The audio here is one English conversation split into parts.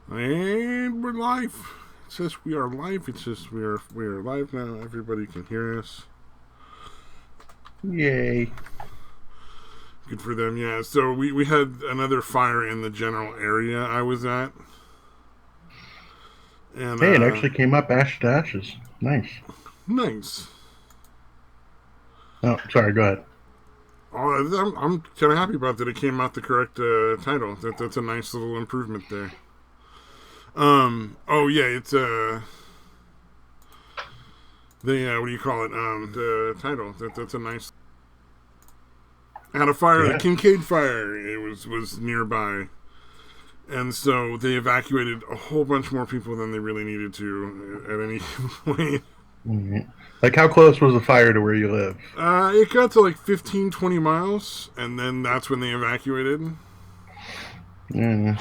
And we're live. It says we are live. It says we are live now. Everybody can hear us. Yay. Good for them, yeah. So we had another fire in the general area I was at. And Hey, it actually came up ash to ashes. Nice. nice. Oh, sorry, go ahead. Oh, I'm kind of happy about that. It came out the correct title. That's a nice little improvement there. Oh yeah, it's the what do you call it? The title. That's a nice. I had a fire, the Yeah. Kincaid fire. It was nearby, and so they evacuated a whole bunch more people than they really needed to at any point. Mhm. Like, how close was the fire to where you live? It got to like 15, 20 miles, and then that's when they evacuated. Mm.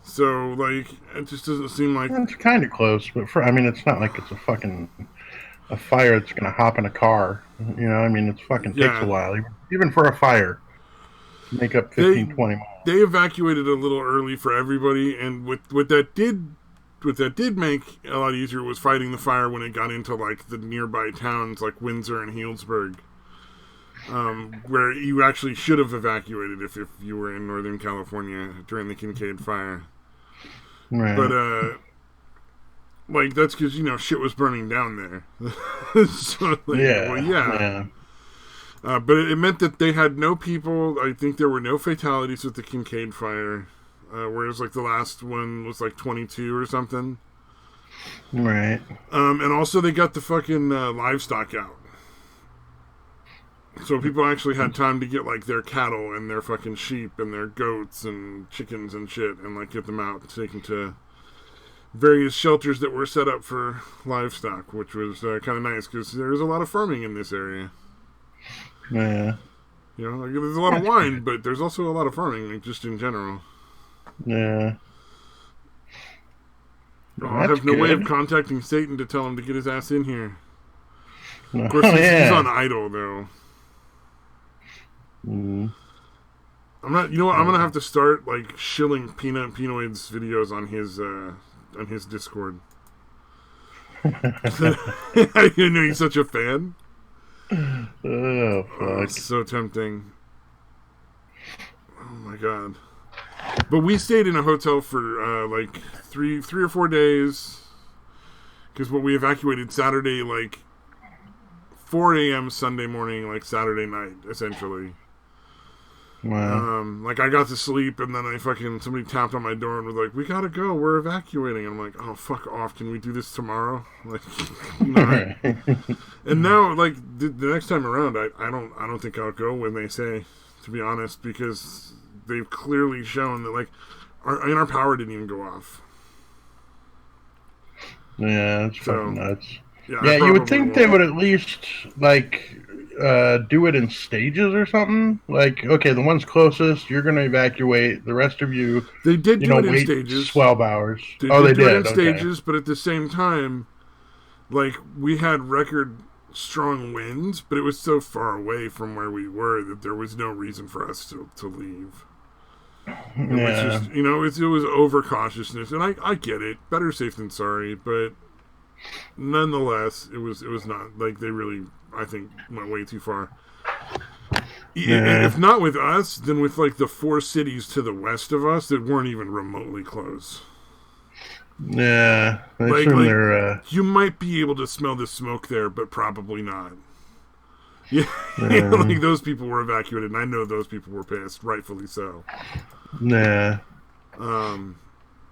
So, like, it just doesn't seem like. It's kind of close, but I mean, it's not like it's a fire that's going to hop in a car. I mean, it's fucking takes a Yeah. while, even for a fire to make up They 15, 20 miles. they evacuated a little early for everybody, and what that did make a lot easier was fighting the fire when it got into like the nearby towns like Windsor and Healdsburg, where you actually should have evacuated if you were in Northern California during the Kincaid fire. But Right. like that's because shit was burning down there. So like, well, Yeah. yeah. Yeah. But it meant that they had no people. I think there were no fatalities with the Kincaid fire, whereas like the last one was like 22 or something. Right. And also they got the fucking livestock out, so people actually had time to get like their cattle and their fucking sheep and their goats and chickens and shit, and like get them out and taken to various shelters that were set up for livestock, which was kind of nice because there's a lot of farming in this area. Yeah. Like, there's a lot of That's wine, good. but there's also a lot of farming, like, just in general. Yeah. I That's have no way of good. contacting Satan to tell him to get his ass in here. Of Oh, course, he's on yeah. idle though. Mm. I'm not. You know what? I'm gonna have to start like shilling Peanut Pinoid's videos on his Discord. You know he's such a fan. Oh, Oh, fuck. it's so tempting. Oh my god. But we stayed in a hotel for like three or 4 days because what we evacuated Saturday like 4 a.m. Sunday morning, like Saturday night, essentially. Wow. Like I got to sleep, and then somebody tapped on my door and was like, "We gotta go. We're evacuating." And I'm like, "Oh, fuck off! Can we do this tomorrow?" Like, not. And now, like the next time around, I don't think I'll go when they say, to be honest, because they've clearly shown that like our power didn't even go off. Yeah, that's fucking So nuts. yeah, I Yeah, you would probably think they won't. would at least like do it in stages or something. Like, okay, the one's closest, you're going to evacuate. The rest of you, They did do it in wait stages. 12 hours. They Oh, did they do it in did. Okay. stages, but at the same time, like we had record strong winds, but it was so far away from where we were that there was no reason for us to leave. It was Yeah. just, it was overcautiousness, and I get it. Better safe than sorry, but nonetheless, it was not like they really, I think, went way too far. If Yeah. not with us, then with like the four cities to the west of us that weren't even remotely close. Yeah. I Like assume like they're you might be able to smell the smoke there, but probably not. Yeah, uh, like those people were evacuated, and I know those people were pissed, rightfully so. yeah. Um,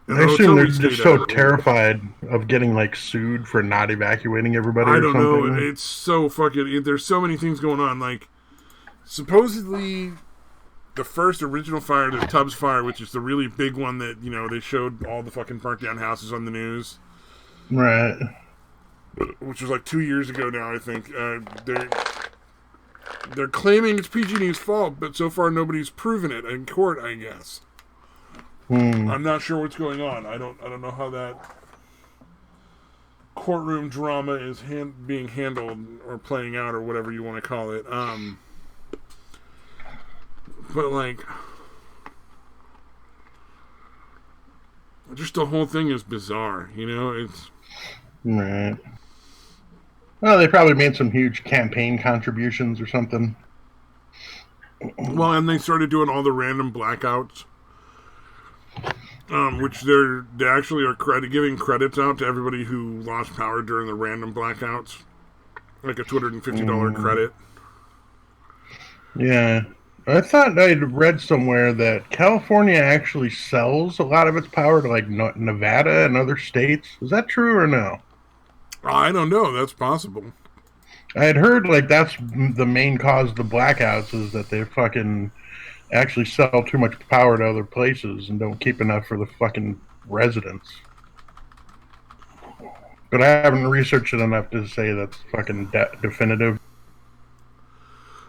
and I the assume hotel they're we stayed just so at, terrified of getting like sued for not evacuating everybody I or don't know. something. It's so fucking. There's so many things going on. Like supposedly, the first original fire, the Tubbs fire, which is the really big one that they showed all the fucking burnt down houses on the news, Right. which was like 2 years ago now. I think they're claiming it's PG&E's fault, but so far nobody's proven it in court. I guess. Hmm. I'm not sure what's going on. I don't know how that courtroom drama is being handled or playing out or whatever you want to call it. But like, just the whole thing is bizarre. It's Right. Well, they probably made some huge campaign contributions or something. well, and they started doing all the random blackouts, which they actually are giving credits out to everybody who lost power during the random blackouts, like a $250 credit. Yeah. I thought I'd read somewhere that California actually sells a lot of its power to like Nevada and other states. Is that true or no? I don't know. That's possible. I had heard like that's the main cause of the blackouts is that they fucking actually sell too much power to other places and don't keep enough for the fucking residents. But I haven't researched it enough to say that's fucking definitive.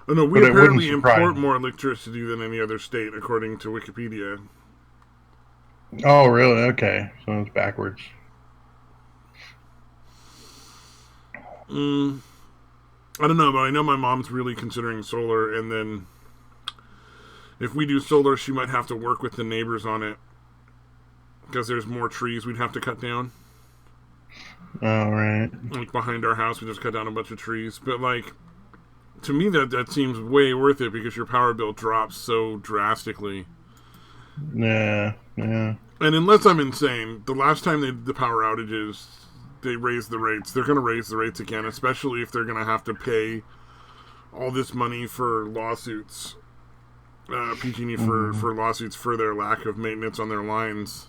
Oh, no, we But it wouldn't apparently surprise import me. more electricity than any other state, according to Wikipedia. Oh, really? Okay. So it's backwards. I don't know, but I know my mom's really considering solar, and then if we do solar, she might have to work with the neighbors on it because there's more trees we'd have to cut down. All right. Like behind our house, we just cut down a bunch of trees. But like, to me, that seems way worth it because your power bill drops so drastically. Yeah. Yeah. And unless I'm insane, the last time they did the power outages, they raised the rates. They're going to raise the rates again, especially if they're going to have to pay all this money for lawsuits. PG&E for lawsuits for their lack of maintenance on their lines.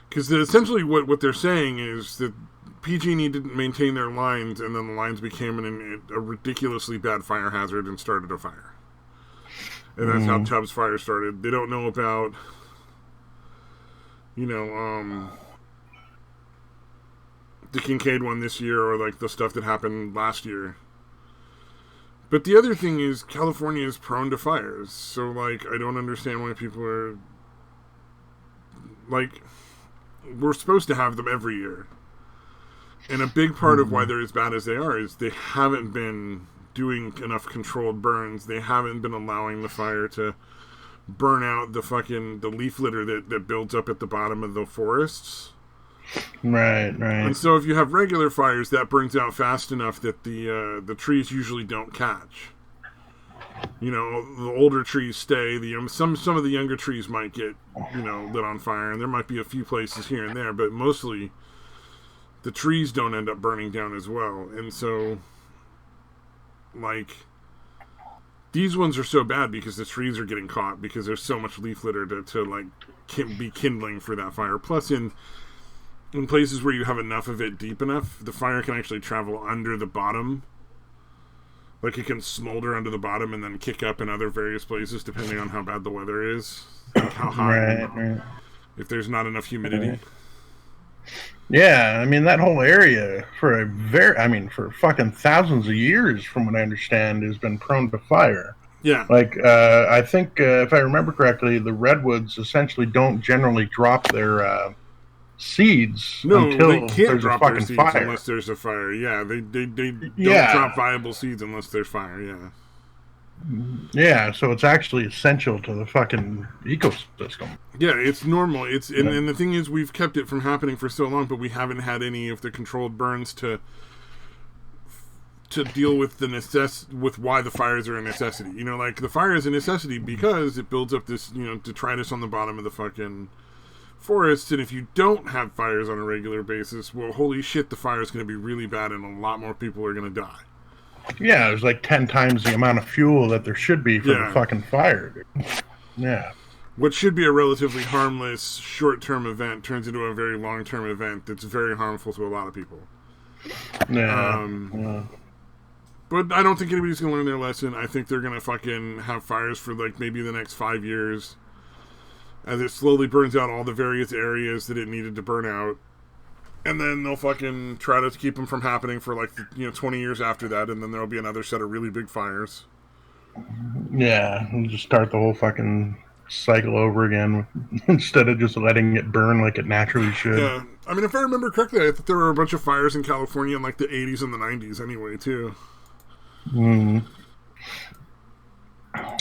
Because essentially what they're saying is that PG&E didn't maintain their lines, and then the lines became a ridiculously bad fire hazard and started a fire. And that's how Tubbs Fire started. They don't know about, the Kincaid one this year or like the stuff that happened last year. But the other thing is California is prone to fires. So like I don't understand why people are like we're supposed to have them every year. And a big part of why they're as bad as they are is they haven't been doing enough controlled burns. They haven't been allowing the fire to burn out the leaf litter that builds up at the bottom of the forests. Right. And so if you have regular fires, that burns out fast enough that the trees usually don't catch. The older trees stay. Some of the younger trees might get lit on fire, and there might be a few places here and there, but mostly the trees don't end up burning down as well. And so, like, these ones are so bad because the trees are getting caught because there's so much leaf litter to like be kindling for that fire. Plus, in places where you have enough of it deep enough, the fire can actually travel under the bottom. Like it can smolder under the bottom and then kick up in other various places depending on how bad the weather is. Like how hot. Right. If there's not enough humidity. Yeah, I mean that whole area for fucking thousands of years, from what I understand, has been prone to fire. Yeah. Like I think if I remember correctly, the redwoods essentially don't generally drop their seeds until they can't there's drop a fucking their seeds fire. unless there's a fire. Yeah, they don't drop viable seeds unless there's fire. Yeah. Yeah, so it's actually essential to the fucking ecosystem. Yeah, it's normal. And the thing is, we've kept it from happening for so long, but we haven't had any of the controlled burns to deal with with why the fires are a necessity. Like the fire is a necessity because it builds up this detritus on the bottom of the fucking forests, and if you don't have fires on a regular basis, well, holy shit, the fire is going to be really bad, and a lot more people are going to die. Yeah, there's like 10 times the amount of fuel that there should be for the fucking fire, dude. Yeah. What should be a relatively harmless short-term event turns into a very long-term event that's very harmful to a lot of people. Yeah. But I don't think anybody's going to learn their lesson. I think they're going to fucking have fires for like maybe the next 5 years as it slowly burns out all the various areas that it needed to burn out. And then they'll fucking try to keep them from happening for like 20 years after that, and then there'll be another set of really big fires. Yeah, and just start the whole fucking cycle over again instead of just letting it burn like it naturally should. Yeah, I mean, if I remember correctly, I thought there were a bunch of fires in California in like the 80s and the 90s anyway, too.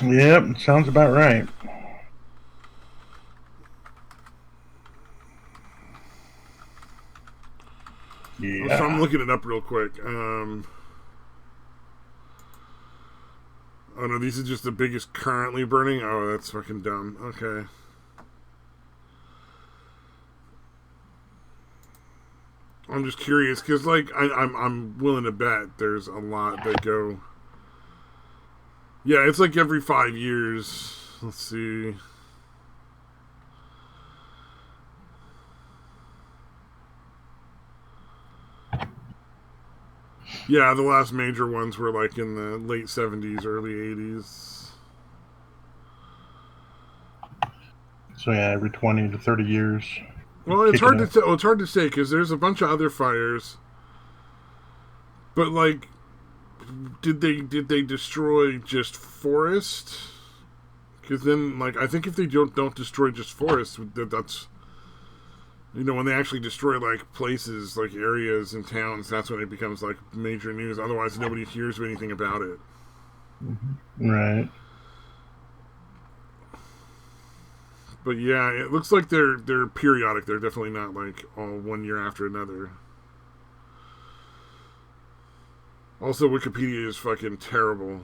Yep, sounds about right. So I'm Yeah. looking it up real quick. Oh no, these are just the biggest currently burning. Oh, that's fucking dumb. Okay. I'm just curious because, like, I'm willing to bet there's a lot that go. Yeah, it's like every 5 years. Let's see. Yeah, the last major ones were like in the late 70s, early 80s. So yeah, every 20 to 30 years, Well, it's kicking hard to up. tell. It's hard to say because there's a bunch of other fires, but like, did they destroy just forest? Because then, like, I think if they don't destroy just forests, that's when they actually destroy like places, like areas and towns, that's when it becomes like major news. Otherwise, nobody hears of anything about it. Right. But yeah, it looks like they're periodic. They're definitely not like all 1 year after another. Also, Wikipedia is fucking terrible.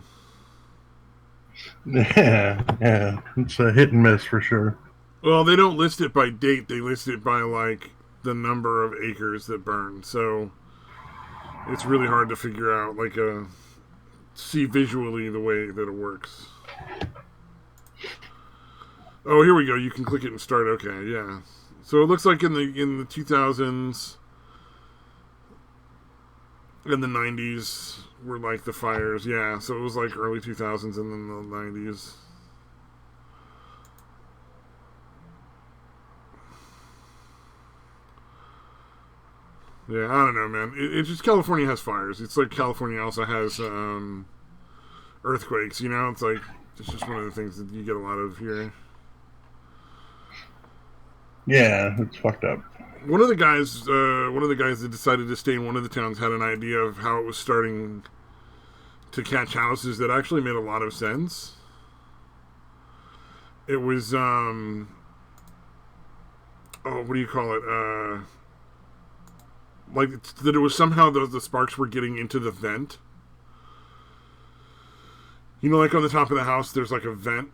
Yeah. It's a hit and miss for sure. Well, they don't list it by date. They list it by like the number of acres that burn. So it's really hard to figure out, like, see visually the way that it works. Oh, here we go. You can click it and start. Okay, yeah. So it looks like in the 2000s and the 90s were like the fires. Yeah, so it was like early 2000s and then the 90s. Yeah, I don't know, man. It's just California has fires. It's like California also has earthquakes. It's like it's just one of the things that you get a lot of here. Yeah, it's fucked up. One of the guys that decided to stay in one of the towns had an idea of how it was starting to catch houses that actually made a lot of sense. It was what do you call it? Like that it was somehow the sparks were getting into the vent. Like on the top of the house, there's like a vent.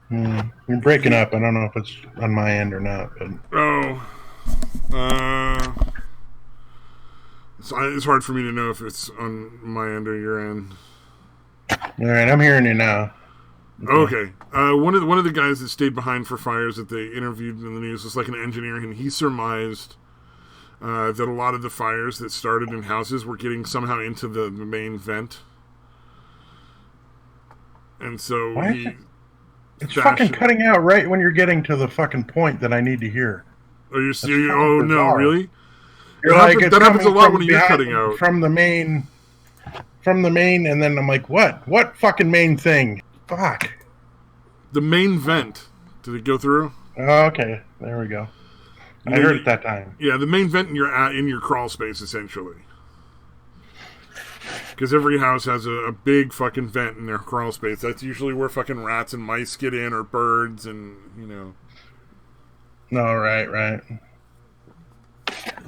You're breaking up. I don't know if it's on my end or not, but it's hard for me to know if it's on my end or your end. all right, I'm hearing you now. Okay. One of the guys that stayed behind for fires that they interviewed in the news was like an engineer, and he surmised that a lot of the fires that started in houses were getting somehow into the main vent, and so it's fucking cutting out right when you're getting to the fucking point that I need to hear. Are you serious? Oh no, really? That happens a lot when you're cutting out from the main, and then I'm like, what fucking main thing? Fuck. The main vent. Did it go through? Oh, okay, there we go. I heard it that time. Yeah, the main vent in your crawl space, essentially. Because every house has a big fucking vent in their crawl space. That's usually where fucking rats and mice get in, or birds, and No, right.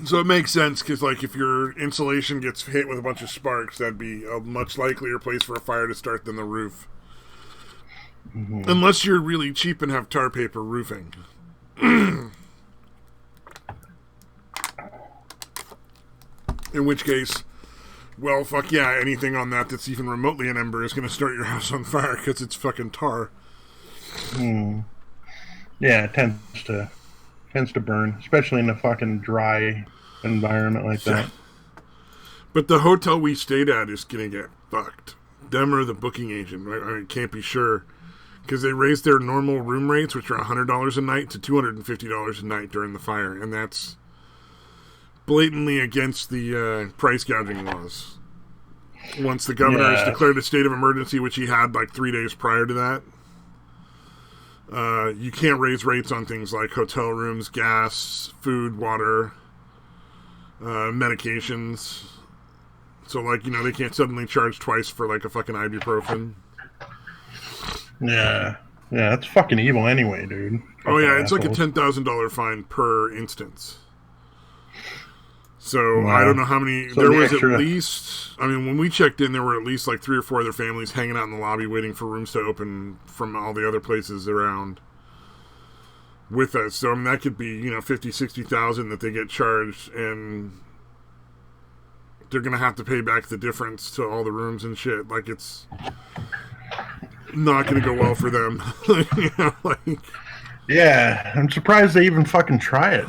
So it makes sense, because like if your insulation gets hit with a bunch of sparks, that'd be a much likelier place for a fire to start than the roof. Mm-hmm. Unless you're really cheap and have tar paper roofing. In which case, well, fuck yeah, anything on that's even remotely an ember is going to start your house on fire because it's fucking tar. Yeah, it tends to burn, especially in a fucking dry environment like that. But the hotel we stayed at is going to get fucked. Them or the booking agent, I can't be sure. Because they raised their normal room rates, which are $100 a night, to $250 a night during the fire. And that's blatantly against the price gouging laws. Once the governor has declared a state of emergency, which he had like 3 days prior to that, you can't raise rates on things like hotel rooms, gas, food, water, medications. So, like, they can't suddenly charge twice for like a fucking ibuprofen. Yeah, that's fucking evil anyway, dude. Oh yeah, it's like a $10,000 fine per instance. So I don't Wow. know how many. So There the was extra- at least. I mean, when we checked in, there were at least like 3 or 4 other families hanging out in the lobby waiting for rooms to open from all the other places around with us. So I mean, that could be 50, 60,000 that they get charged, and they're gonna have to pay back the difference to all the rooms and shit. Like it's not gonna go well for them. Like Yeah, I'm surprised they even fucking try it.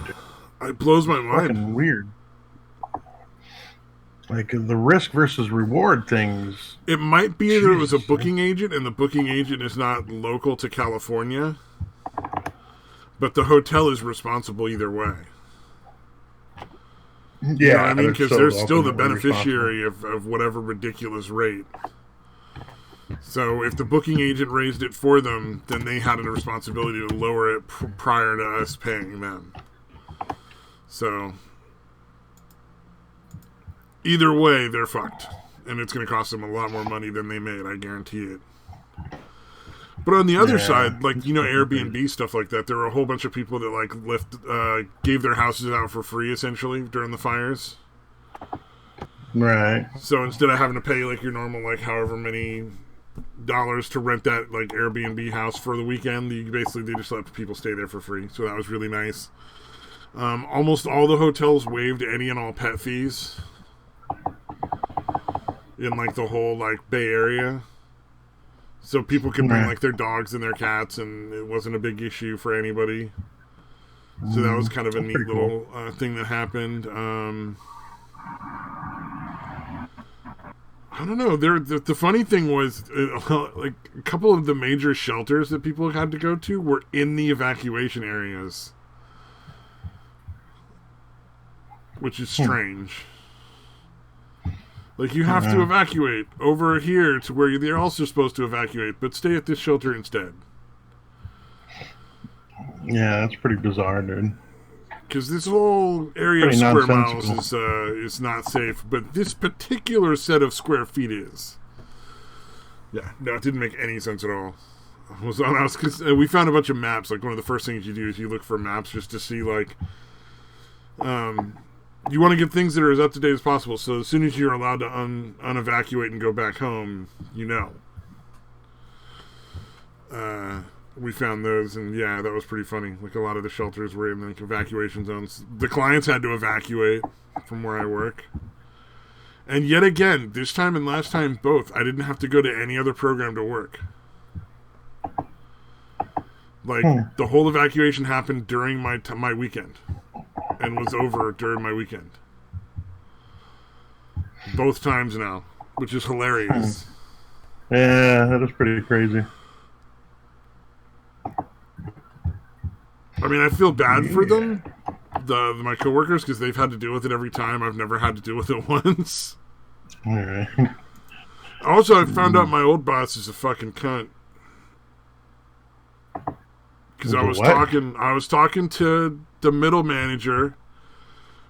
it blows my mind. Fucking weird. Like the risk versus reward things. It might be that it was a Jesus. booking agent, and the booking agent is not local to California, but the hotel is responsible either way. Yeah, You know what I mean? Because they're still the ultimately beneficiary of whatever ridiculous rate. So if the booking agent raised it for them, then they had a responsibility to lower it prior to us paying them. So either way, they're fucked. And it's going to cost them a lot more money than they made, I guarantee it. But on the other side, like, Airbnb, stuff like that, there were a whole bunch of people that, like, gave their houses out for free, essentially, during the fires. Right. So instead of having to pay, like, your normal, like, however many dollars to rent that, like, Airbnb house for the weekend, they just let people stay there for free. So that was really nice. Almost all the hotels waived any and all pet fees in, like, the whole, like, Bay Area. So people could bring, like, their dogs and their cats, and it wasn't a big issue for anybody. So that was kind of a neat little thing that happened. I don't know. The funny thing was, like, a couple of the major shelters that people had to go to were in the evacuation areas, which is strange. Like, you have to evacuate over here to where they're also supposed to evacuate, but stay at this shelter instead. Yeah, that's pretty bizarre, dude. Because this whole area of square miles is not safe, but this particular set of square feet is. Yeah, no, it didn't make any sense at all. Because we found a bunch of maps. Like, one of the first things you do is you look for maps just to see, like, you want to get things that are as up to date as possible. So as soon as you're allowed to unevacuate and go back home, we found those, and yeah, that was pretty funny. Like, a lot of the shelters were in, like, evacuation zones. The clients had to evacuate from where I work. And yet again, this time and last time both, I didn't have to go to any other program to work. Like, the whole evacuation happened during my weekend. And was over during my weekend. Both times now. Which is hilarious. Yeah, that is pretty crazy. I mean, I feel bad for them, my coworkers, because they've had to deal with it every time. I've never had to deal with it once. Alright. Also, I found out my old boss is a fucking cunt. Because I was talking to the middle manager,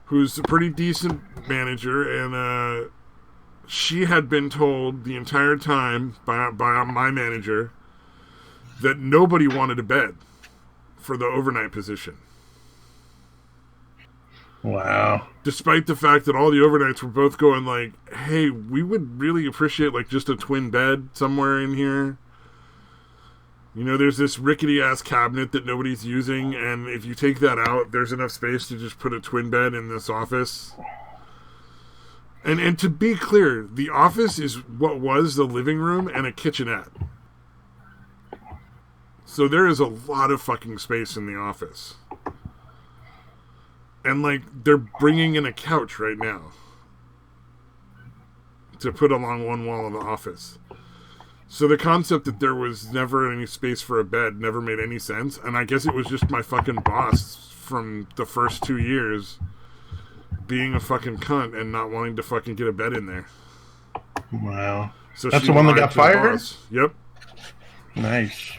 who's a pretty decent manager, and she had been told the entire time by my manager that nobody wanted a bed for the overnight position. Wow. Despite the fact that all the overnights were both going like, hey, we would really appreciate, like, just a twin bed somewhere in here. There's this rickety-ass cabinet that nobody's using, and if you take that out, there's enough space to just put a twin bed in this office. And to be clear, the office is what was the living room and a kitchenette. So there is a lot of fucking space in the office. And, like, they're bringing in a couch right now to put along one wall of the office. So the concept that there was never any space for a bed never made any sense. And I guess it was just my fucking boss from the first 2 years being a fucking cunt and not wanting to fucking get a bed in there. Wow. So that's the one that got fired? Yep. Nice.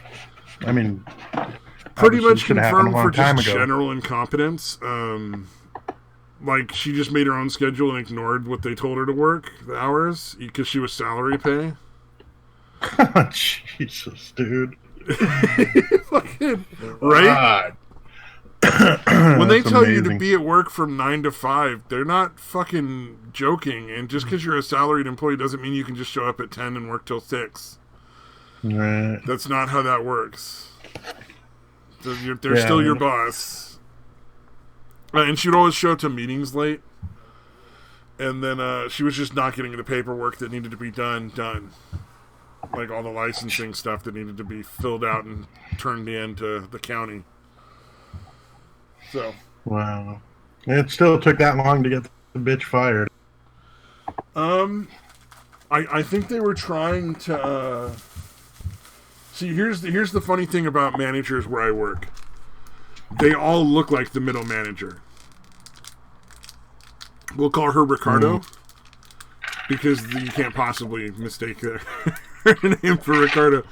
I mean, pretty much confirmed for just general incompetence. Like, she just made her own schedule and ignored what they told her to work, the hours, because she was salary pay. Jesus, dude. Fucking, right? When they That's tell you to amazing. be at work from 9 to 5, they're not fucking joking. And just because you're a salaried employee doesn't mean you can just show up at 10 and work till 6. Right. That's not how that works. They're Yeah. still your boss. And she would always show up to meetings late. And then she was just not getting the paperwork that needed to be done. Like all the licensing stuff that needed to be filled out and turned in to the county. So. Wow. It still took that long to get the bitch fired. I think they were trying to. See, here's the funny thing about managers where I work. They all look like the middle manager. We'll call her Ricardo because you can't possibly mistake her name for Ricardo.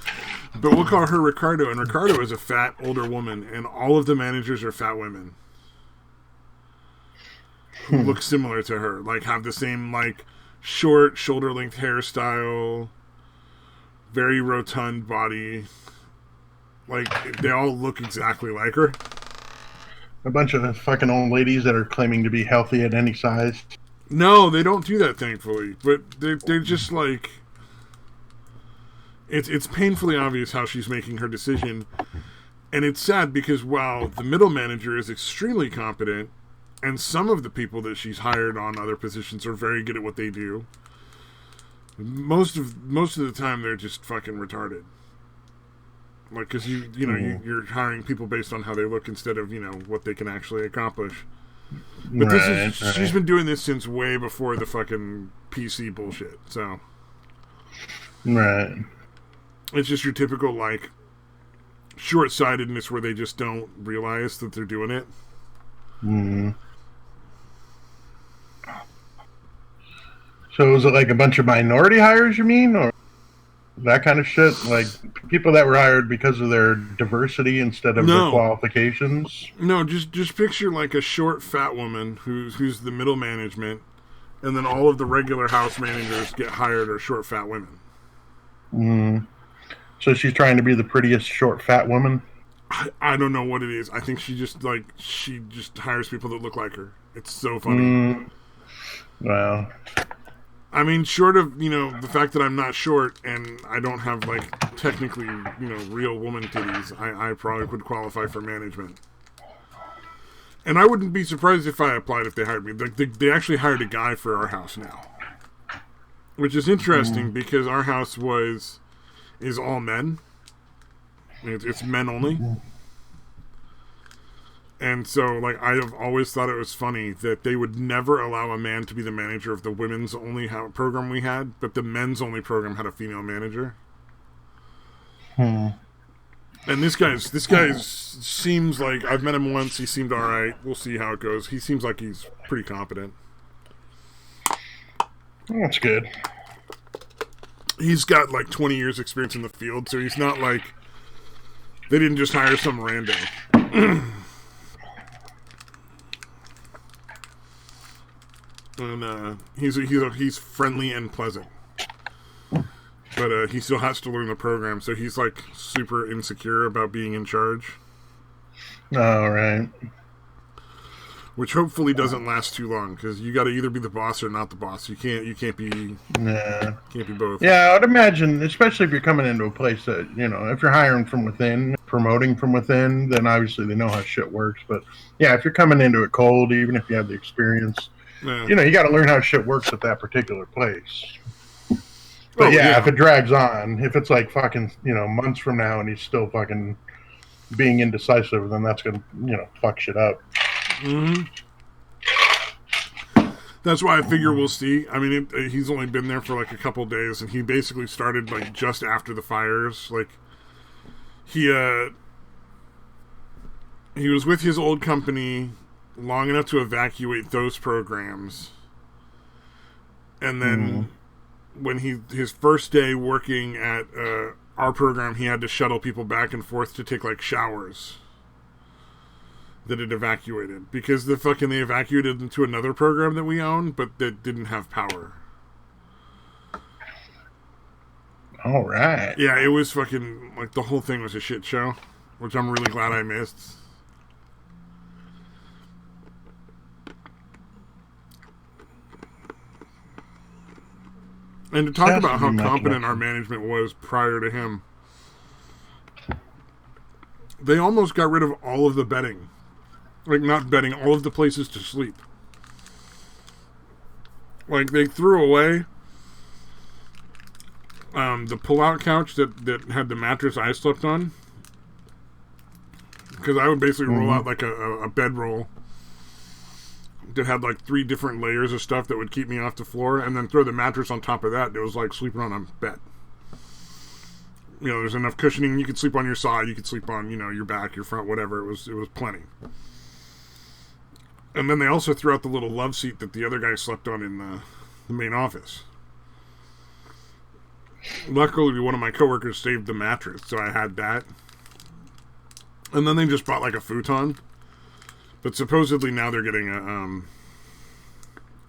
But we'll call her Ricardo, and Ricardo is a fat older woman, and all of the managers are fat women who look similar to her, like have the same like short shoulder length hairstyle, very rotund body. Like they all look exactly like her. A bunch of fucking old ladies that are claiming to be healthy at any size. No, they don't do that, thankfully. But they're just like... It's painfully obvious how she's making her decision. And it's sad because while the middle manager is extremely competent, and some of the people that she's hired on other positions are very good at what they do, most of the time they're just fucking retarded. Like, because you're hiring people based on how they look instead of what they can actually accomplish. But she's been doing this since way before the fucking PC bullshit. So, right, it's just your typical like short-sightedness where they just don't realize that they're doing it. So is it like a bunch of minority hires, you mean, or that kind of shit? Like people that were hired because of their diversity instead of their qualifications? No, just picture like a short, fat woman who's the middle management, and then all of the regular house managers get hired are short, fat women. So she's trying to be the prettiest short, fat woman? I don't know what it is. I think she just hires people that look like her. It's so funny. Wow. I mean, short of, the fact that I'm not short and I don't have, like, technically, real woman titties, I probably would qualify for management. And I wouldn't be surprised if I applied if they hired me. They actually hired a guy for our house now. Which is interesting because our house is all men. It's men only. And so, like, I have always thought it was funny that they would never allow a man to be the manager of the women's only program we had, but the men's only program had a female manager. And this guy seems like, I've met him once, he seemed alright. We'll see how it goes. He seems like he's pretty competent. That's good. He's got like 20 years experience in the field, so he's not like, they didn't just hire some rando. And he's friendly and pleasant, but he still has to learn the program. So he's like super insecure about being in charge. All right. Which hopefully doesn't last too long because you got to either be the boss or not the boss. You can't be both. Yeah, I would imagine, especially if you're coming into a place that if you're hiring from within, promoting from within, then obviously they know how shit works. But yeah, if you're coming into it cold, even if you have the experience. Yeah. You got to learn how shit works at that particular place. But if it drags on, if it's like fucking, months from now and he's still fucking being indecisive, then that's going to, fuck shit up. That's why I figure we'll see. I mean, he's only been there for like a couple days, and he basically started like just after the fires. Like, he was with his old company long enough to evacuate those programs, and then when his first day working at our program, he had to shuttle people back and forth to take like showers that had evacuated because they evacuated them to another program that we own, but that didn't have power. All right. Yeah, it was fucking like the whole thing was a shit show, which I'm really glad I missed. And to talk about how competent our management was prior to him, they almost got rid of all of the bedding. Like, not bedding, all of the places to sleep. Like, they threw away the pull-out couch that had the mattress I slept on. Because I would basically roll out like a bedroll that had like 3 different layers of stuff that would keep me off the floor, and then throw the mattress on top of that. It was like sleeping on a bed. You know, there's enough cushioning. You could sleep on your side. You could sleep on, you know, your back, your front, whatever. It was plenty. And then they also threw out the little love seat that the other guy slept on in the main office. Luckily, one of my coworkers saved the mattress, so I had that. And then they just bought like a futon. But supposedly now they're getting a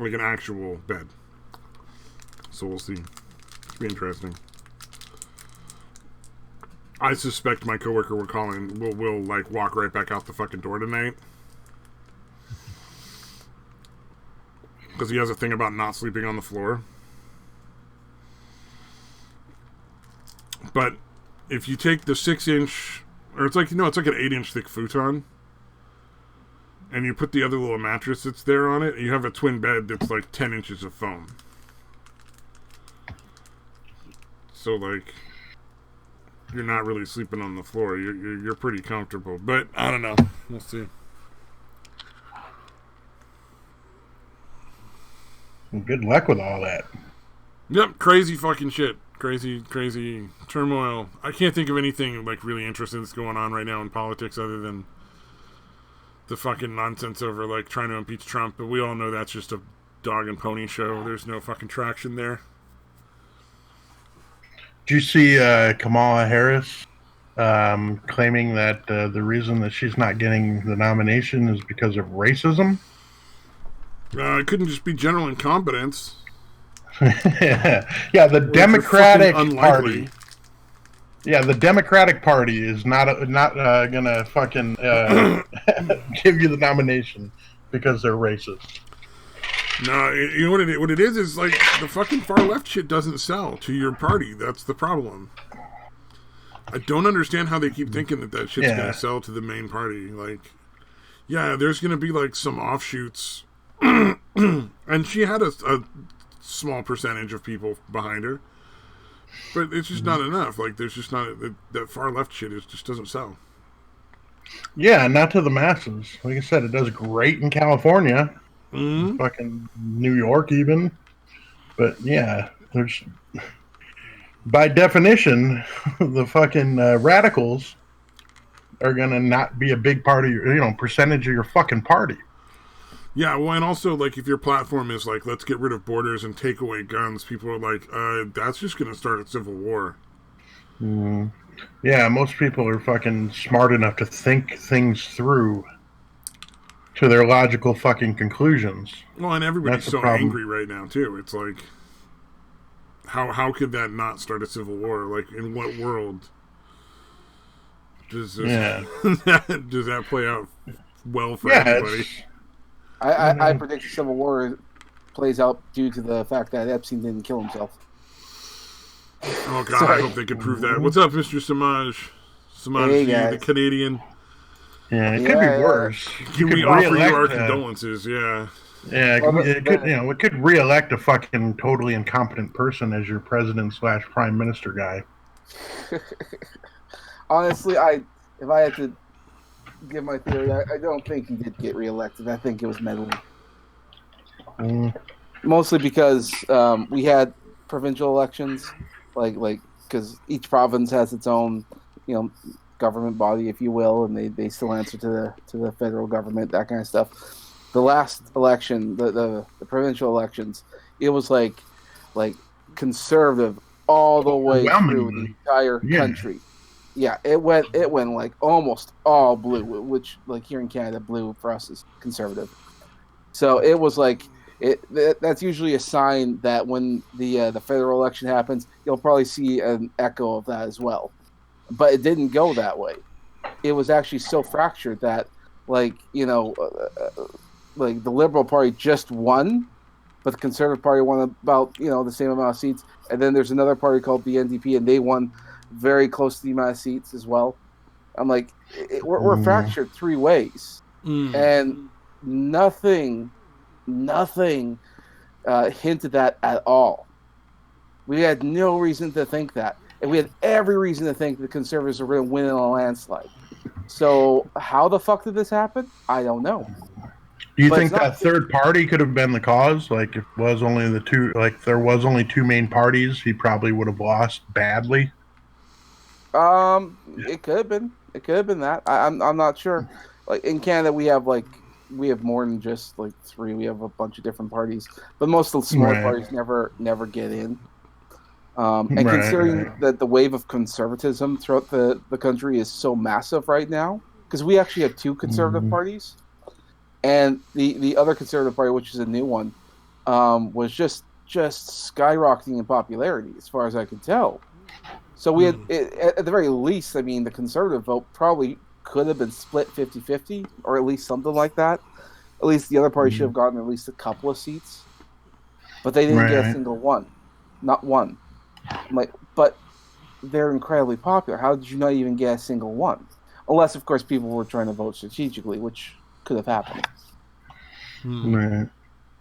like an actual bed. So we'll see. It'll be interesting. I suspect my coworker will like walk right back out the fucking door tonight. Because he has a thing about not sleeping on the floor. But if you take the 6-inch, or it's like, you know, it's like an 8-inch thick futon, and you put the other little mattress that's there on it, you have a twin bed that's like 10 inches of foam. So like, you're not really sleeping on the floor. You're pretty comfortable. But I don't know. We'll see. Good luck with all that. Yep, crazy fucking shit. Crazy turmoil. I can't think of anything like really interesting that's going on right now in politics other than the fucking nonsense over like trying to impeach Trump. But we all know that's just a dog and pony show. There's no fucking traction there. Did you see Kamala Harris claiming that the reason that she's not getting the nomination is because of racism? It couldn't just be general incompetence. Yeah, the Democratic Party. Yeah, the Democratic Party is not gonna fucking give you the nomination because they're racist. No, you know what it is like the fucking far left shit doesn't sell to your party. That's the problem. I don't understand how they keep thinking that shit's gonna sell to the main party. Like, yeah, there's gonna be like some offshoots, and she had a small percentage of people behind her, but it's just not enough. Like, there's just not that far left shit just doesn't sell. Yeah, not to the masses. Like I said, it does great in California. Fucking New York even. But yeah, there's by definition the fucking radicals are gonna not be a big part of your percentage of your fucking party. Yeah, well, and also like if your platform is like let's get rid of borders and take away guns, people are like that's just gonna start a civil war. Yeah, most people are fucking smart enough to think things through to their logical fucking conclusions. Well, and everybody's so angry right now too. It's like, how could that not start a civil war? Like, in what world does this, does that play out well for everybody? I predict the civil war plays out due to the fact that Epstein didn't kill himself. Oh God, I hope they could prove that. What's up, Mr. Samaj? Samaj, the Canadian. Yeah, it could be worse. Can we offer you our condolences? Yeah. Yeah, it could re-elect a fucking totally incompetent person as your president/prime minister guy. Honestly, if I had to give my theory, I don't think he did get re-elected. I think it was meddling. Mostly because we had provincial elections, like because each province has its own, government body, if you will, and they still answer to the federal government, that kind of stuff. The last election, the provincial elections, it was like conservative all the way through the entire country. Yeah, it went like almost all blue, which like here in Canada, blue for us is conservative. So it was like that's usually a sign that when the federal election happens, you'll probably see an echo of that as well. But it didn't go that way. It was actually so fractured that, like the Liberal Party just won, but the Conservative Party won about the same amount of seats. And then there's another party called the NDP, and they won very close to the amount of seats as well. I'm like, we're fractured three ways, and nothing hinted that at all. We had no reason to think that, and we had every reason to think the Conservatives were going to win in a landslide. So how the fuck did this happen? I don't know. Do you think that third party could have been the cause? Like, if it was only the two, like there was only two main parties, he probably would have lost badly. It could have been. It could have been that. I'm not sure. Like in Canada, we have more than just like three. We have a bunch of different parties, but most of the smaller parties never get in. And considering that the wave of conservatism throughout the country is so massive right now, because we actually have two conservative parties, and the other conservative party, which is a new one, was just skyrocketing in popularity, as far as I can tell. So we had, at the very least, I mean, the conservative vote probably could have been split 50-50, or at least something like that. At least the other party should have gotten at least a couple of seats, but they didn't get a single one, not one. I'm like, but they're incredibly popular. How did you not even get a single one? Unless, of course, people were trying to vote strategically, which could have happened.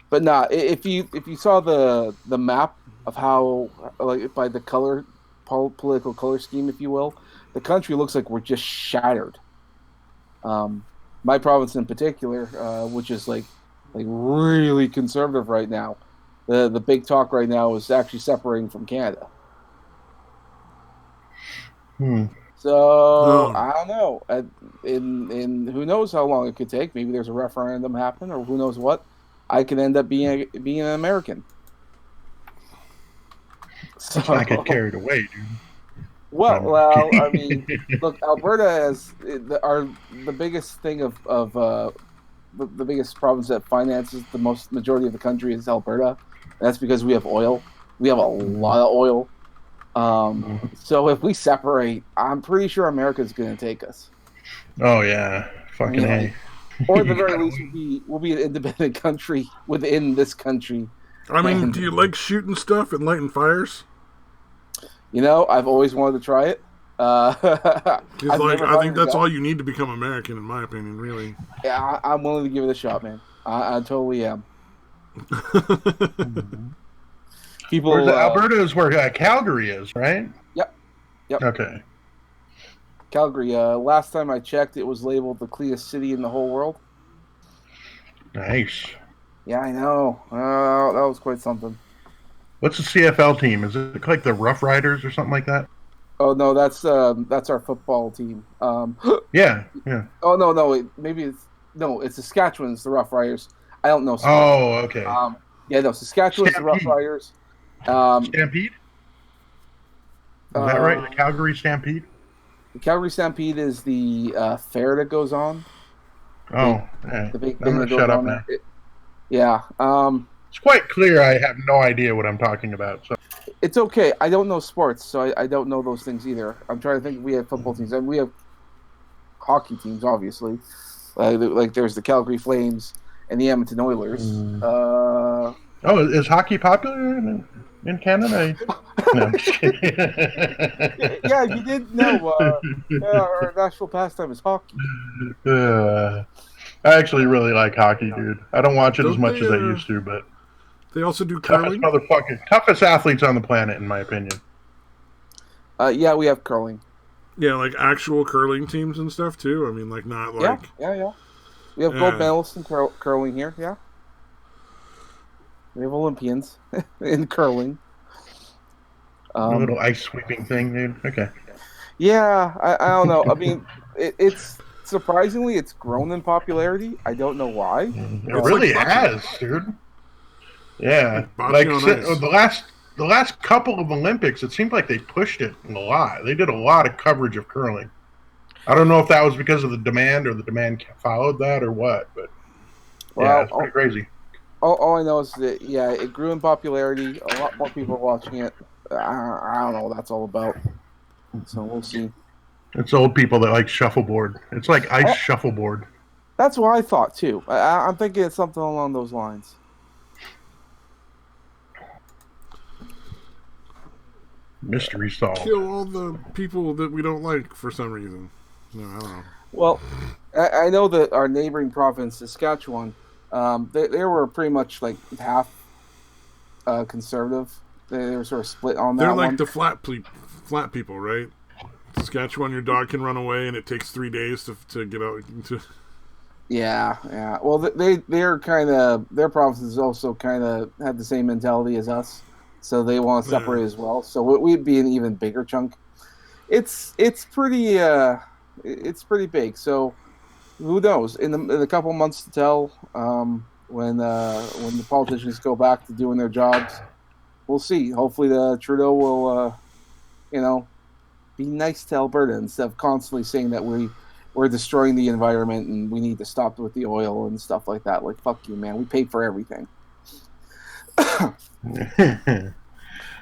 But nah, if you saw the map of how, like, by the political color scheme, if you will, the country looks like we're just shattered. My province in particular, which is like really conservative right now, the big talk right now is actually separating from Canada. So I don't know. In who knows how long it could take? Maybe there's a referendum happen, or who knows what. I could end up being an American. So, I get carried away, dude. Well, I mean, look, Alberta is the biggest thing of the biggest province that finances the majority of the country is Alberta. And that's because we have oil. We have a lot of oil. So if we separate, I'm pretty sure America's going to take us. Oh yeah, fucking A. Or at the very least, we'll be an independent country within this country. I mean, do you like shooting stuff and lighting fires? You know, I've always wanted to try it. I think that's all you need to become American, in my opinion, really. Yeah, I'm willing to give it a shot, man. I totally am. People, Alberta is where Calgary is, right? Yep. Okay. Calgary. Last time I checked, it was labeled the cleanest city in the whole world. Nice. Yeah, I know. That was quite something. What's the CFL team? Is it like the Rough Riders or something like that? Oh no, that's our football team. Yeah. Oh no, wait, maybe it's Saskatchewan. It's the Rough Riders. I don't know. Sports. Oh, okay. Yeah, no, Saskatchewan's the Rough Riders. Stampede? Is that right? The Calgary Stampede? The Calgary Stampede is the fair that goes on. Oh, the big I'm thing gonna that goes shut up on now. Yeah. It's quite clear I have no idea what I'm talking about. So it's okay. I don't know sports, so I don't know those things either. I'm trying to think. We have football teams, and we have hockey teams, obviously. Like there's the Calgary Flames and the Edmonton Oilers. Is hockey popular in Canada? No, I'm just kidding. Yeah, you did know. Our national pastime is hockey. I actually really like hockey, dude. I don't watch it as much as I used to, but they also do curling. Toughest athletes on the planet, in my opinion. Yeah, we have curling. Yeah, like actual curling teams and stuff too. I mean, like not like yeah. We have gold medalists in curling here. Yeah, we have Olympians in curling. A little ice sweeping thing, dude. Okay. Yeah, I don't know. I mean, it's surprisingly it's grown in popularity. I don't know why. It really has, dude. Yeah, like the last couple of Olympics, it seemed like they pushed it a lot. They did a lot of coverage of curling. I don't know if that was because of the demand or the demand followed that or what, but yeah, it's pretty crazy. All I know is that it grew in popularity. A lot more people are watching it. I don't know what that's all about. So we'll see. It's old people that like shuffleboard. It's like ice shuffleboard. That's what I thought too. I'm thinking it's something along those lines. Mystery solved. Kill all the people that we don't like for some reason. No, I don't know. Well, I know that our neighboring province, Saskatchewan, they were pretty much like half conservative. They were sort of split on that. They're like one. the flat people, right? Saskatchewan, your dog can run away, and it takes 3 days to get out. Yeah. Well, they're kind of their provinces also kind of had the same mentality as us, so they want to separate as well. So we'd be an even bigger chunk. It's pretty big. So who knows? In a couple months to tell, when the politicians go back to doing their jobs, we'll see. Hopefully, the Trudeau will, be nice to Alberta instead of constantly saying that we're destroying the environment and we need to stop with the oil and stuff like that. Like, fuck you, man. We pay for everything.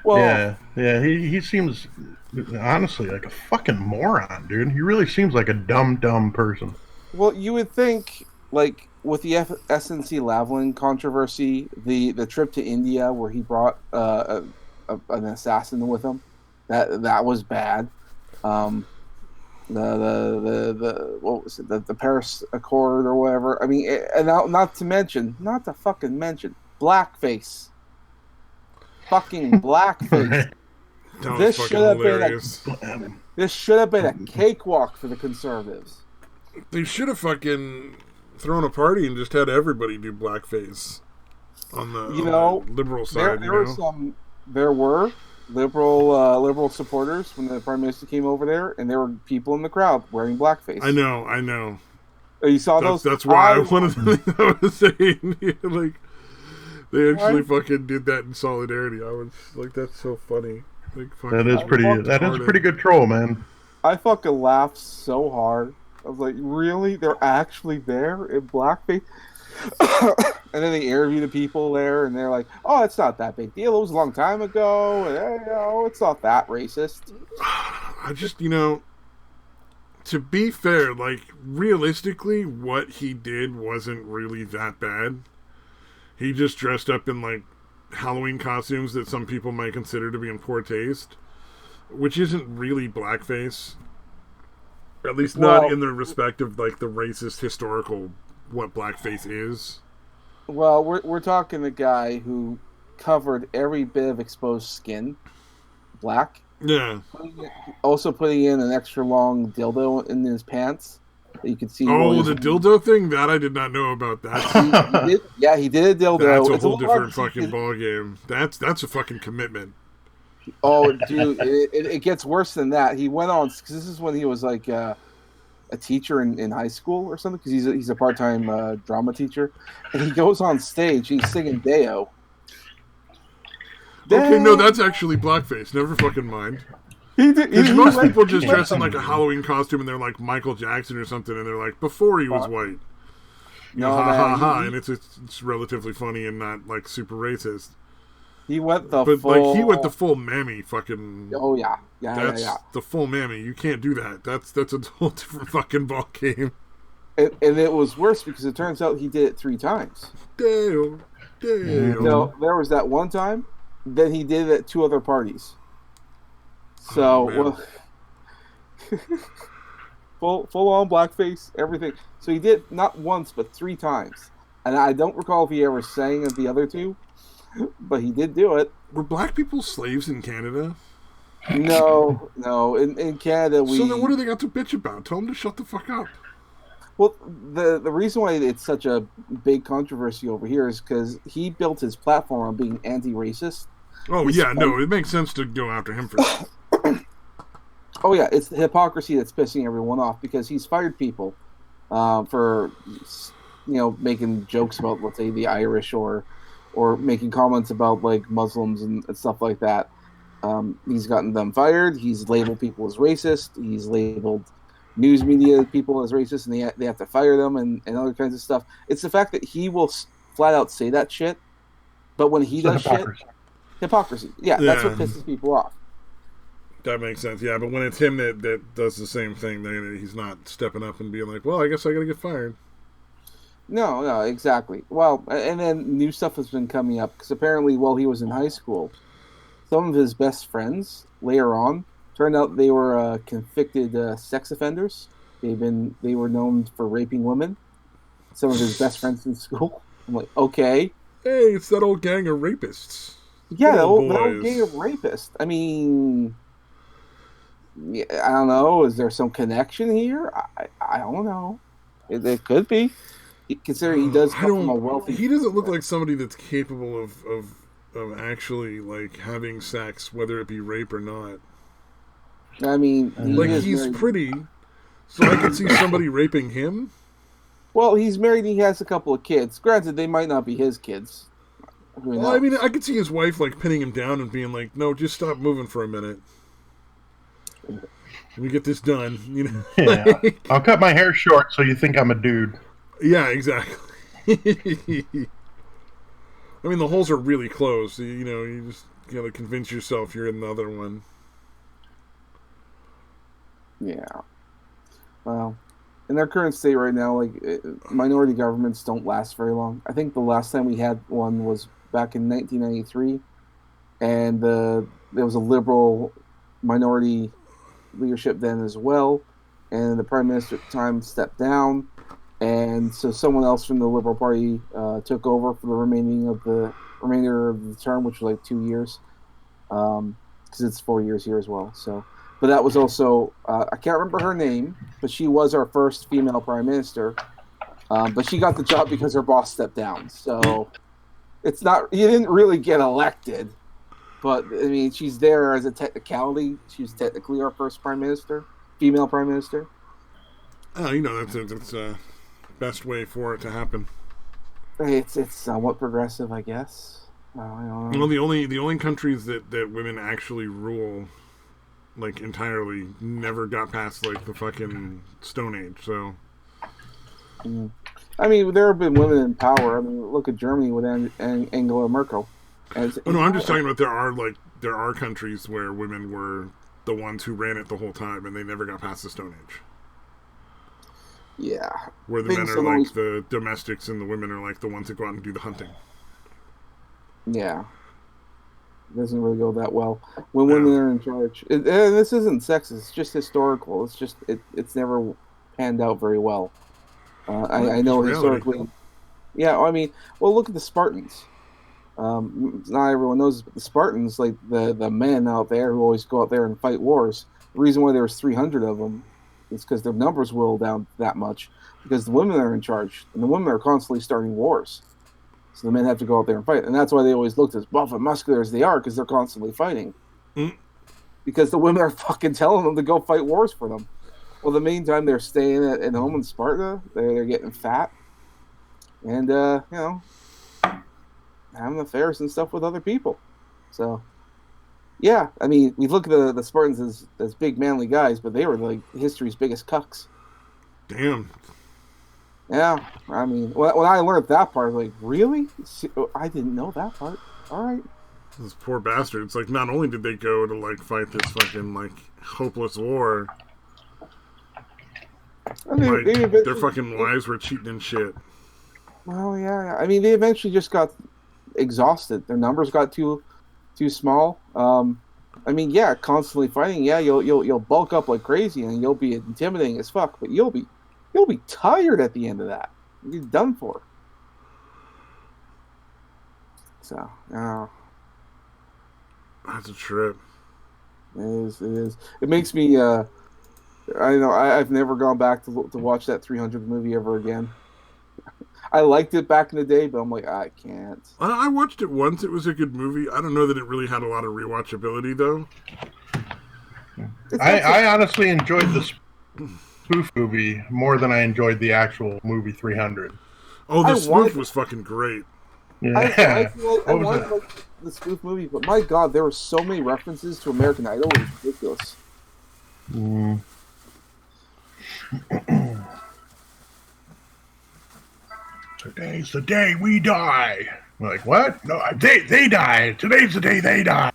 Well, yeah. He seems honestly like a fucking moron, dude. He really seems like a dumb person. Well, you would think, like, with the SNC Lavalin controversy, the trip to India where he brought an assassin with him, that was bad. The what was it? The Paris Accord or whatever. I mean, and not to fucking mention blackface. Fucking blackface. This should have been a cakewalk for the Conservatives. They should have fucking thrown a party and just had everybody do blackface on the liberal side. There were liberal supporters when the Prime Minister came over there, and there were people in the crowd wearing blackface. I know. You saw those? That's why one of the things I was saying, like, they actually fucking did that in solidarity. I was like, that's so funny. Like, that is a pretty good troll, man. I fucking laughed so hard. I was like, really? They're actually there in blackface? And then they interview the people there, and they're like, oh, it's not that big deal. It was a long time ago. And, it's not that racist. I just, to be fair, like, realistically, what he did wasn't really that bad. He just dressed up in, like, Halloween costumes that some people might consider to be in poor taste, which isn't really blackface. At least not in the respect of, like, the racist historical what blackface is. Well, we're talking the guy who covered every bit of exposed skin black. Yeah. Also putting in an extra long dildo in his pants that you could see. Oh, the dildo thing? That I did not know about that. He did a dildo. That's a whole different fucking ballgame. That's a fucking commitment. Oh, dude, it gets worse than that. He went on, because this is when he was like a teacher in high school or something, because he's a part-time drama teacher, and he goes on stage, he's singing Deo. Okay, no, that's actually blackface. Never fucking mind. Because most people just dress in like a Halloween costume and they're like Michael Jackson or something, and they're like, before he was white. And it's relatively funny and not like super racist. He went the full mammy fucking. Oh yeah. That's the full mammy. You can't do that. That's a whole different fucking ball game. And it was worse because it turns out he did it 3 times. Damn. No, there was that one time. Then he did it at 2 other parties. So full on blackface, everything. So he did not once but 3 times, and I don't recall if he ever sang at the other 2. But he did do it. Were black people slaves in Canada? No. In Canada, So then what do they got to bitch about? Tell them to shut the fuck up. Well, the reason why it's such a big controversy over here is because he built his platform on being anti-racist. Oh, it makes sense to go after him for that. Oh, yeah, it's the hypocrisy that's pissing everyone off, because he's fired people for, making jokes about, let's say, the Irish or making comments about like Muslims and stuff like that. He's gotten them fired. He's labeled people as racist. He's labeled news media people as racist, and they have to fire them and other kinds of stuff. It's the fact that he will flat out say that shit, but when he does hypocrisy. Yeah, that's what pisses people off. That makes sense. Yeah, but when it's him that does the same thing, then he's not stepping up and being like, well, I guess I gotta get fired. No, exactly. Well, and then new stuff has been coming up, because apparently while he was in high school, some of his best friends later on turned out they were convicted sex offenders. They were known for raping women. Some of his best friends in school. I'm like, okay, Hey, it's that old gang of rapists. yeah, Good old the old gang of boys. rapists. I mean, yeah, I don't know. Is there some connection here? I don't know. It could be. Considering he does I come from a don't. wealthy. He doesn't look like somebody that's capable of actually like having sex, whether it be rape or not. I mean, he Like is he's married. pretty, so I could see somebody raping him. Well, he's married. And he has a couple of kids. Granted, they might not be his kids. Who Well, I mean, knows? I could see his wife like pinning him down and being like, "No, just stop moving for a minute. Let me get this done." You know? Yeah, Like, I'll cut my hair short so you think I'm a dude. yeah, exactly. I mean, the holes are really close. So, you know, you just gotta convince yourself you're in the other one. Yeah. Well, in their current state right now, like minority governments don't last very long. I think the last time we had one was back in 1993, and there was a liberal minority leadership then as well, and the prime minister at the time stepped down, and so someone else from the Liberal Party took over for the remainder of the term, which was like 2 years, because it's 4 years here as well. So, but that was also I can't remember her name, but she was our first female prime minister. But she got the job because her boss stepped down. So it's not you didn't really get elected, but I mean she's there as a technicality. She's technically our first prime minister, female prime minister. Oh, you know, that's best way for it to happen. It's somewhat progressive, I guess. I don't Well, know. the only countries that women actually rule like entirely never got past like the fucking Stone Age. So Mm. I mean, there have been women in power. I mean, look at Germany with Angela Merkel. And oh no, I'm just talking about there are countries where women were the ones who ran it the whole time and they never got past the Stone Age. yeah, Where the men things are don't like always. the domestics and the women are like the ones that go out and do the hunting. Yeah, it doesn't really go that well when women Yeah, are in charge. And this isn't sexist; it's just historical. It's just it's never panned out very well. I just know reality. historically. Yeah, I mean, well, look at the Spartans. Not everyone knows this, but the Spartans, like the men out there who always go out there and fight wars. The reason why there was 300 of them is because their numbers whittled down that much because the women are in charge and the women are constantly starting wars. So the men have to go out there and fight, and that's why they always looked as buff and muscular as they are because they're constantly fighting. Mm. Because the women are fucking telling them to go fight wars for them. Well, the meantime, they're staying at home in Sparta. They're getting fat and having affairs and stuff with other people. So yeah, I mean, we look at the Spartans as big manly guys, but they were like history's biggest cucks. Damn, Yeah, I mean, when I learned that part, like, really? I didn't know that part. All right. those poor bastards. Like, not only did they go to like fight this fucking like hopeless war, And like they their eventually, fucking wives were cheating and shit. well, yeah. I mean, they eventually just got exhausted. Their numbers got too small. I mean, yeah, constantly fighting. Yeah, you'll bulk up like crazy and you'll be intimidating as fuck, but you'll be tired at the end of that. You're done for. So, That's a trip. it is. It is. It makes me. I know. I've never gone back to watch that 300 movie ever again. I liked it back in the day, but I'm like, I can't. I watched it once. It was a good movie. I don't know that it really had a lot of rewatchability though. It's got some. I honestly enjoyed the spoof movie more than I enjoyed the actual movie 300. Oh, I the spoof wanted. was fucking great. I Yeah. feel like I What was wanted that? like the spoof movie, but my God, there were so many references to American Idol. It was ridiculous. Mm. Today's the day we die. I'm like, what? No, they die. Today's the day they die.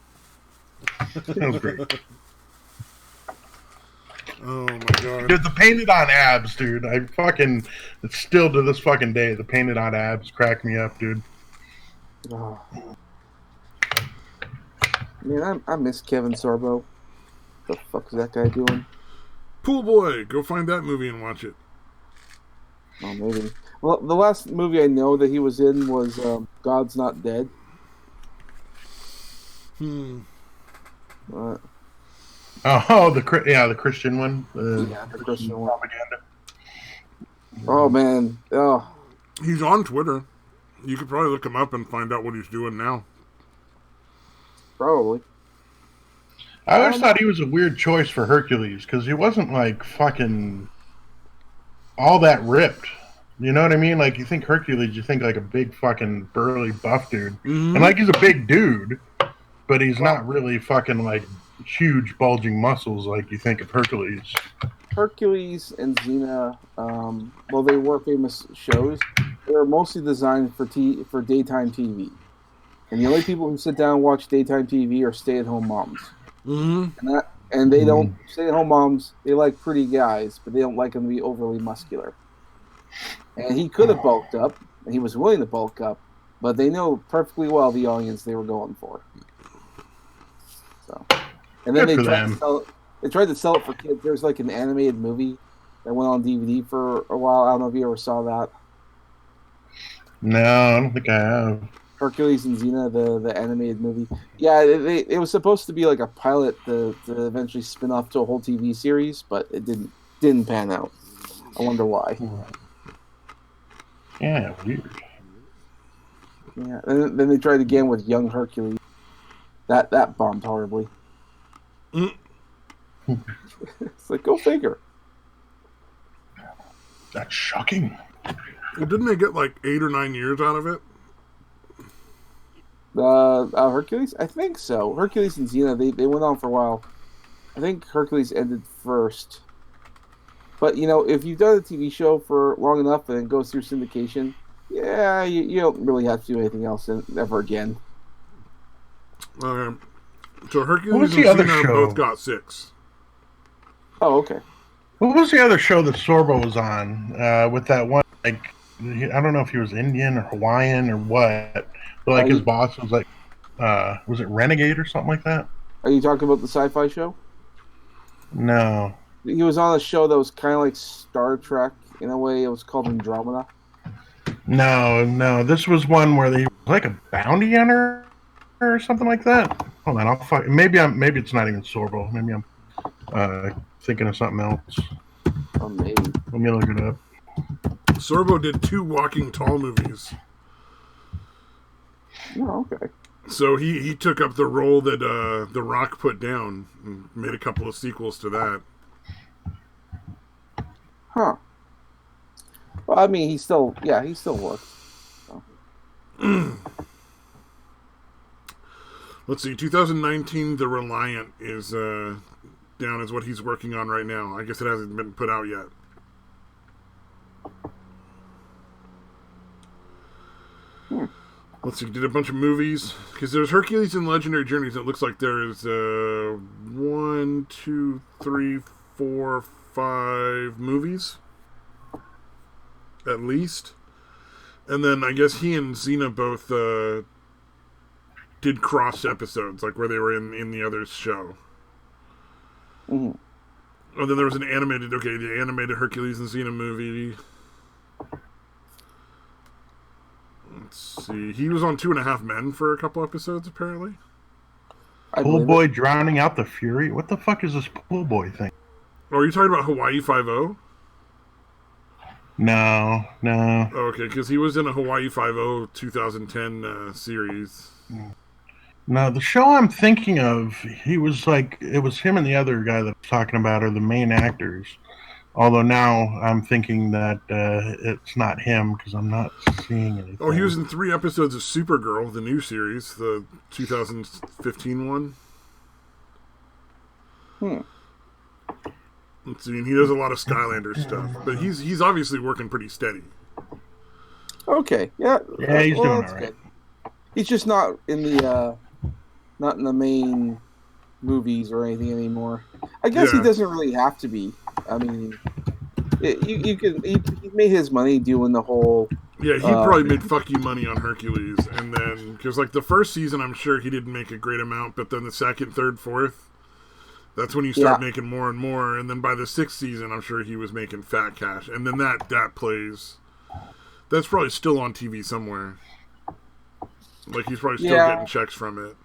That was great. Oh my god. Dude, the painted on abs, dude. It's still to this fucking day, the painted on abs crack me up, dude. Oh, Man, I miss Kevin Sorbo. What the fuck is that guy doing? Pool Boy. Go find that movie and watch it. Oh, maybe. Well, the last movie I know that he was in was God's Not Dead. Uh, Oh, the Christian one. the Christian one. Propaganda. Oh man. Oh, He's on Twitter. You could probably look him up and find out what he's doing now. probably. I always thought he was a weird choice for Hercules because he wasn't like fucking all that ripped. You know what I mean? Like you think Hercules, you think like a big fucking burly buff dude, and like he's a big dude, but he's not really fucking like huge bulging muscles like you think of Hercules. Hercules and Xena, well, they were famous shows. They were mostly designed for daytime TV, and the only people who sit down and watch daytime TV are stay-at-home moms. And they don't stay-at-home moms. They like pretty guys, but they don't like them to be overly muscular. And he could have bulked up, and he was willing to bulk up, but they know perfectly well the audience they were going for. So, and then they tried to sell it for kids. There's like an animated movie that went on DVD for a while. I don't know if you ever saw that. No, I don't think I have. Hercules and Xena, the animated movie. Yeah, it was supposed to be like a pilot to eventually spin off to a whole TV series, but it didn't pan out. I wonder why. Yeah, weird. Yeah, and then they tried again with young Hercules. That bombed horribly. It's like, go figure. That's shocking. Well, didn't they get like 8 or 9 years out of it? Hercules? I think so. Hercules and Xena, they went on for a while. I think Hercules ended first. But, you know, if you've done a TV show for long enough and it goes through syndication, yeah, you don't really have to do anything else ever again. So Hercules and Xena both got 6. Oh, okay. What was the other show that Sorbo was on with that one, like, I don't know if he was Indian or Hawaiian or what, but like his boss was like, was it Renegade or something like that? Are you talking about the sci-fi show? No. He was on a show that was kind of like Star Trek in a way. It was called Andromeda. No. This was one where he was like a bounty hunter or something like that. Hold on, maybe it's not even Sorbo. Maybe I'm thinking of something else. Oh, maybe. Let me look it up. Sorbo did 2 Walking Tall movies. Oh, okay. So he took up the role that The Rock put down and made a couple of sequels to that. Huh. Well, I mean, he still works. So. Let's see, 2019, The Reliant is down as what he's working on right now. I guess it hasn't been put out yet. Let's see, did a bunch of movies. Because there's Hercules and Legendary Journeys. It looks like there's 1, 2, 3, 4, 5 movies. At least. And then I guess he and Xena both did cross episodes, like where they were in the other show. Mm-hmm. Oh, then there was the animated Hercules and Xena movie. Let's see. He was on 2.5 Men for a couple episodes, apparently. Pool Boy drowning out the Fury? What the fuck is this Pool Boy thing? Oh, are you talking about Hawaii Five-0? No. Okay, because he was in a Hawaii Five-0 2010 series. No, the show I'm thinking of, he was like, it was him and the other guy that I'm talking about are the main actors. Although now I'm thinking that it's not him because I'm not seeing anything. Oh, he was in 3 episodes of Supergirl, the new series, the 2015 one. Let's see, and he does a lot of Skylander stuff, but he's obviously working pretty steady. Okay, yeah. Yeah, he's doing all right. Good. He's just not in the main movies or anything anymore. I guess he doesn't really have to be. I mean, he made his money doing the whole Yeah, he probably made fuck you money on Hercules, and then because like the first season, I'm sure he didn't make a great amount, but then the second, third, fourth, that's when you start making more and more, and then by the sixth season, I'm sure he was making fat cash, and then that plays. That's probably still on TV somewhere. Like he's probably still getting checks from it.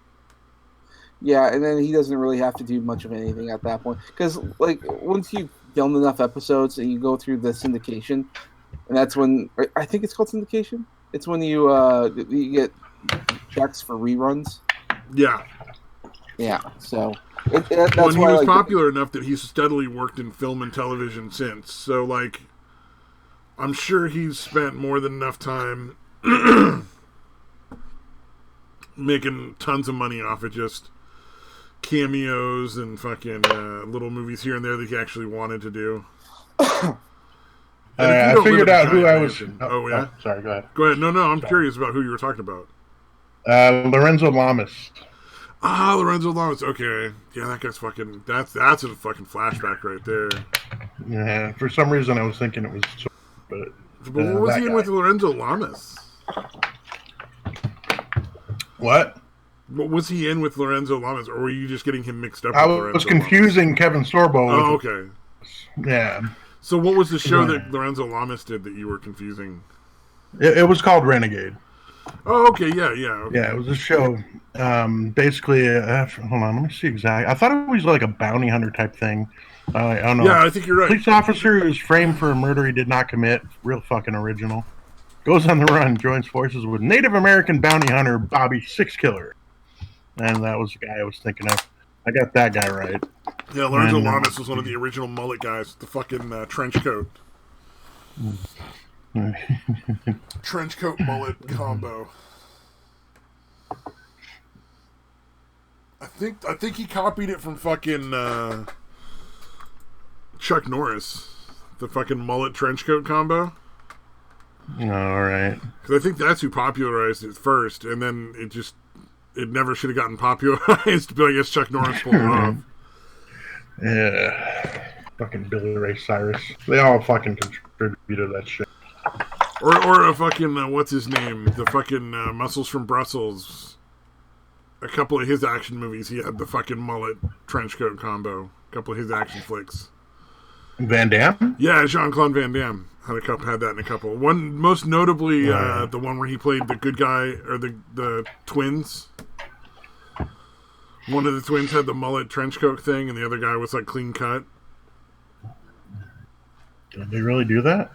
Yeah, and then he doesn't really have to do much of anything at that point because like once you film enough episodes and you go through the syndication. And that's when I think it's called syndication. It's when you get checks for reruns. Yeah. Yeah. So that's when he why, was popular enough that he's steadily worked in film and television since. So like, I'm sure he's spent more than enough time making tons of money off of just cameos and fucking little movies here and there that he actually wanted to do. I figured out who I was. Oh, yeah? Oh, sorry, go ahead. Go ahead. No, I'm curious about who you were talking about. Lorenzo Lamas. Ah, Lorenzo Lamas. Okay. Yeah, that guy's fucking... That's a fucking flashback right there. Yeah, for some reason I was thinking it was... But what was he in with Lorenzo Lamas? What? What was he in with Lorenzo Lamas, or were you just getting him mixed up I with Lorenzo was confusing Lamas? Kevin Sorbo. Oh, okay. Yeah. So what was the show that Lorenzo Lamas did that you were confusing? It was called Renegade. Oh, okay, yeah. Okay. Yeah, it was a show. Basically, hold on, let me see exactly. I thought it was like a bounty hunter type thing. I don't know. Yeah, I think you're right. Police officer who's framed for a murder he did not commit. Real fucking original. Goes on the run, joins forces with Native American bounty hunter Bobby Sixkiller. And that was the guy I was thinking of. I got that guy right. Yeah, Lorenzo Lamas was one of the original mullet guys. The fucking trench coat. Trench coat mullet combo. I think he copied it from fucking Chuck Norris. The fucking mullet trench coat combo. All right. Because I think that's who popularized it first, and then it never should have gotten popularized, but I guess Chuck Norris pulled it off. Yeah. Fucking Billy Ray Cyrus. They all fucking contributed to that shit. Or a fucking, what's his name? The fucking Muscles from Brussels. A couple of his action movies, he had the fucking mullet trench coat combo. A couple of his action flicks. Van Damme? Yeah, Jean-Claude Van Damme had that in a couple. One, most notably, the one where he played the good guy, or the twins. One of the twins had the mullet trench coat thing, and the other guy was like clean cut. Did they really do that?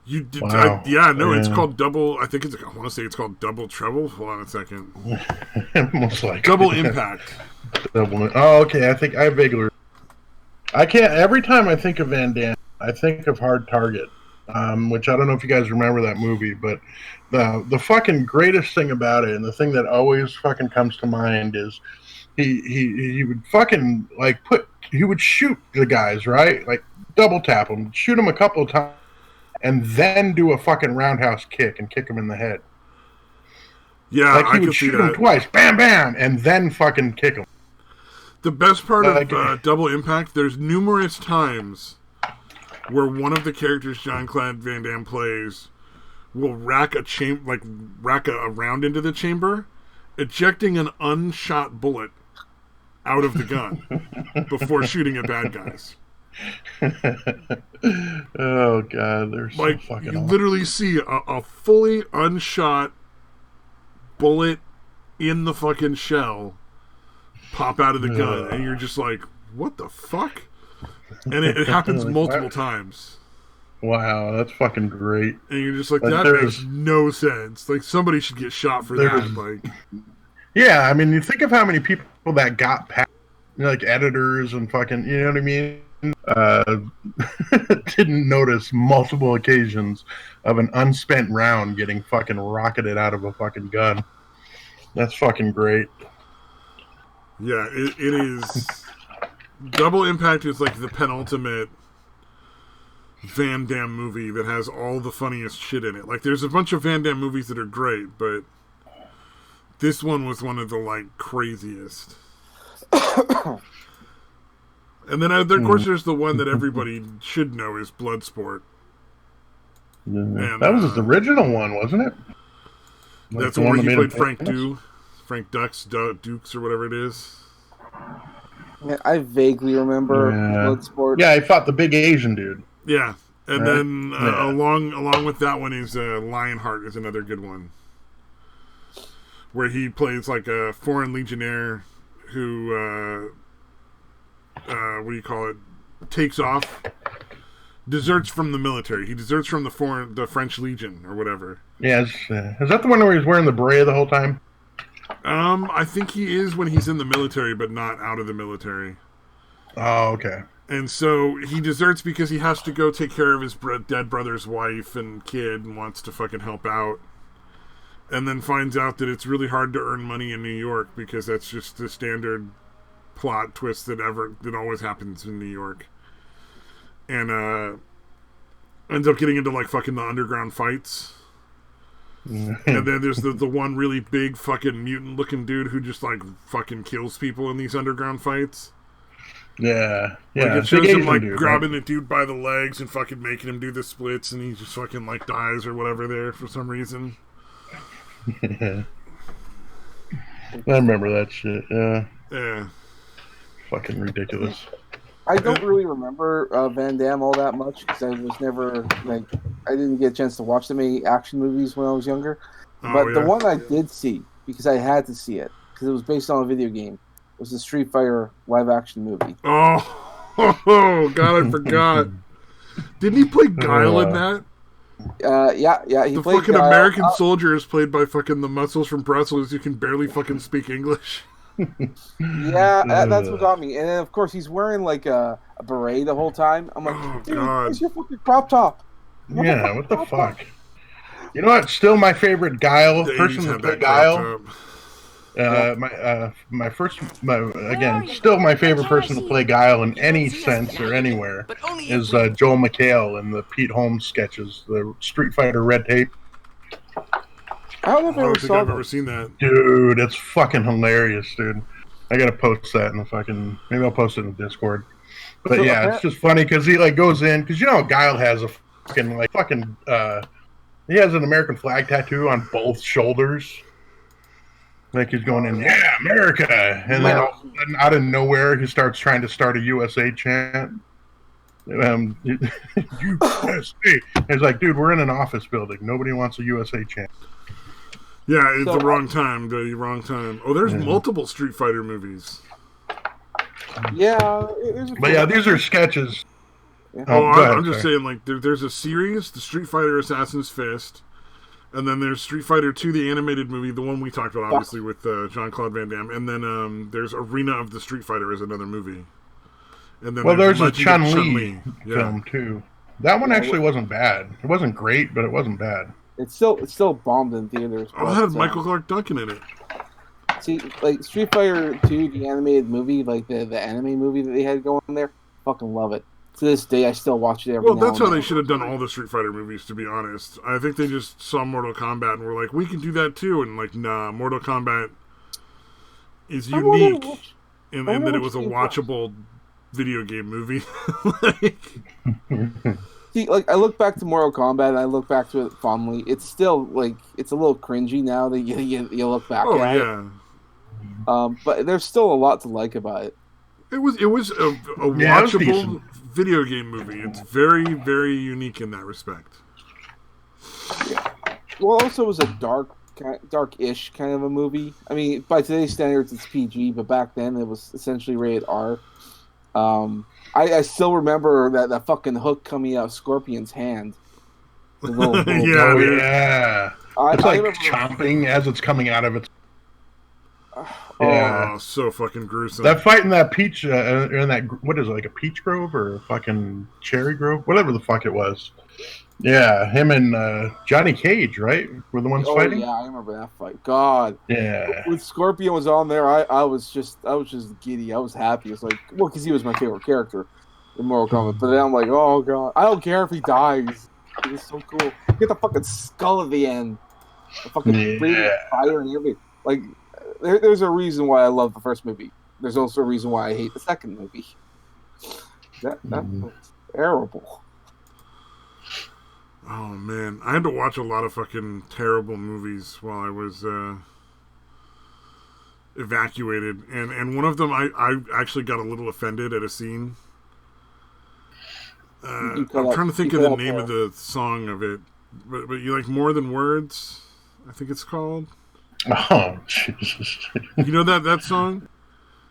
You did? Wow. It's called double. I want to say it's called Double Trouble. Hold on a second. Most likely. Double Impact. Oh, okay. I think I vaguely. I can't. Every time I think of Van Damme, I think of Hard Target, which I don't know if you guys remember that movie, but the fucking greatest thing about it, and the thing that always fucking comes to mind is he would fucking he would shoot the guys, right? Like double tap them, shoot them a couple of times, and then do a fucking roundhouse kick and kick them in the head. Yeah, like he would shoot them twice, bam, bam, and then fucking kick them. The best part of Double Impact, there's numerous times where one of the characters Jean-Claude Van Damme plays will rack a round into the chamber, ejecting an unshot bullet out of the gun before shooting at bad guys. Oh god, they're so fucking awesome. You literally see a fully unshot bullet in the fucking shell pop out of the gun, and you're just like, what the fuck? And it happens multiple times. Wow, that's fucking great. And you're just like, that makes no sense. Like, somebody should get shot for that. Like, yeah, I mean, you think of how many people that got past, like editors and fucking, you know what I mean? Didn't notice multiple occasions of an unspent round getting fucking rocketed out of a fucking gun. That's fucking great. Yeah, it is. Double Impact is like the penultimate Van Damme movie that has all the funniest shit in it. Like, there's a bunch of Van Damme movies that are great, but this one was one of the, like, craziest. And then, of course, there's the one that everybody should know is Bloodsport. And, that was his original one, wasn't it? Like that's the one where he played Frank Dukes or whatever it is. Yeah, I vaguely remember Bloodsport. Yeah, he fought the big Asian dude. Yeah, and then along with that one is Lionheart is another good one, where he plays like a foreign legionnaire who what do you call it? Takes off, deserts from the military. He deserts from the French Legion or whatever. Yeah, is that the one where he's wearing the beret the whole time? I think he is when he's in the military, but not out of the military. Oh, okay. And so he deserts because he has to go take care of his dead brother's wife and kid and wants to fucking help out. And then finds out that it's really hard to earn money in New York because that's just the standard plot twist that always happens in New York. And ends up getting into like fucking the underground fights. And then there's the one really big fucking mutant looking dude who just like fucking kills people in these underground fights. Yeah. Like it shows him like grabbing a dude by the legs and fucking making him do the splits, and he just fucking like dies or whatever there for some reason. I remember that shit. Yeah. Fucking ridiculous. I don't really remember Van Damme all that much because I was never like I didn't get a chance to watch that many action movies when I was younger. But the one I did see because I had to see it because it was based on a video game was the Street Fighter live action movie. Oh God, I forgot. Didn't he play Guile in that? Yeah. He the played fucking Guile. American soldier is played by fucking the muscles from Brussels who can barely fucking speak English. Yeah, that's what got me. And then, of course, he's wearing like a beret the whole time. I'm like, dude, where's your fucking crop top? Yeah, what the fuck? You know what? Still my favorite Guile person to play Guile. Still my favorite person to play Guile in any sense or anywhere is Joel McHale in the Pete Holmes sketches, the Street Fighter Red Tape. I don't know if I've ever seen that. Dude, it's fucking hilarious, dude. I gotta post that in the fucking... Maybe I'll post it in Discord. But so, yeah, it's just funny because he like goes in... Because you know Guile has a fucking... he has an American flag tattoo on both shoulders. Like he's going in, yeah, America! And then all of a sudden, out of nowhere, he starts trying to start a USA chant. USA! It's like, dude, we're in an office building. Nobody wants a USA chant. Yeah, it's the wrong time, the wrong time. Oh, there's multiple Street Fighter movies. Yeah. But yeah, these are sketches. Yeah. I'm just saying, like, there's a series, the Street Fighter Assassin's Fist, and then there's Street Fighter 2, the animated movie, the one we talked about, obviously, with Jean-Claude Van Damme, and then there's Arena of the Street Fighter is another movie. And then there's a Chun-Li film, too. That one actually wasn't bad. It wasn't great, but it wasn't bad. It's still bombed in theaters. Oh, it had Michael Clark Duncan in it. See, like Street Fighter 2, the animated movie, like the anime movie that they had going there, fucking love it. To this day, I still watch it every now and then. Well, that's how they should have done all the Street Fighter movies, to be honest. I think they just saw Mortal Kombat and were like, we can do that too. And like, nah, Mortal Kombat is unique. And that it was a watchable video game movie. See, like I look back to Mortal Kombat and I look back to it fondly. It's still like it's a little cringy now that you look back at it. But there's still a lot to like about it. It was a watchable video game movie. It's very, very unique in that respect. Yeah. Well, also it was a dark-ish kind of a movie. I mean, by today's standards, it's PG, but back then it was essentially rated R. I still remember that fucking hook coming out of Scorpion's hand. The little yeah. It's like chomping as it's coming out of its... Oh, so fucking gruesome. That fight in that peach, in that, what is it, like a peach grove or a fucking cherry grove? Whatever the fuck it was. Yeah, him and Johnny Cage, right? Were the ones fighting? Yeah, I remember that fight. God. Yeah. When Scorpion was on there, I was just giddy. I was happy. It's like, well, because he was my favorite character in Mortal Kombat. But then I'm like, oh god, I don't care if he dies. He's so cool. Get the fucking skull at the end. The fucking breathing fire and everything. Like, there's a reason why I love the first movie. There's also a reason why I hate the second movie. That was terrible. Oh man, I had to watch a lot of fucking terrible movies while I was evacuated, and one of them I actually got a little offended at a scene. I'm trying to think of the name of the song of it, but you like More Than Words, I think it's called. Oh Jesus! You know that song?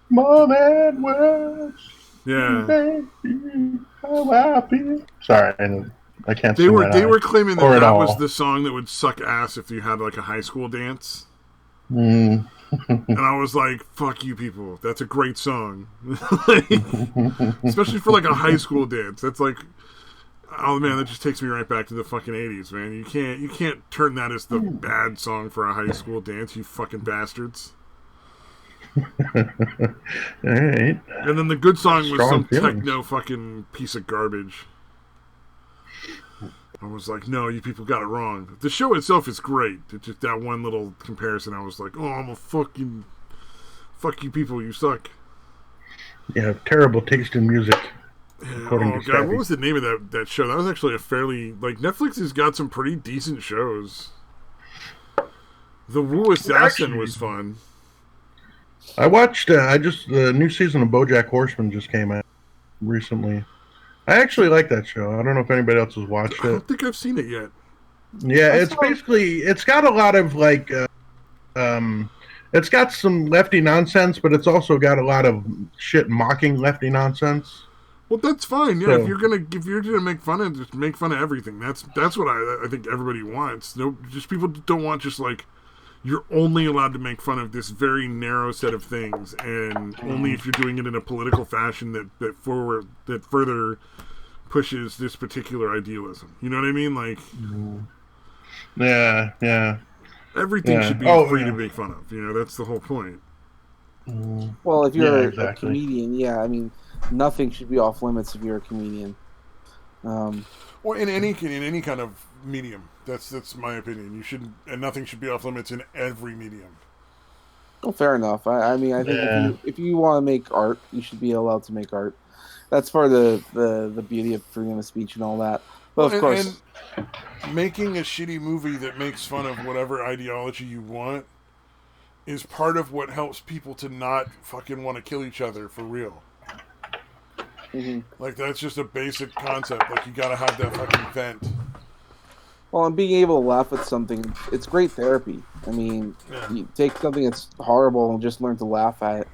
More than words. Yeah. Baby, how I feel. Sorry, I can't. They were claiming that was the song that would suck ass if you had like a high school dance. Mm. And I was like, fuck you people. That's a great song. Especially for like a high school dance. That's like, oh man, that just takes me right back to the fucking 80s, man. You can't turn that as the bad song for a high school dance, you fucking bastards. Alright. And then the good song was some feelings. techno fucking piece of garbage. I was like, no, you people got it wrong. The show itself is great. It's just that one little comparison. I was like, oh, I'm a fucking... Fuck you people, you suck. You have terrible taste in music. Oh, God, what was the name of that show? That was actually a fairly... Like, Netflix has got some pretty decent shows. The Wu Assassin was fun. I watched... the new season of BoJack Horseman just came out recently. I actually like that show. I don't know if anybody else has watched it. I don't think I've seen it yet. Yeah, it's got a lot of like, it's got some lefty nonsense, but it's also got a lot of shit mocking lefty nonsense. Well, that's fine. Yeah, so, if you're gonna make fun of, just make fun of everything. That's what I think everybody wants. No, just people don't want just like you're only allowed to make fun of this very narrow set of things, and only if you're doing it in a political fashion that further pushes this particular idealism. You know what I mean? Like, yeah. Everything should be free to make fun of. You know, that's the whole point. Well, if you're a comedian, I mean, nothing should be off limits if you're a comedian. Or in any kind of medium. That's my opinion. And nothing should be off limits in every medium. Well, fair enough. I mean, I think if you want to make art, you should be allowed to make art. That's part of the beauty of freedom of speech and all that. But of course, and making a shitty movie that makes fun of whatever ideology you want is part of what helps people to not fucking want to kill each other for real. Mm-hmm. Like, that's just a basic concept. Like, you gotta have that fucking vent. Well, and being able to laugh at something, it's great therapy. I mean, you take something that's horrible and just learn to laugh at it.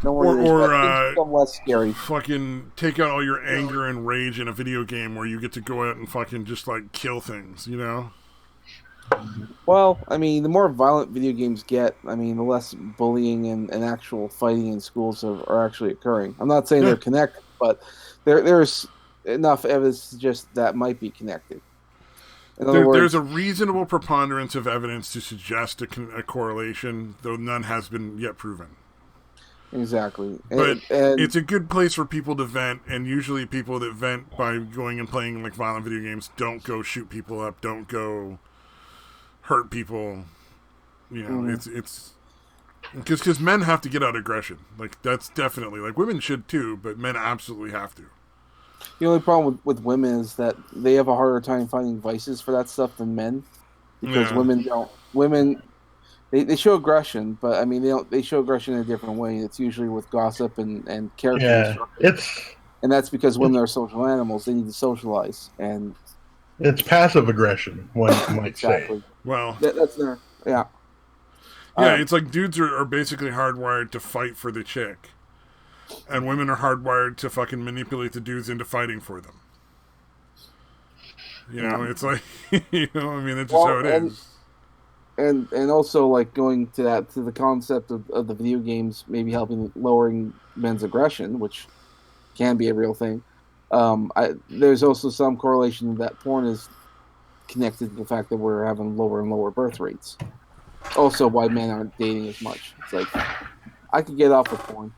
Or less scary. Fucking take out all your anger and rage in a video game where you get to go out and fucking just like kill things, you know? Well, I mean, the more violent video games get, I mean, the less bullying and actual fighting in schools are actually occurring. I'm not saying they're connected, but there's enough evidence to suggest that might be connected. There's a reasonable preponderance of evidence to suggest a correlation, though none has been yet proven. Exactly. But it's a good place for people to vent, and usually people that vent by going and playing like violent video games don't go shoot people up, don't go hurt people. You know, it's because men have to get out aggression. Like, that's definitely, like, women should too, but men absolutely have to. The only problem with women is that they have a harder time finding vices for that stuff than men, because women don't. They show aggression, but I mean they show aggression in a different way. It's usually with gossip and character. Yeah, and that's because women are social animals. They need to socialize, and it's passive aggression. One might exactly. say. Well, that's there. Yeah. Yeah, it's like dudes are basically hardwired to fight for the chick, and women are hardwired to fucking manipulate the dudes into fighting for them. You know, it's like, you know, I mean, that's just how it is. And also, like, going to the concept of the video games maybe helping lowering men's aggression, which can be a real thing. There's also some correlation that porn is connected to the fact that we're having lower and lower birth rates. Also, why men aren't dating as much. It's like, I could get off of porn.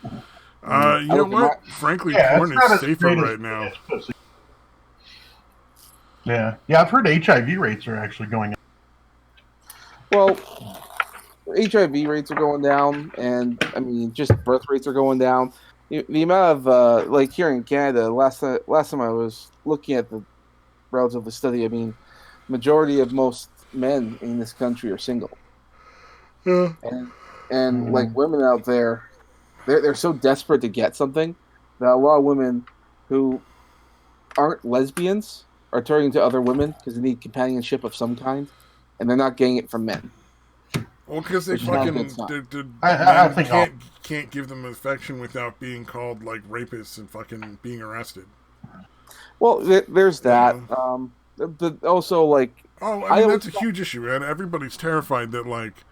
You know what? Frankly, porn is safer right now. Yeah, I've heard HIV rates are actually going up. Well, HIV rates are going down, and I mean, just birth rates are going down. The amount of like here in Canada, last time I was looking at the relatively study, I mean, majority of most men in this country are single, Yeah. and and like Mm. women out there, they're so desperate to get something that a lot of women who aren't lesbians are turning to other women because they need companionship of some kind, and they're not getting it from men, Well, because they which is not a good fucking sign. the I men think I'll. can't give them affection without being called like rapists and fucking being arrested. Well, there's You that. know. But also like Oh, I I mean always that's a huge issue, man. Everybody's terrified that like,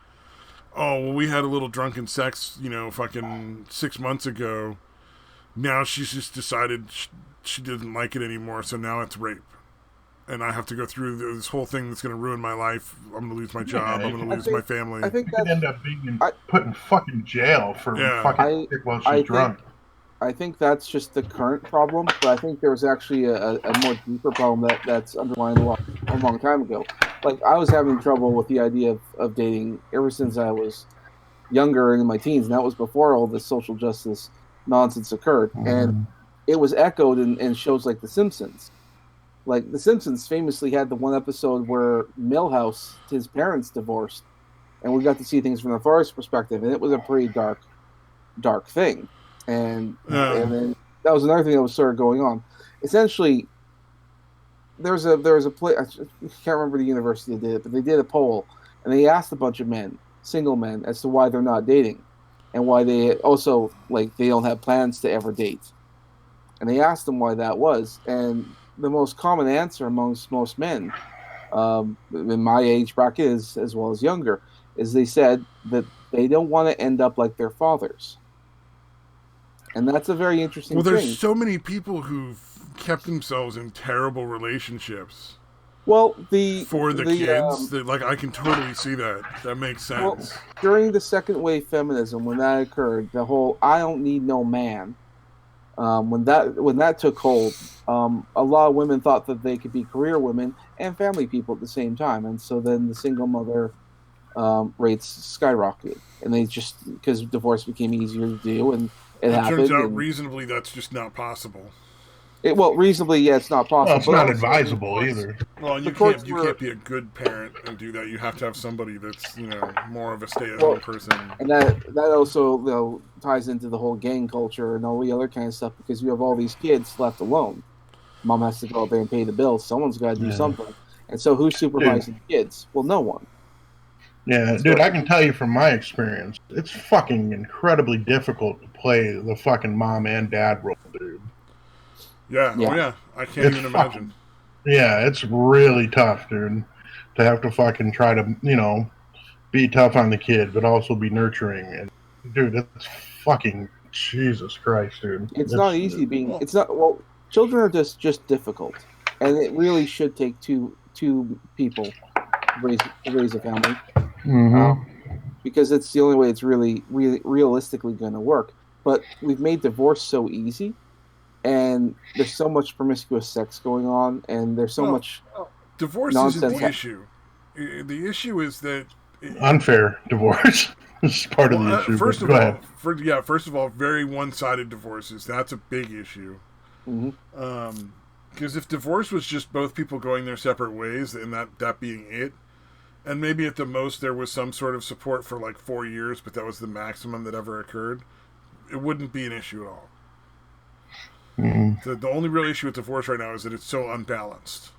oh, well, we had a little drunken sex, fucking 6 months ago. Now she's just decided she didn't like it anymore, so now it's rape. And I have to go through this whole thing that's going to ruin my life. I'm going to lose my Yeah, job. I'm it going could, to I lose my think I family. think it could that's end up being I put in fucking jail for Yeah. fucking I shit while I she's think drunk. I think that's just the current problem, but I think there was actually a more deeper problem that's underlying a long time ago. Like I was having trouble with the idea of dating ever since I was younger and in my teens, and that was before all this social justice nonsense occurred. And Mm. it was echoed in shows like The Simpsons. Like The Simpsons famously had the one episode where Milhouse, his parents divorced, and we got to see things from the father's perspective, and it was a pretty dark thing. And Yeah. then that was another thing that was sort of going on. Essentially, there was a play. I can't remember the university that did it, but they did a poll and they asked a bunch of men, single men, as to why they're not dating, and why they also like they don't have plans to ever date. And they asked them why that was, and the most common answer amongst most men, in my age bracket as well as younger, is they said that they don't want to end up like their fathers, and that's a very Well, interesting there's thing. so many people who've kept themselves in terrible relationships Well, for the kids that, like, I can totally see that. That makes well sense. during the second wave feminism, when that occurred, the whole "I don't need no man," when that took hold, a lot of women thought that they could be career women and family people at the same time, and so then the single mother rates skyrocketed, and they just because divorce became easier to do, and it It turns happened, out and reasonably that's just not possible. well, reasonably, yeah, it's not Well, possible, it's but not also advisable either. Well, and the courts you can't were be a good parent and do that. You have to have somebody that's more of a stay at home well, person. and that also ties into the whole gang culture and all the other kind of stuff because you have all these kids left alone. Mom has to go out there and pay the bills. Someone's got to do Yeah, something, and so who's dude. supervising the kids? Well, no one. Yeah, dude. So I can tell you from my experience, it's fucking incredibly difficult to play the fucking mom and dad role, dude. Yeah. Oh yeah, yeah. I can't It's even imagine. fucking yeah. It's really tough, dude, to have to fucking try to be tough on the kid, but also be nurturing. And dude, it's fucking Jesus Christ, dude. it's not It's easy being. Well, It's not well. Children are just difficult, and it really should take two people to raise a family. mm-hmm. Um, because it's the only way it's really realistically going to work. But we've made divorce so easy, and there's so much promiscuous sex going on, and there's so well, much divorce isn't nonsense. the issue. The issue is that. Unfair divorce is part of Well, the issue. first But of go ahead. all, very one-sided divorces. That's a big issue. Mhm. Because if divorce was just both people going their separate ways and that being it, and maybe at the most there was some sort of support for like 4 years, but that was the maximum that ever occurred, it wouldn't be an issue at all. Mm-hmm. The only real issue with divorce right now is that it's so unbalanced.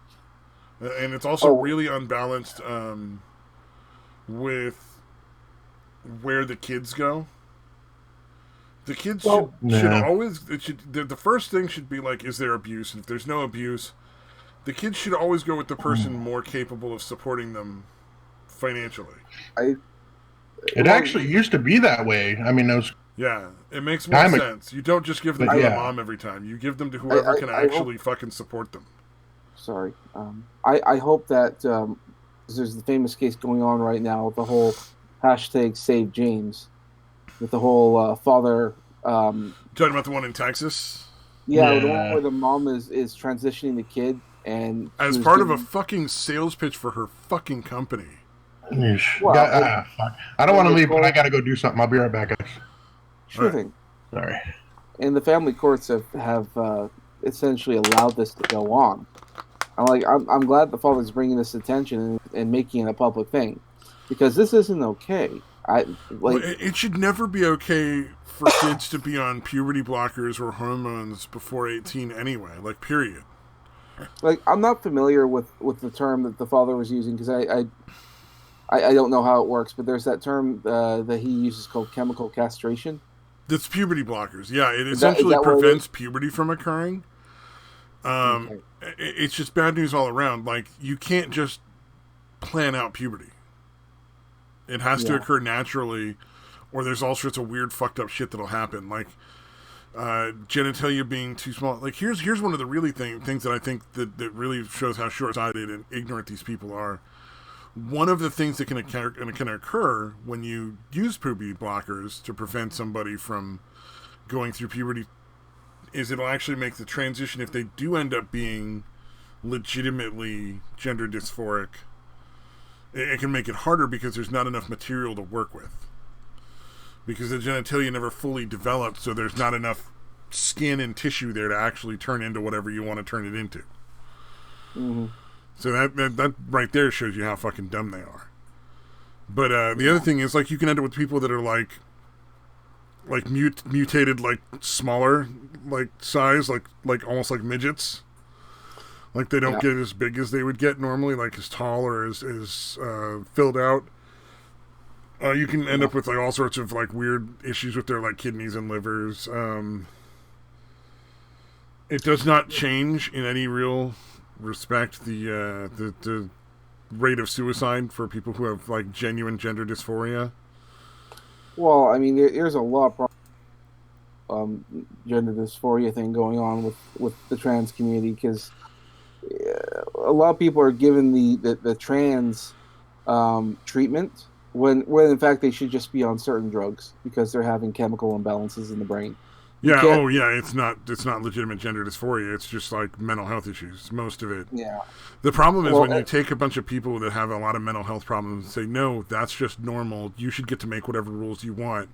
And it's also Oh, really unbalanced with where the kids go. The kids should well, should Yeah. always the first thing should be like, is there abuse? And if there's no abuse, the kids should always go with the person more capable of supporting them financially. I It well, actually used to be that way. I mean, it was Yeah, it makes more time, sense. You don't just give them but to I the yeah, mom every time. You give them to I, whoever can I hope. actually fucking support them. Sorry. I hope that 'cause there's the famous case going on right now with the whole hashtag Save James, with the whole father. Talking about the one in Texas Yeah, the one yeah. where the mom is transitioning the kid, and she as was part of a giving. fucking sales pitch for her fucking company. Yeesh. Well, Fuck. I don't and want to they leave, but I told got to go do something. I'll be right back, guys. All sure right. thing. Sorry. and the family courts have essentially allowed this to go on. I'm glad the father's bringing this attention and making it a public thing, because this isn't okay. I Well, like it should never be okay for kids to be on puberty blockers or hormones before 18 anyway. Like, period. I'm not familiar with the term that the father was using, because I don't know how it works, but there's that term that he uses called chemical castration. It's puberty blockers. Yeah, it Is essentially that what it prevents is? puberty from occurring. Okay. It's just bad news all around. Like, you can't just plan out puberty. It has to Yeah. occur naturally, or there's all sorts of weird, fucked up shit that'll happen. Like, genitalia being too small. Like, here's one of the really things that I think that really shows how short-sighted and ignorant these people are. One of the things that can occur when you use puberty blockers to prevent somebody from going through puberty is it'll actually make the transition, if they do end up being legitimately gender dysphoric, it can make it harder because there's not enough material to work with. Because the genitalia never fully developed, so there's not enough skin and tissue there to actually turn into whatever you want to turn it into. Mm-hmm. So that right there shows you how fucking dumb they are. But the other thing is, like, you can end up with people that are like mutated, like smaller, like size, like almost like midgets. Like, they don't get as big as they would get normally, like as tall or as filled out. You can end up with like all sorts of like weird issues with their like kidneys and livers. It does not change in any real respect the rate of suicide for people who have like genuine gender dysphoria. Well, I mean, there's a lot of gender dysphoria thing going on with the trans community, because a lot of people are given the trans treatment when in fact they should just be on certain drugs because they're having chemical imbalances in the brain. You Yeah, can't. oh yeah, it's not legitimate gender dysphoria. It's just like mental health issues. Most of it. Yeah. The problem is Well, when you take a bunch of people that have a lot of mental health problems and say, no, that's just normal. You should get to make whatever rules you want.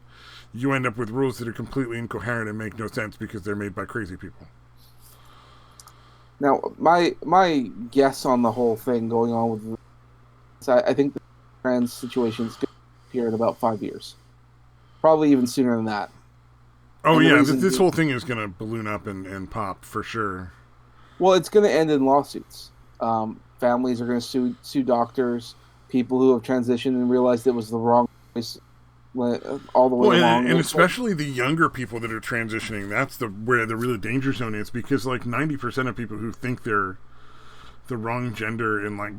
You end up with rules that are completely incoherent and make no sense because they're made by crazy people. now my guess on the whole thing going on with I think the trans situation is going to appear in about 5 years, probably even sooner than that. Oh And the yeah, reason this whole thing is going to balloon up and pop for sure. Well, it's going to end in lawsuits. Families are going to sue doctors, people who have transitioned and realized it was the wrong choice all the way Well, along. and especially the younger people that are transitioning, that's where the real danger zone is, because like 90% of people who think they're the wrong gender in like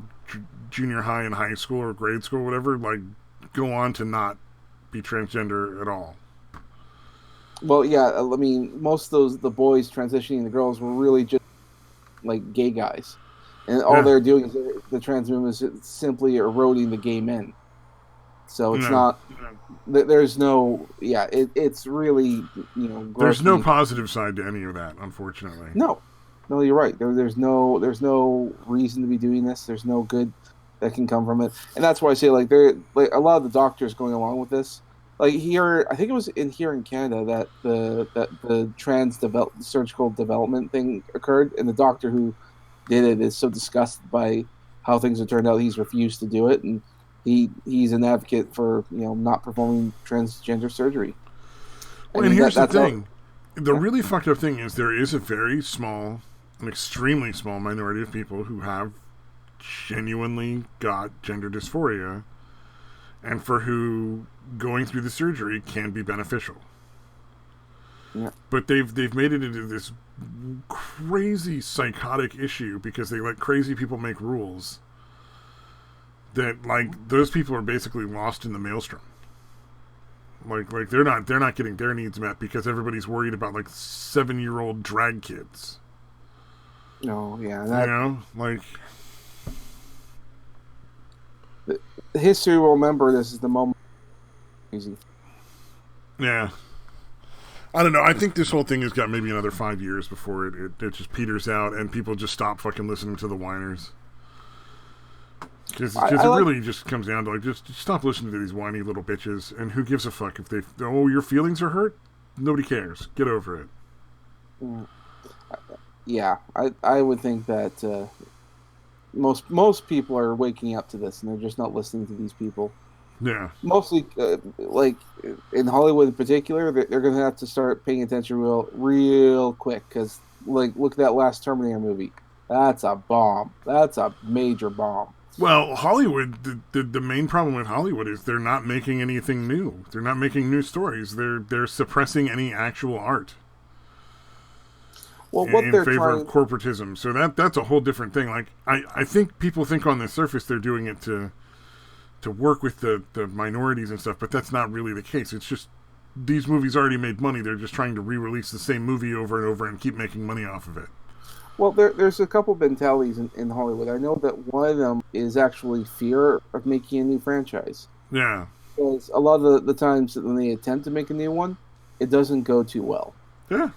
junior high and high school or grade school or whatever, like go on to not be transgender at all. Well, yeah, I mean, most of the boys transitioning, the girls were really just like gay guys, and all Yeah. they're doing is the trans movement is simply eroding the gay men. So it's No. not. There's no. Yeah, it's really There's no grossly. positive side to any of that, unfortunately. No, you're right. There's no reason to be doing this. There's no good that can come from it, and that's why I say like a lot of the doctors going along with this. Like here, I think it was here in Canada that the surgical development thing occurred, and the doctor who did it is so disgusted by how things have turned out, he's refused to do it, and he's an advocate for not performing transgender surgery. I Well, and mean here's the that's all. thing. The really fucked up thing is there is a very small, an extremely small minority of people who have genuinely got gender dysphoria, and for who going through the surgery can be beneficial. Yeah. But they've made it into this crazy psychotic issue because they let crazy people make rules that like those people are basically lost in the maelstrom. Like they're not getting their needs met because everybody's worried about like 7-year-old drag kids. No, yeah, Like history will remember this is the moment. Easy. yeah. I don't know. I think this whole thing has got maybe another 5 years before it just peters out and people just stop fucking listening to the whiners. Because it really just comes down to like just stop listening to these whiny little bitches, and who gives a fuck if your feelings are hurt? nobody cares. Get over it. Yeah, I would think that most people are waking up to this, and they're just not listening to these people. Yeah. Mostly, like in Hollywood in particular, they're going to have to start paying attention real quick, because like look at that last Terminator movie. That's a bomb. That's a major bomb. Well, Hollywood, the main problem with Hollywood is they're not making anything new. They're not making new stories. They're suppressing any actual art. Well, what in they're favor trying of corporatism. So that's a whole different thing. Like I think people think on the surface they're doing it to work with the minorities and stuff, but that's not really the case. It's just these movies already made money. They're just trying to re-release the same movie over and over and keep making money off of it. Well, there's a couple mentalities in Hollywood. I know that one of them is actually fear of making a new franchise. Yeah. Because a lot of the times that when they attempt to make a new one, it doesn't go too well. Yeah.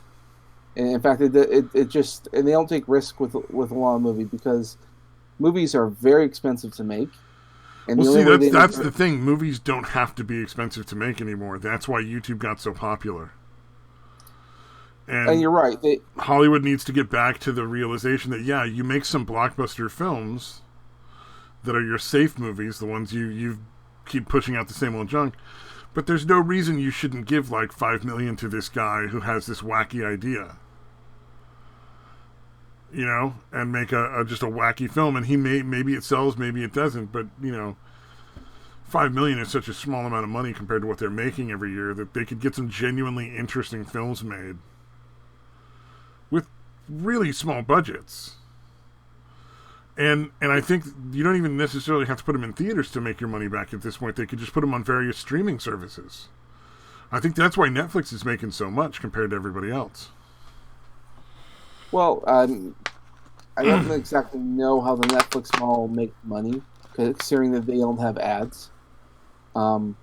And in fact, it just, and they don't take risk with a lot of movies, because movies are very expensive to make. And well, see, that's the thing. Movies don't have to be expensive to make anymore. That's why YouTube got so popular. And you're right. Hollywood needs to get back to the realization that, yeah, you make some blockbuster films that are your safe movies, the ones you keep pushing out the same old junk, but there's no reason you shouldn't give like $5 million to this guy who has this wacky idea. You know, and make just a wacky film, and maybe it sells, maybe it doesn't, but you know, $5 million is such a small amount of money compared to what they're making every year that they could get some genuinely interesting films made with really small budgets. And I think you don't even necessarily have to put them in theaters to make your money back at this point. They could just put them on various streaming services. I think that's why Netflix is making so much compared to everybody else. Well, I don't exactly know how the Netflix model makes money, considering that they don't have ads. The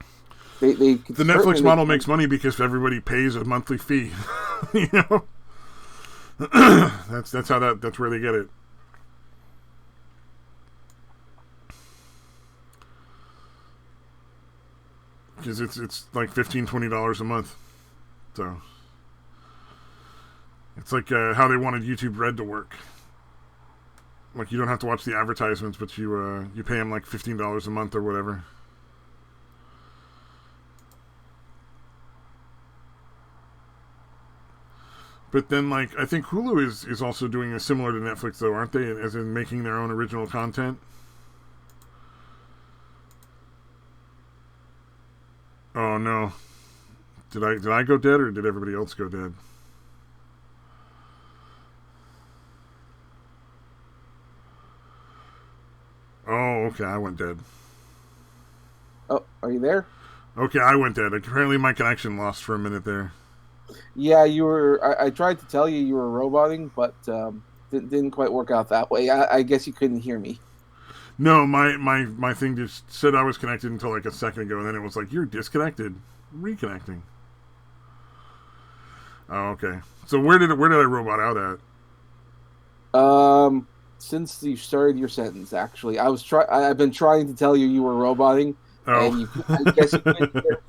Netflix model makes money because everybody pays a monthly fee. You know, that's where they get it. Because it's like $15-$20 a month, so it's like how they wanted YouTube Red to work. Like you don't have to watch the advertisements, but you pay them like $15 a month or whatever. But then, like, I think Hulu is also doing a similar to Netflix, though, aren't they? As in making their own original content. Oh no! Did I go dead, or did everybody else go dead? Oh, okay, I went dead. Oh, are you there? Okay, I went dead. Apparently, my connection lost for a minute there. Yeah, you were. I tried to tell you were roboting, but didn't quite work out that way. I guess you couldn't hear me. No, my thing just said I was connected until like a second ago, and then it was like, you're disconnected. Reconnecting. Oh, okay. So where did I robot out at? Since you started your sentence, actually, I've been trying to tell you were roboting, and I guess you couldn't hear.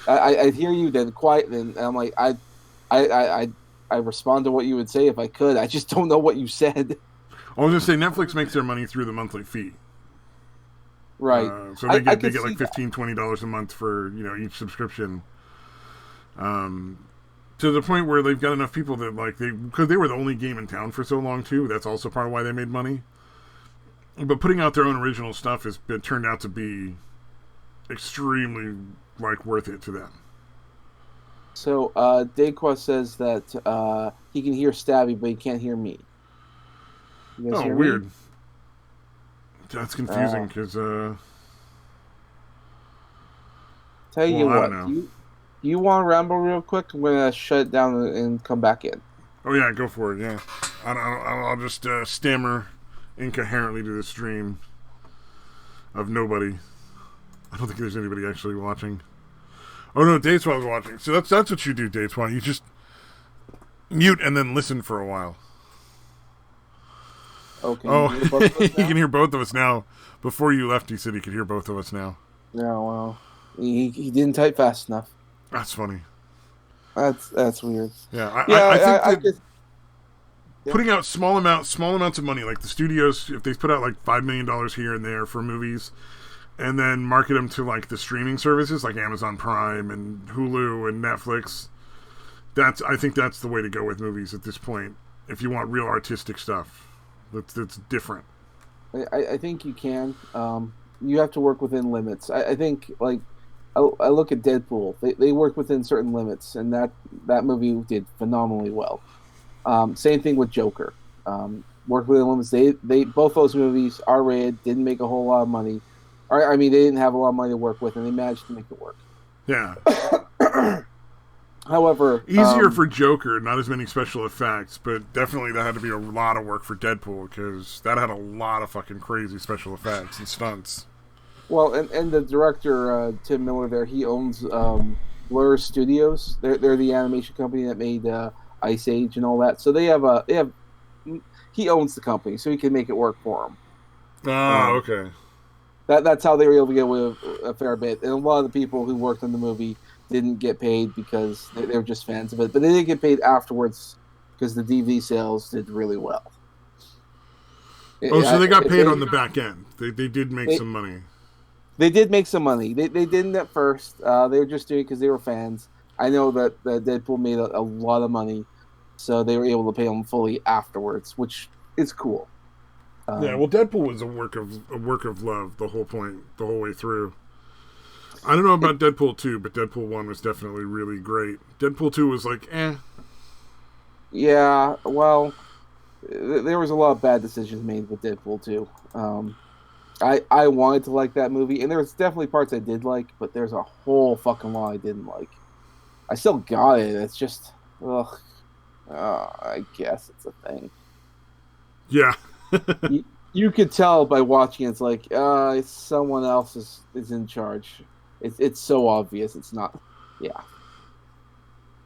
I'd hear you, then quiet, then I'm like, I respond to what you would say if I could. I just don't know what you said. I was going to say, Netflix makes their money through the monthly fee. Right. So they get like $15, $20 a month for, you know, each subscription. To the point where they've got enough people that, like, because they were the only game in town for so long, too. That's also part of why they made money. But putting out their own original stuff has turned out to be extremely, like, worth it to them. So, Dayquest says that he can hear Stabby, but he can't hear me. Oh, weird. Me? That's confusing because. Tell you what, do you want to ramble real quick? I'm gonna shut it down and come back in. Oh yeah, go for it. Yeah, I'll just stammer incoherently to the stream of nobody. I don't think there's anybody actually watching. Oh no, Dateswan was watching. So that's what you do, Dateswan. You just mute and then listen for a while. Okay. Oh, he can hear both of us now. Before you left, he said he could hear both of us now. No, well, he didn't type fast enough. That's funny. That's weird. Yeah, Yeah, I think I that just putting out small amounts of money, like the studios, if they put out like $5 million here and there for movies, and then market them to like the streaming services like Amazon Prime and Hulu and Netflix. I think that's the way to go with movies at this point. If you want real artistic stuff, that's different. I think you can. You have to work within limits. I think like I look at Deadpool. They work within certain limits, and that movie did phenomenally well. Same thing with Joker. Worked within limits. They both those movies are rated. Didn't make a whole lot of money. Or, I mean, they didn't have a lot of money to work with, and they managed to make it work. Yeah. However, easier for Joker, not as many special effects, but definitely that had to be a lot of work for Deadpool because that had a lot of fucking crazy special effects and stunts. Well, and the director Tim Miller there, he owns Blur Studios. They're the animation company that made Ice Age and all that. So they have he owns the company, so he can make it work for him. Okay. That's how they were able to get away with a fair bit. And a lot of the people who worked on the movie didn't get paid because they were just fans of it, but they did get paid afterwards because the DVD sales did really well. So they got paid on the back end. They did make some money. They did make some money. They didn't at first. They were just doing it because they were fans. I know that Deadpool made a lot of money, so they were able to pay them fully afterwards, which is cool. Yeah, well, Deadpool was a work of love the whole way through. I don't know about Deadpool 2, but Deadpool 1 was definitely really great. Deadpool 2 was like, eh. Yeah, well, there was a lot of bad decisions made with Deadpool 2. I wanted to like that movie, and there's definitely parts I did like, but there's a whole fucking lot I didn't like. I still got it. It's just, ugh. I guess it's a thing. Yeah. you could tell by watching it, it's like someone else is in charge. It's so obvious. It's not. Yeah.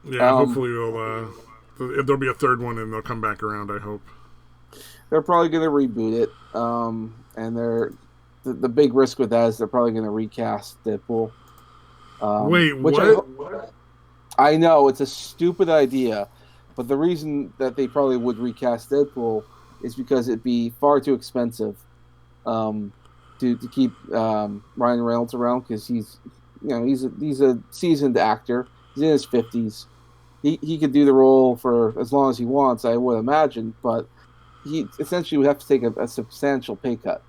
Yeah. Hopefully there'll be a third one and they'll come back around. I hope. They're probably going to reboot it. And the big risk with that is they're probably going to recast Deadpool. Wait, what? I know it's a stupid idea, but the reason that they probably would recast Deadpool is because it'd be far too expensive to keep Ryan Reynolds around because he's a seasoned actor. He's in his 50s. He could do the role for as long as he wants, I would imagine, but he essentially would have to take a substantial pay cut.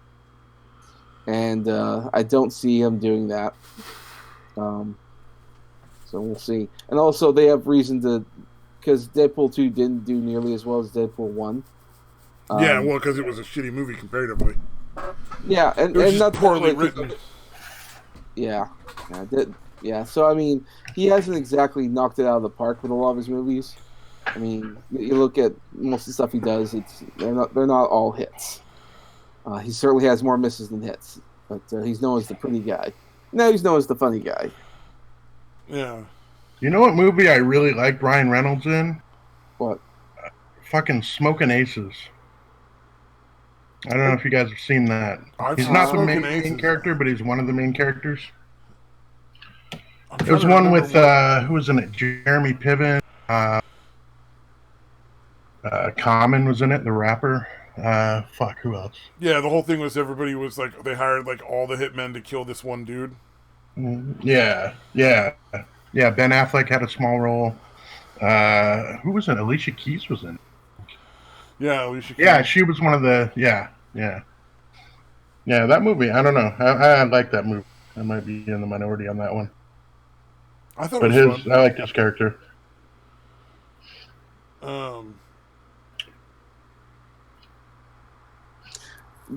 And I don't see him doing that. So we'll see. And also, they have reason to, because Deadpool 2 didn't do nearly as well as Deadpool 1. Yeah, well, because it was a shitty movie comparatively. Yeah, and that's poorly written. Yeah. So I mean, he hasn't exactly knocked it out of the park with a lot of his movies. I mean, you look at most of the stuff he does; they're not all hits. He certainly has more misses than hits, but he's known as the pretty guy. Now he's known as the funny guy. Yeah. You know what movie I really liked Ryan Reynolds in? What? Fucking Smoking Aces. I don't know if you guys have seen that. I've he's seen not the Smoking main Aces. character, but he's one of the main characters. There's one with who was in it? Jeremy Piven. Common was in it, the rapper. Who else? Yeah, the whole thing was everybody was like they hired like all the hitmen to kill this one dude. Yeah. Ben Affleck had a small role. Who was in? Alicia Keys was in. Yeah, Alicia Keys. Yeah, she was one of the. Yeah. That movie. I don't know. I like that movie. I might be in the minority on that one. I thought but it was fun. I like his character.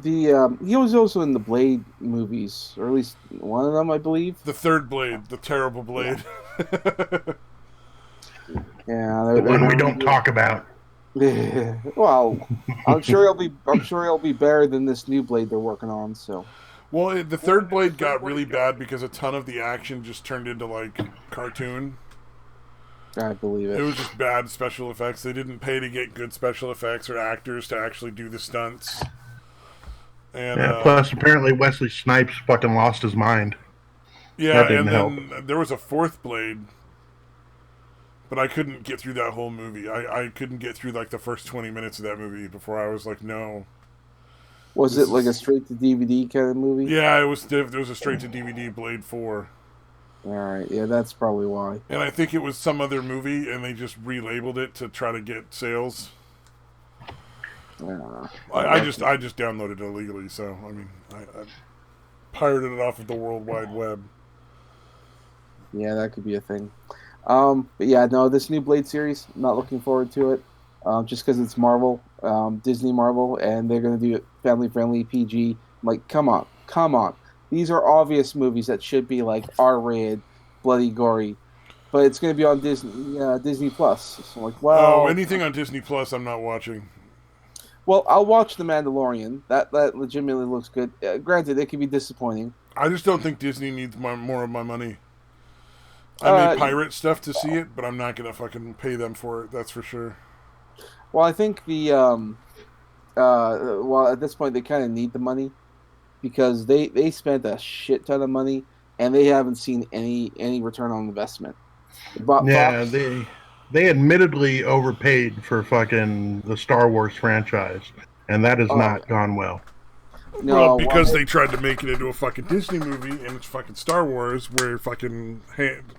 He was also in the Blade movies, or at least one of them, I believe. The third Blade, the terrible Blade. Yeah, the one we don't talk about. Well, I'm sure he'll be better than this new Blade they're working on. So. Well, the third Blade got really bad because a ton of the action just turned into like cartoon. I believe it. It was just bad special effects. They didn't pay to get good special effects or actors to actually do the stunts. And plus, apparently Wesley Snipes fucking lost his mind. Yeah, and then there was a fourth Blade But I couldn't get through that whole movie. I couldn't get through like the first 20 minutes of that movie before I was like, no. Was it like a straight to DVD kind of movie? Yeah, it was. There was a straight to DVD Blade 4. All right, yeah, that's probably why. And I think it was some other movie, and they just relabeled it to try to get sales. I just downloaded it illegally, so I mean, I pirated it off of the World Wide Web. Yeah, that could be a thing. But yeah, no, this new Blade series, I'm not looking forward to it. Just because it's Marvel, Disney Marvel, and they're going to do it family friendly, PG. I'm like, come on. These are obvious movies that should be like R-rated, bloody, gory, but it's going to be on Disney Plus. So I'm like, well, anything on Disney Plus, I'm not watching. Well, I'll watch The Mandalorian. That legitimately looks good. Granted, it could be disappointing. I just don't think Disney needs more of my money. I may pirate stuff to see it, but I'm not going to fucking pay them for it. That's for sure. Well, I think at this point they kind of need the money because they spent a shit ton of money and they haven't seen any return on investment. They admittedly overpaid for fucking the Star Wars franchise, and that has not gone well. No, because they tried to make it into a fucking Disney movie, and it's fucking Star Wars, where fucking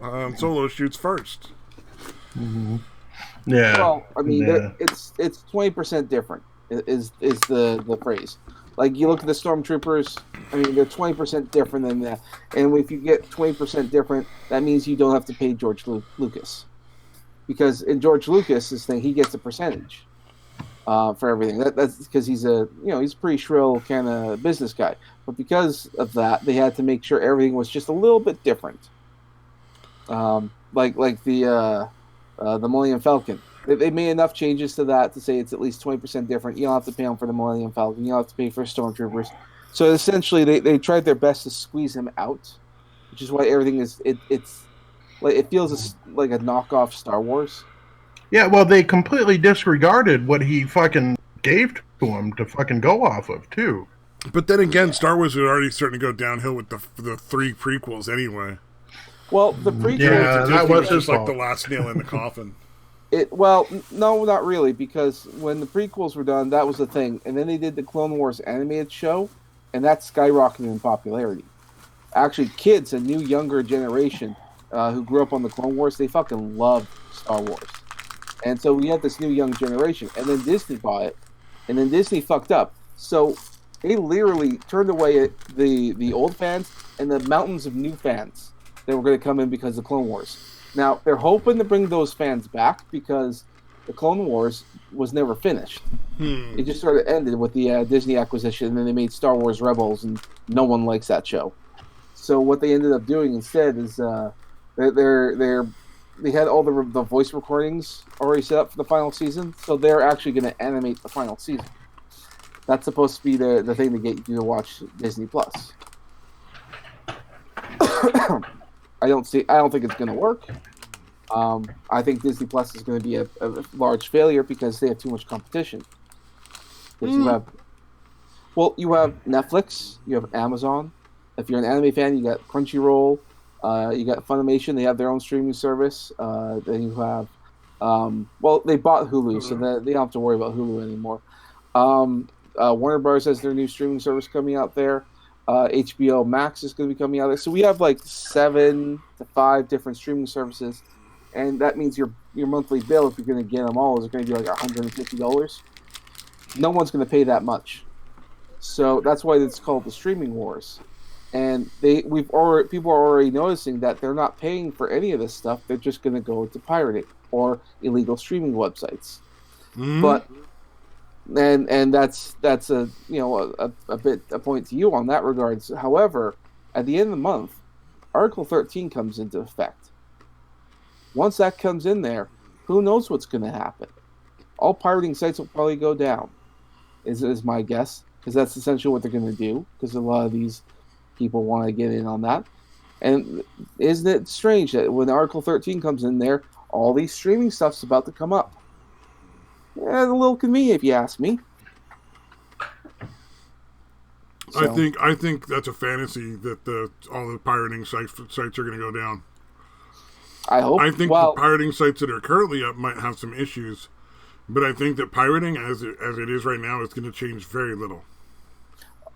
Han Solo shoots first. Mm-hmm. Yeah. Well, I mean, it's 20% different. Is the phrase? Like you look at the Stormtroopers. I mean, they're 20% different than that. And if you get 20% different, that means you don't have to pay George Lucas, because in George Lucas's thing, he gets a percentage. For everything. That's because he's a pretty shrill kind of business guy. But because of that, they had to make sure everything was just a little bit different. Like the Millennium Falcon. They made enough changes to that to say it's at least 20% different. You don't have to pay them for the Millennium Falcon. You don't have to pay for Stormtroopers. So essentially, they tried their best to squeeze him out, which is why everything is it's like it feels like a knockoff Star Wars. Yeah, well, they completely disregarded what he fucking gave to him to fucking go off of, too. But then again, Star Wars was already starting to go downhill with the 3 prequels anyway. Well, the prequels... that was just like the last nail in the coffin. No, not really, because when the prequels were done, that was the thing. And then they did the Clone Wars animated show, and that skyrocketed in popularity. Actually, kids, a new, younger generation who grew up on the Clone Wars, they fucking loved Star Wars. And so we had this new young generation, and then Disney bought it, and then Disney fucked up. So they literally turned away the old fans and the mountains of new fans that were going to come in because of Clone Wars. Now, they're hoping to bring those fans back because the Clone Wars was never finished. It just sort of ended with the Disney acquisition, and then they made Star Wars Rebels, and no one likes that show. So what they ended up doing instead is they had all the voice recordings already set up for the final season, so they're actually going to animate the final season. That's supposed to be the thing to get you to watch Disney Plus. I don't think it's going to work. I think Disney Plus is going to be a large failure because they have too much competition. You have Netflix, you have Amazon. If you're an anime fan, you got Crunchyroll. You got Funimation; they have their own streaming service. Then you have, they bought Hulu, so they don't have to worry about Hulu anymore. Warner Bros. Has their new streaming service coming out there. HBO Max is going to be coming out there. So we have like 7 to 5 different streaming services, and that means your monthly bill, if you're going to get them all, is going to be like $150. No one's going to pay that much, so that's why it's called the streaming wars. And people are already noticing that they're not paying for any of this stuff. They're just going to go to pirating or illegal streaming websites. But and that's a point to you on that regards. However, at the end of the month, Article 13 comes into effect. Once that comes in there, who knows what's going to happen? All pirating sites will probably go down. Is my guess, because that's essentially what they're going to do. Because a lot of these people want to get in on that. And isn't it strange that when Article 13 comes in there, all these streaming stuff's about to come up? Yeah, it's a little convenient if you ask me. So. I think that's a fantasy that all the pirating sites are going to go down. I hope. I think the pirating sites that are currently up might have some issues, but I think that pirating, as it is right now, is going to change very little.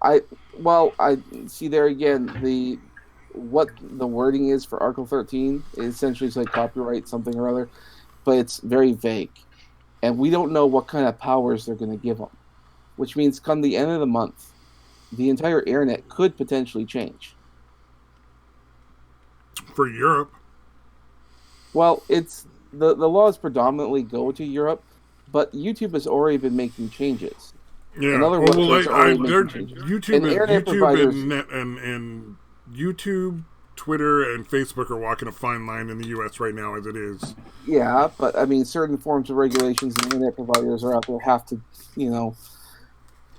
I see there again what the wording is for Article 13. It essentially is like copyright something or other, but it's very vague, and we don't know what kind of powers they're going to give them. Which means, come the end of the month, the entire internet could potentially change. For Europe. Well, it's the laws predominantly go to Europe, but YouTube has already been making changes. Yeah. And other YouTube and YouTube, Twitter, and Facebook are walking a fine line in the U.S. right now as it is. Yeah, but I mean, certain forms of regulations and internet providers are out there have to,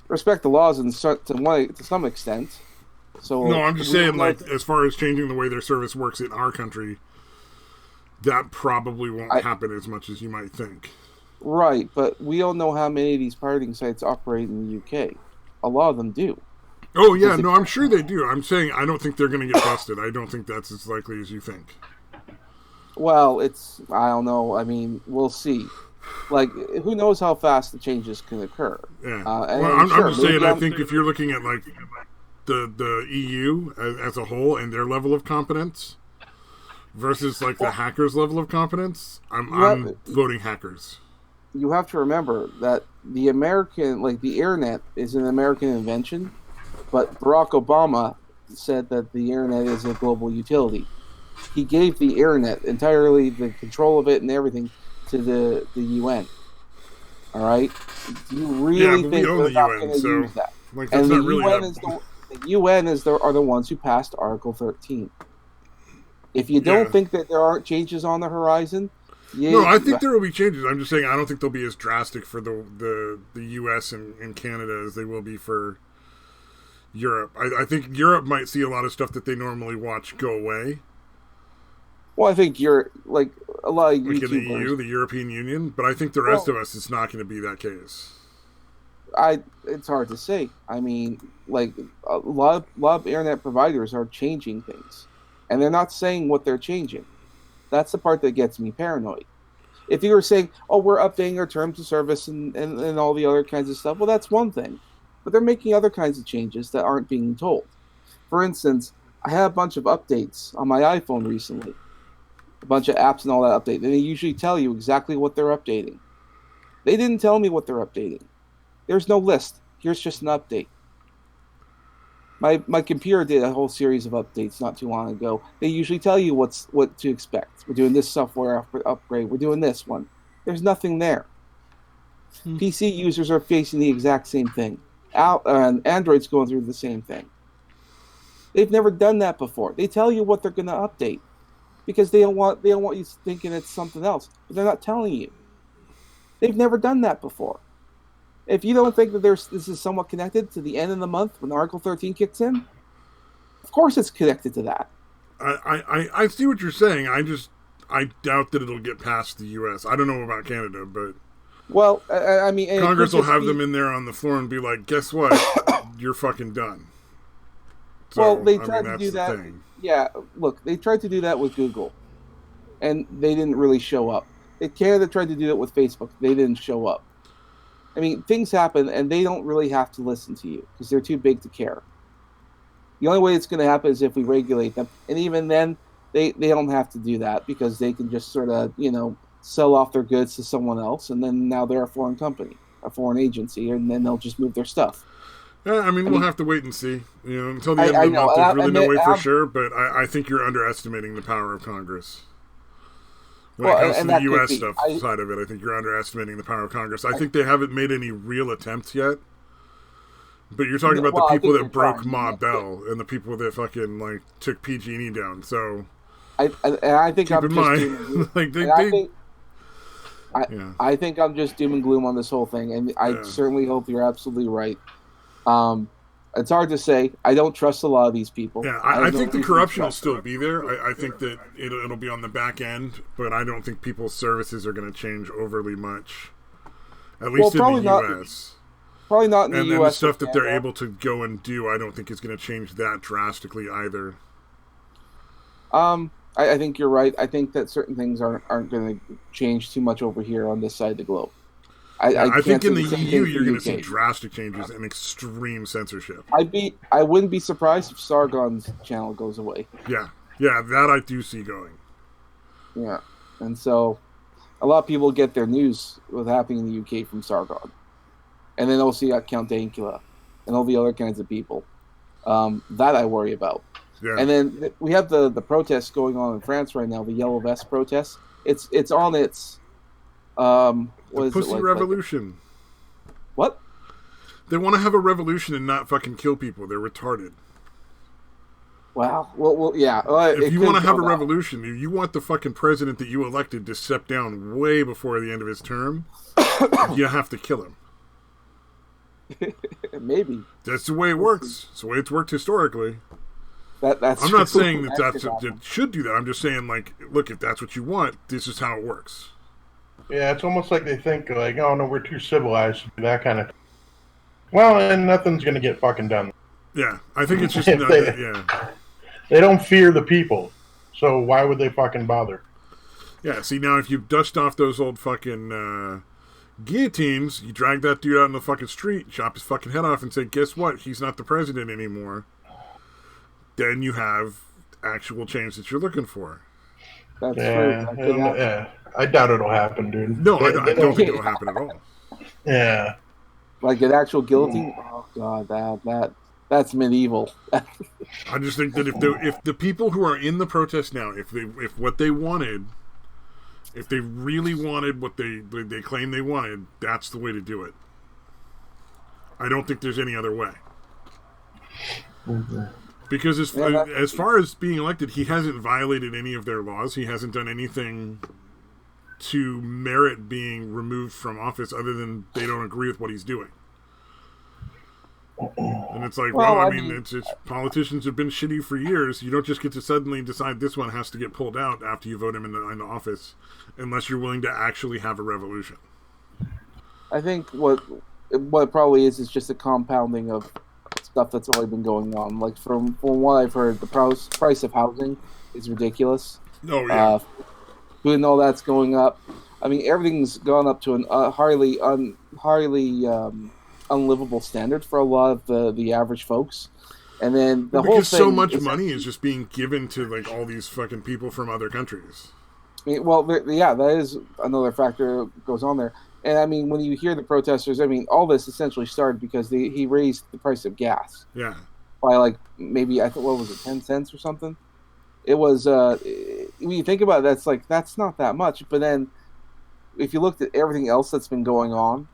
respect the laws to some extent. So no, I'm just saying, like, as far as changing the way their service works in our country, that probably won't happen as much as you might think. Right, but we don't know how many of these pirating sites operate in the UK. A lot of them do. Oh, yeah, no, I'm sure they do. I'm saying I don't think they're going to get busted. I don't think that's as likely as you think. Well, I don't know. I mean, we'll see. Like, who knows how fast the changes can occur. Yeah. I'm just saying, I think if you're looking at, like, the EU as a whole and their level of competence versus, like, the hackers' level of competence, I'm voting hackers. You have to remember that the internet is an American invention, but Barack Obama said that the internet is a global utility. He gave the internet entirely, the control of it and everything, to the UN. All right? Do you really think they're not going to use that? Like, that's not really the UN are the ones who passed Article 13. If you don't think that there aren't changes on the horizon... No, I think there will be changes. I'm just saying I don't think they'll be as drastic for the U.S. and Canada as they will be for Europe. I think Europe might see a lot of stuff that they normally watch go away. Well, I think you're like a lot of YouTubers. Like in the EU, the European Union, but I think the rest of us, it's not going to be that case. It's hard to say. I mean, like a lot of internet providers are changing things, and they're not saying what they're changing. That's the part that gets me paranoid. If you were saying, "Oh, we're updating our terms of service and all the other kinds of stuff," well, that's one thing. But they're making other kinds of changes that aren't being told. For instance, I had a bunch of updates on my iPhone recently. A bunch of apps and all that update. And they usually tell you exactly what they're updating. They didn't tell me what they're updating. There's no list. Here's just an update. My computer did a whole series of updates not too long ago. They usually tell you what to expect. We're doing this software upgrade. We're doing this one. There's nothing there. PC users are facing the exact same thing. Android's going through the same thing. They've never done that before. They tell you what they're going to update because they don't want you thinking it's something else. But they're not telling you. They've never done that before. If you don't think that this is somewhat connected to the end of the month when Article 13 kicks in, of course it's connected to that. I see what you're saying. I doubt that it'll get past the U.S. I don't know about Canada, but... Well, I mean... Congress will have them in there on the floor and be like, guess what? You're fucking done. So, well, they tried to do that. Yeah, look, they tried to do that with Google, and they didn't really show up. Canada tried to do it with Facebook. They didn't show up. I mean, things happen, and they don't really have to listen to you because they're too big to care. The only way it's going to happen is if we regulate them, and even then, they don't have to do that because they can just sort of, sell off their goods to someone else, and then now they're a foreign company, a foreign agency, and then they'll just move their stuff. Yeah, I mean, we'll have to wait and see. Until the end of the month, there's really no way for sure, but I think you're underestimating the power of Congress. When it comes to the U.S. side of it, I think you're underestimating the power of Congress. I think they haven't made any real attempts yet. But you're talking about the people that broke Ma Bell and the people that fucking took PG&E down. So I think keep in mind, I think I'm just doom and gloom on this whole thing, and I certainly hope you're absolutely right. It's hard to say. I don't trust a lot of these people. Yeah, I think the corruption will still be there. I think that it'll be on the back end, but I don't think people's services are going to change overly much. At least in the U.S. Probably not in the U.S. And then the stuff that they're able to go and do, I don't think is going to change that drastically either. I think you're right. I think that certain things aren't going to change too much over here on this side of the globe. Yeah, I I can't think say in the the same EU thing for you're the going to see UK. drastic changes and extreme censorship. I wouldn't be surprised if Sargon's channel goes away. Yeah, yeah, that I do see going. Yeah, and so a lot of people get their news what's happening in the UK from Sargon, and then they'll see Count Dankula and all the other kinds of people. That I worry about. Yeah, And then we have the protests going on in France right now, the Yellow Vest protests. It's on its the what is it pussy like revolution. what? They want to have a revolution and not fucking kill people. They're retarded. Wow. Well yeah. If you want to have a revolution, if you want the fucking president that you elected to step down way before the end of his term, you have to kill him. Maybe. That's the way it works. It's the way it's worked historically. That's I'm not saying that it should do that. I'm just saying, like, look, if that's what you want, this is how it works. Yeah, it's almost like they think, like, oh, no, we're too civilized to do that kind of thing. Well, and nothing's going to get fucking done. Yeah, I think it's just, They don't fear the people, so why would they fucking bother? Yeah, see, now if you dust off those old fucking guillotines, you drag that dude out in the fucking street, chop his fucking head off, and say, guess what? He's not the president anymore. Then you have actual change that you're looking for. That's true. Yeah, I doubt it'll happen, dude. No, I don't think it'll happen at all. Yeah. Like an actual guillotine? Oh, God, that's medieval. I just think that if the people who are in the protest now, if what they wanted, if they really wanted what they claim they wanted, that's the way to do it. I don't think there's any other way. Mm-hmm. Because as far as being elected, he hasn't violated any of their laws. He hasn't done anything to merit being removed from office other than they don't agree with what he's doing. And it's like, well, I mean, it's politicians have been shitty for years. You don't just get to suddenly decide this one has to get pulled out after you vote him in the office, unless you're willing to actually have a revolution. I think what it probably is just a compounding of stuff that's already been going on. Like from what I've heard, the price of housing is ridiculous. Oh yeah. Food and all that's going up. I mean, everything's gone up to an highly unlivable standard for a lot of the average folks. And then the whole thing, so much money is just being given to like all these fucking people from other countries. I mean, well, yeah, that is another factor that goes on there. And I mean, when you hear the protesters, I mean, all this essentially started because he raised the price of gas. Yeah. By like maybe I thought, what was it, 10 cents or something? It was when you think about it, that's not that much. But then if you looked at everything else that's been going on,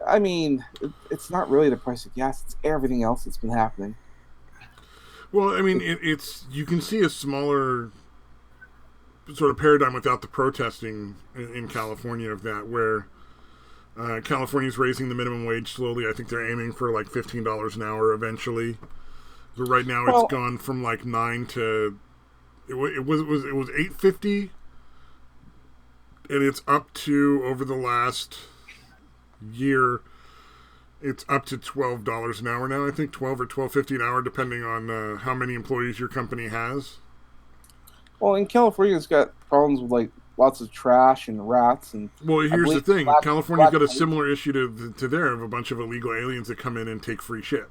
I mean, it's not really the price of gas; it's everything else that's been happening. Well, I mean, it's you can see a smaller sort of paradigm without the protesting in California of that, where California's raising the minimum wage slowly. I think they're aiming for like $15 an hour eventually. So right now it's gone from like 9 to it was $8.50, and it's up to over the last year. It's up to $12 an hour now. I think $12 or $12.50 an hour, depending on how many employees your company has. Well, in California, it's got problems with like lots of trash and rats and. Well, here's the thing: California's got a similar issue to there of a bunch of illegal aliens that come in and take free shit.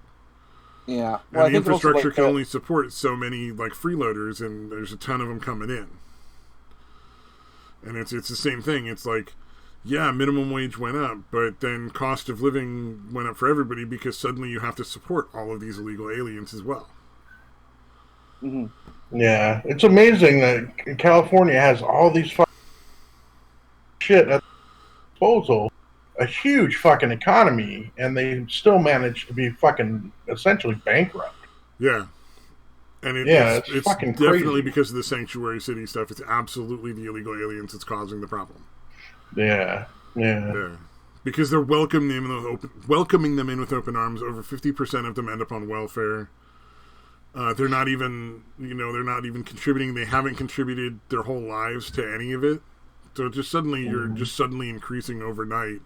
Yeah, well, and the infrastructure can only support so many like freeloaders, and there's a ton of them coming in. And it's the same thing. It's like, yeah, minimum wage went up, but then cost of living went up for everybody because suddenly you have to support all of these illegal aliens as well. Mm-hmm. Yeah, it's amazing that California has all these shit at disposal, a huge fucking economy, and they still manage to be fucking essentially bankrupt. Yeah. And it's fucking definitely crazy. Because of the sanctuary city stuff. It's absolutely the illegal aliens that's causing the problem. Yeah. Because they're welcoming them in with open arms. Over 50% of them end up on welfare. They're not even contributing. They haven't contributed their whole lives to any of it. So you're just suddenly increasing overnight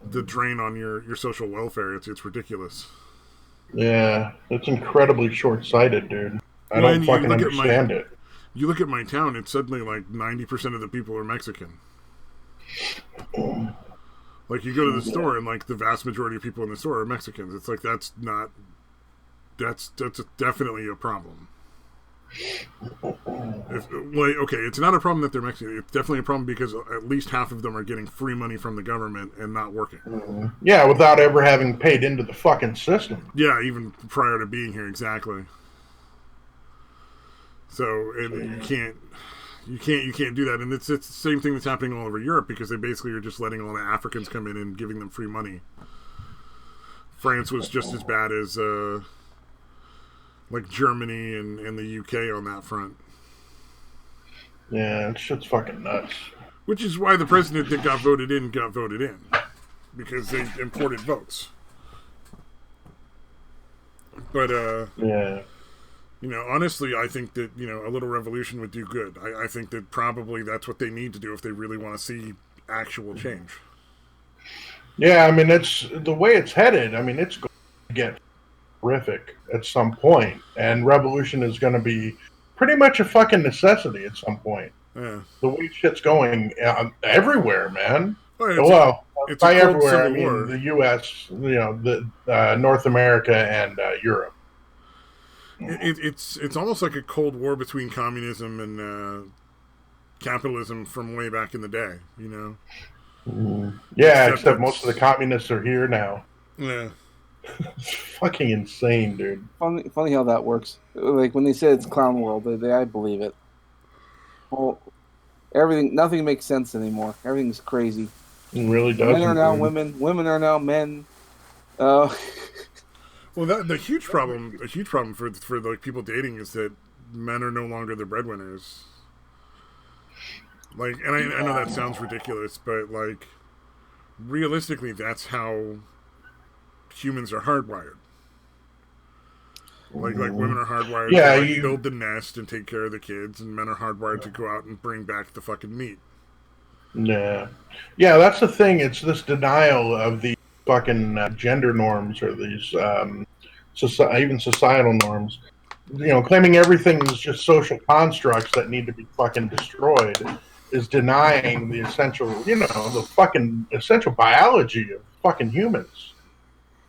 the drain on your social welfare. It's ridiculous. Yeah, it's incredibly short-sighted, dude. I don't fucking understand it. You look at my town, it's suddenly like 90% of the people are Mexican. Like, you go to the store and like the vast majority of people in the store are Mexicans. It's like, that's definitely a problem. Okay, it's not a problem that they're Mexican. It's definitely a problem because at least half of them are getting free money from the government and not working. Yeah, without ever having paid into the fucking system. Yeah, even prior to being here, exactly. So, and you can't do that. And it's the same thing that's happening all over Europe, because they basically are just letting all the Africans come in and giving them free money. France was just as bad as like Germany and the UK on that front. Yeah, shit's fucking nuts. Which is why the president that got voted in, because they imported votes. But yeah. You know, honestly, I think that, you know, a little revolution would do good. I think that probably that's what they need to do if they really want to see actual change. Yeah, I mean, it's the way it's headed. I mean, it's going to get horrific at some point, and revolution is going to be pretty much a fucking necessity at some point. Yeah. The way shit's going everywhere, man. Well, by everywhere, I mean the U.S., you know, the North America and Europe. It's almost like a Cold War between communism and capitalism from way back in the day, you know? Yeah, except most of the communists are here now. Yeah. It's fucking insane, dude. Funny how that works. Like, when they say it's clown world, I believe it. Well, nothing makes sense anymore. Everything's crazy. It really does. Men are now women. Women are now men. Well, the huge problem for like people dating is that men are no longer the breadwinners. Like, and I know that sounds ridiculous, but like, realistically, that's how humans are hardwired. Like women are hardwired to build the nest and take care of the kids, and men are hardwired to go out and bring back the fucking meat. Yeah, that's the thing. It's this denial of the fucking gender norms, or these even societal norms. You know, claiming everything is just social constructs that need to be fucking destroyed is denying the essential, you know, the fucking essential biology of fucking humans.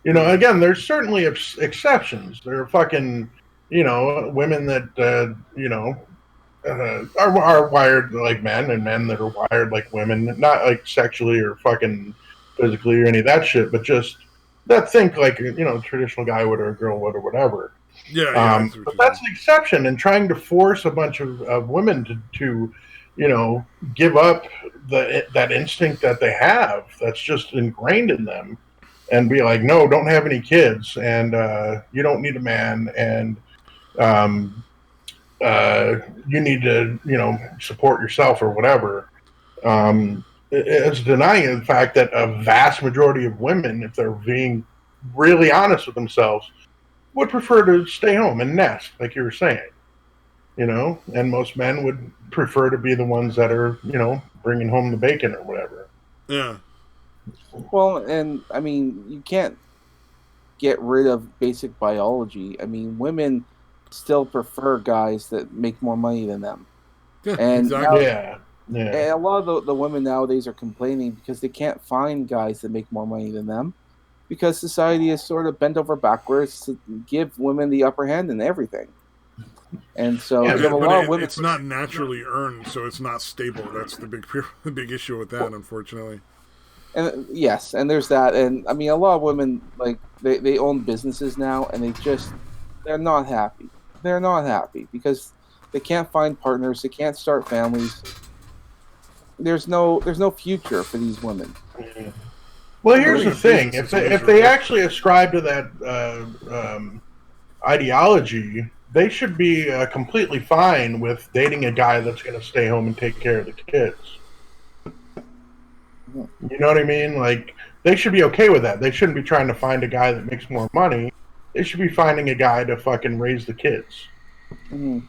You know, again, there's certainly exceptions. There are fucking, you know, women that, you know, are wired like men, and men that are wired like women, not like sexually or fucking physically or any of that shit, but just that think like, you know, a traditional guy would or a girl would or whatever. Yeah. But that's the exception, and trying to force a bunch of women to you know, give up that instinct that they have that's just ingrained in them, and be like, no, don't have any kids, and you don't need a man, and you need to, you know, support yourself or whatever. It's denying the fact that a vast majority of women, if they're being really honest with themselves, would prefer to stay home and nest, like you were saying. You know, and most men would prefer to be the ones that are, you know, bringing home the bacon or whatever. Yeah. Well, and I mean, you can't get rid of basic biology. I mean, women still prefer guys that make more money than them. Yeah, and exactly. And a lot of the women nowadays are complaining because they can't find guys that make more money than them, because society is sort of bent over backwards to give women the upper hand in everything. And so it's not naturally earned, so it's not stable. That's the big issue with that, unfortunately. And yes, and there's that. And I mean, a lot of women, like, they own businesses now, and they're not happy. They're not happy because they can't find partners. They can't start families. There's no future for these women. Well, here's the thing: if they actually ascribe to that ideology, they should be completely fine with dating a guy that's going to stay home and take care of the kids. You know what I mean? Like, they should be okay with that. They shouldn't be trying to find a guy that makes more money. They should be finding a guy to fucking raise the kids. Mm-hmm.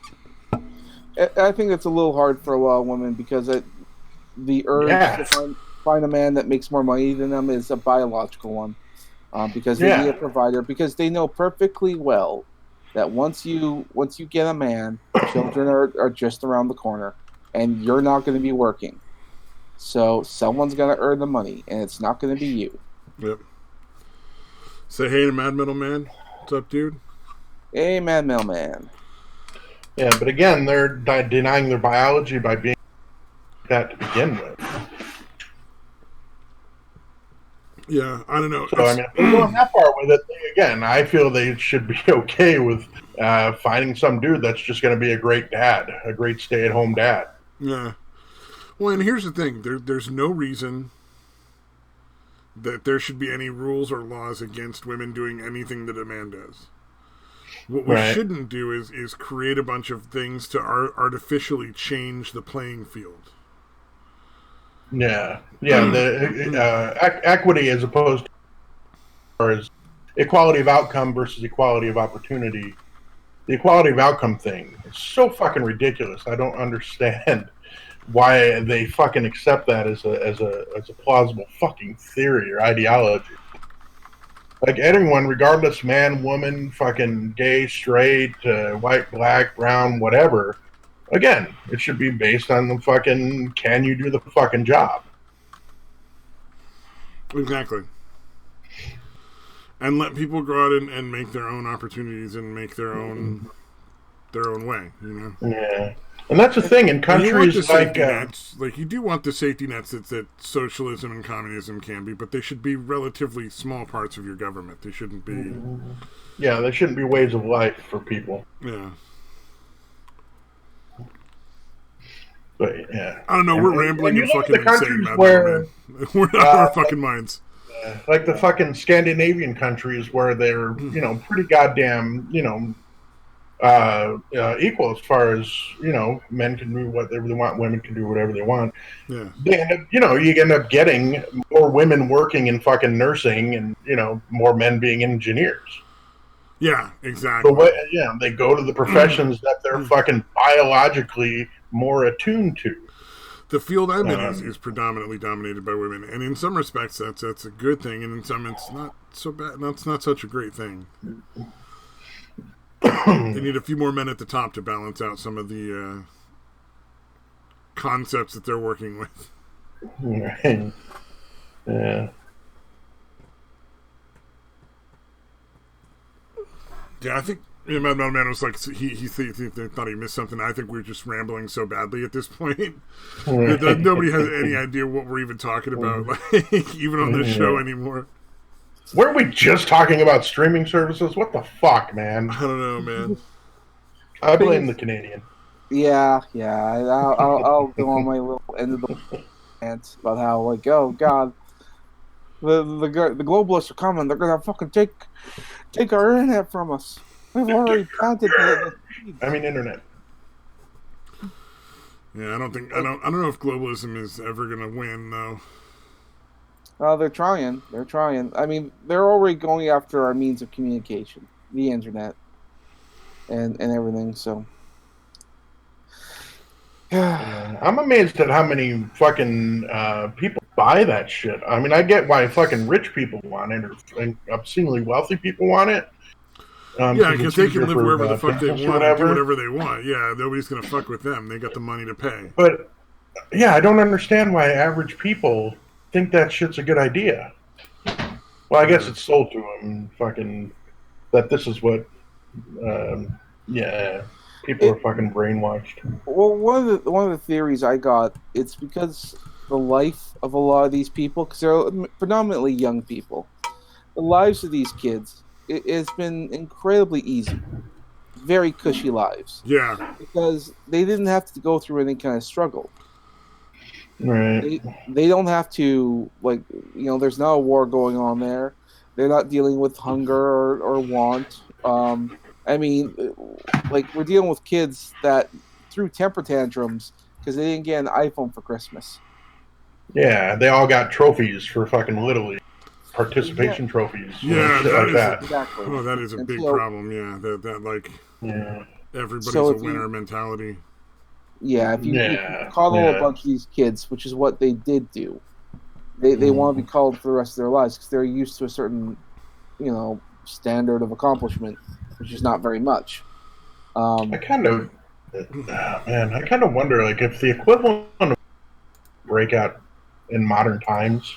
I think it's a little hard for a lot of women because the urge to find a man that makes more money than them is a biological one. Because they need a provider, because they know perfectly well that once you get a man, children are just around the corner, and you're not going to be working. So someone's going to earn the money, and it's not going to be you. Yep. Say hey to Mad Metal Man. What's up, dude? Hey, Mad Metal Man. Yeah, but again, they're denying their biology by being that to begin with. Yeah, I don't know. So, I mean, if they're going that far with it, again, I feel they should be okay with finding some dude that's just going to be a great dad, a great stay-at-home dad. Yeah. Well, and here's the thing. There's no reason that there should be any rules or laws against women doing anything that a man does. What we shouldn't do is create a bunch of things to artificially change the playing field. Yeah. The equity as opposed to as equality of outcome versus equality of opportunity. The equality of outcome thing is so fucking ridiculous. I don't understand why they fucking accept that as a plausible fucking theory or ideology. Like anyone, regardless, man, woman, fucking gay, straight, white, black, brown, whatever. Again, it should be based on the fucking can you do the fucking job? Exactly. And let people go out and make their own opportunities and make their own way, you know? Yeah. And that's the thing in countries like nets, like you do want the safety nets that socialism and communism can be, but they should be relatively small parts of your government. They shouldn't be. Yeah, there shouldn't be ways of life for people. Yeah. But yeah, I don't know. We're rambling and fucking insane, man. Where, we're out of our fucking minds. Like the fucking Scandinavian countries where they're pretty goddamn equal as far as men can do whatever they want, women can do whatever they want. Yeah, they end up, you end up getting more women working in fucking nursing and more men being engineers. Yeah, exactly. But they go to the professions that they're fucking biologically more attuned to. The field I'm in is predominantly dominated by women, and in some respects that's a good thing, and in some it's not so bad. That's not such a great thing. They need a few more men at the top to balance out some of the concepts that they're working with. Right. Yeah. Yeah, I think Mad Man was like he thought he missed something. I think we're just rambling so badly at this point that nobody has any idea what we're even talking about, like, even on this show anymore. Weren't we just talking about streaming services? What the fuck, man? I don't know, man. I blame the Canadian. Yeah. I'll go on my little end of the rant about how, like, oh god, the globalists are coming. They're gonna fucking take our internet from us. We've already planted internet. Yeah, I don't know if globalism is ever gonna win though. They're trying. I mean, they're already going after our means of communication, the internet, and everything. So, yeah. I'm amazed at how many fucking people buy that shit. I mean, I get why fucking rich people want it, or obscenely wealthy people want it. Yeah, because they can live wherever the fuck they want, and do whatever they want. Yeah, nobody's gonna fuck with them. They got the money to pay. But yeah, I don't understand why average people think that shit's a good idea. Well, I guess it's sold to them, fucking, that this is what, people are fucking brainwashed. Well, one of the theories I got, it's because the life of a lot of these people, because they're predominantly young people, the lives of these kids, it has been incredibly easy, very cushy lives. Yeah, because they didn't have to go through any kind of struggle. Right. They don't have to, like, there's not a war going on there. They're not dealing with hunger or want. I mean, like, we're dealing with kids that threw temper tantrums because they didn't get an iPhone for Christmas. Yeah, they all got trophies for fucking Little League. Participation trophies. Yeah, that. Exactly. Oh, that is a big problem, yeah. That like, everybody's a winner mentality. Yeah, if you coddle a bunch of these kids, which is what they did do, they want to be coddled for the rest of their lives because they're used to a certain, standard of accomplishment. which is not very much. I kind of wonder, like, if the equivalent of breakout in modern times,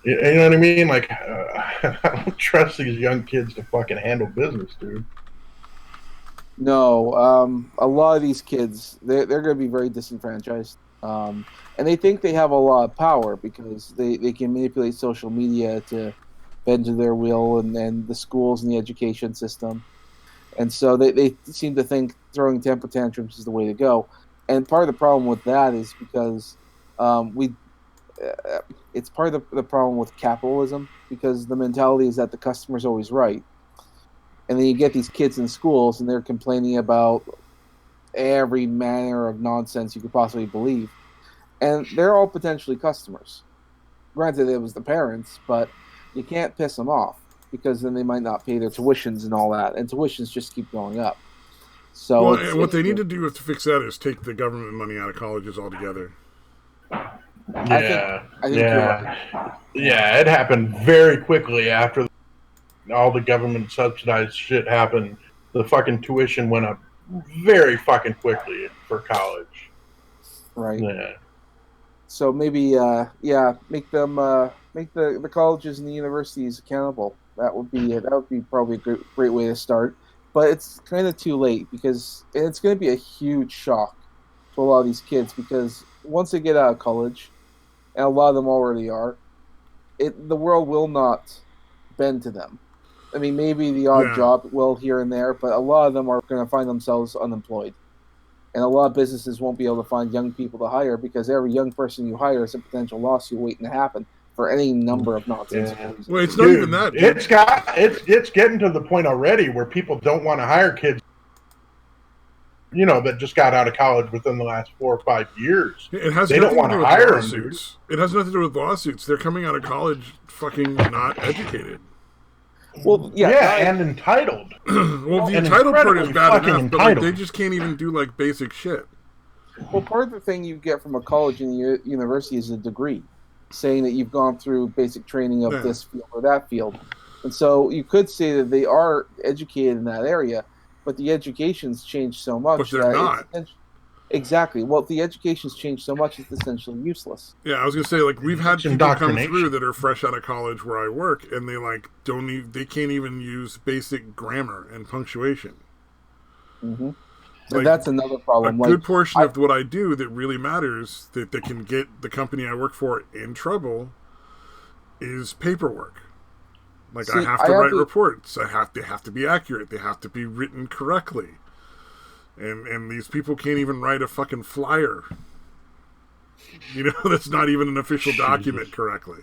you know what I mean? Like, I don't trust these young kids to fucking handle business, dude. No, a lot of these kids, they're going to be very disenfranchised. And they think they have a lot of power because they can manipulate social media to bend to their will, and then the schools and the education system. And so they seem to think throwing temper tantrums is the way to go. And part of the problem with that is because it's part of the problem with capitalism, because the mentality is that the customer's always right. And then you get these kids in schools and they're complaining about every manner of nonsense you could possibly believe. And they're all potentially customers. Granted, it was the parents, but you can't piss them off because then they might not pay their tuitions and all that. And tuitions just keep going up. So and what they need to do to fix that is take the government money out of colleges altogether. Yeah, I think you're right. Yeah, it happened very quickly after all the government subsidized shit happened. The fucking tuition went up very fucking quickly for college. Right. Yeah. So maybe, make them make the colleges and the universities accountable. That would be probably a great way to start. But it's kind of too late because it's going to be a huge shock to a lot of these kids, because once they get out of college, and a lot of them already are, the world will not bend to them. I mean, maybe the odd job will here and there, but a lot of them are going to find themselves unemployed. And a lot of businesses won't be able to find young people to hire, because every young person you hire is a potential lawsuit waiting to happen for any number of nonsense. Yeah. Well, it's not even that. It's getting to the point already where people don't want to hire kids, that just got out of college within the last 4 or 5 years. They don't want to hire them, dude. It has nothing to do with lawsuits. They're coming out of college fucking not educated. Well, and entitled. Well, the entitled part is bad enough, but they just can't even do basic shit. Well, part of the thing you get from a college and university is a degree, saying that you've gone through basic training of this field or that field. And so you could say that they are educated in that area, but the education's changed so much. But they're not. Exactly. Well, the education's changed so much, it's essentially useless. Yeah, I was gonna say, we've had people come through that are fresh out of college where I work, and they they can't even use basic grammar and punctuation. Mm-hmm. So that's another problem. A good portion of what I do that really matters, that can get the company I work for in trouble, is paperwork. I have to write reports. They have to be accurate. They have to be written correctly. And these people can't even write a fucking flyer. That's not even an official document correctly.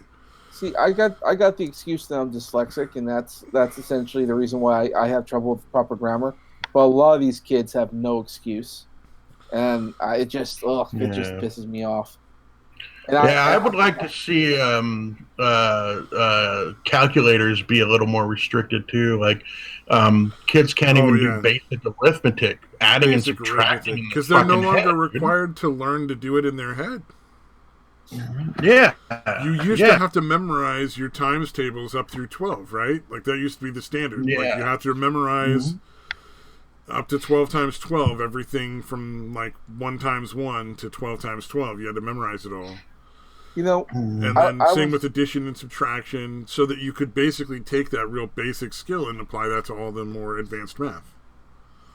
See, I got the excuse that I'm dyslexic, and that's essentially the reason why I have trouble with proper grammar. But a lot of these kids have no excuse, and it just pisses me off. And I would like to see calculators be a little more restricted too. Kids can't even do basic arithmetic, adding and subtracting, because they're no longer required to learn to do it in their head. Yeah, you used to have to memorize your times tables up through 12, right? That used to be the standard. You have to memorize up to 12 times 12, everything from 1 times 1 to 12 times 12. You had to memorize it all. And then same with addition and subtraction, so that you could basically take that real basic skill and apply that to all the more advanced math.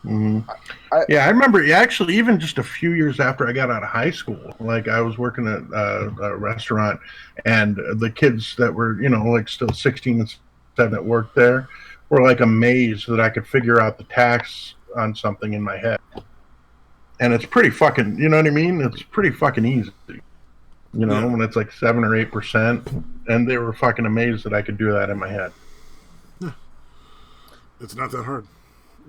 Mm-hmm. I remember actually even just a few years after I got out of high school, I was working at a restaurant, and the kids that were still 16 and 17 that worked there were amazed that I could figure out the tax on something in my head. And it's pretty fucking, you know what I mean? It's pretty fucking easy. When it's 7 or 8%, and they were fucking amazed that I could do that in my head. Yeah. It's not that hard.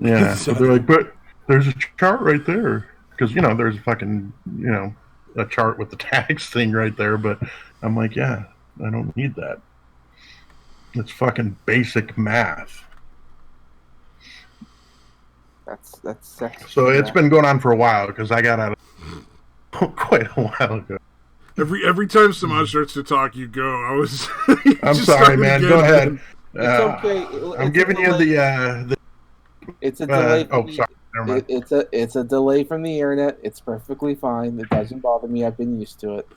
Yeah. So they're but there's a chart right there. Because, there's fucking, a chart with the tax thing right there. But I'm I don't need that. It's fucking basic math. That's so it's been going on for a while, because I got out of quite a while ago. Every time Samaj starts to talk, you go. I'm sorry, man. Go ahead. It's okay. I'm giving you the It's a delay. Sorry. Never mind. It's a delay from the internet. It's perfectly fine. It doesn't bother me. I've been used to it.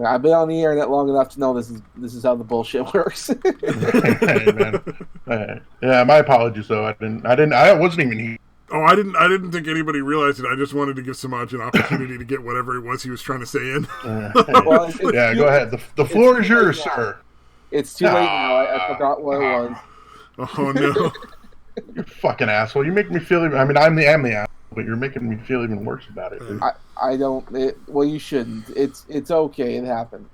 I've been on the internet long enough to know this is how the bullshit works. Hey, man. Yeah, my apologies though. I wasn't even here. Oh, I didn't think anybody realized it. I just wanted to give Samaj an opportunity to get whatever it was he was trying to say in. Well, go ahead. The floor is yours, sir. It's too late now. I forgot what it was. Oh no! You fucking asshole! You make me feel. I'm the asshole, but you're making me feel even worse about it. Dude. I don't. Well, you shouldn't. It's okay. It happened.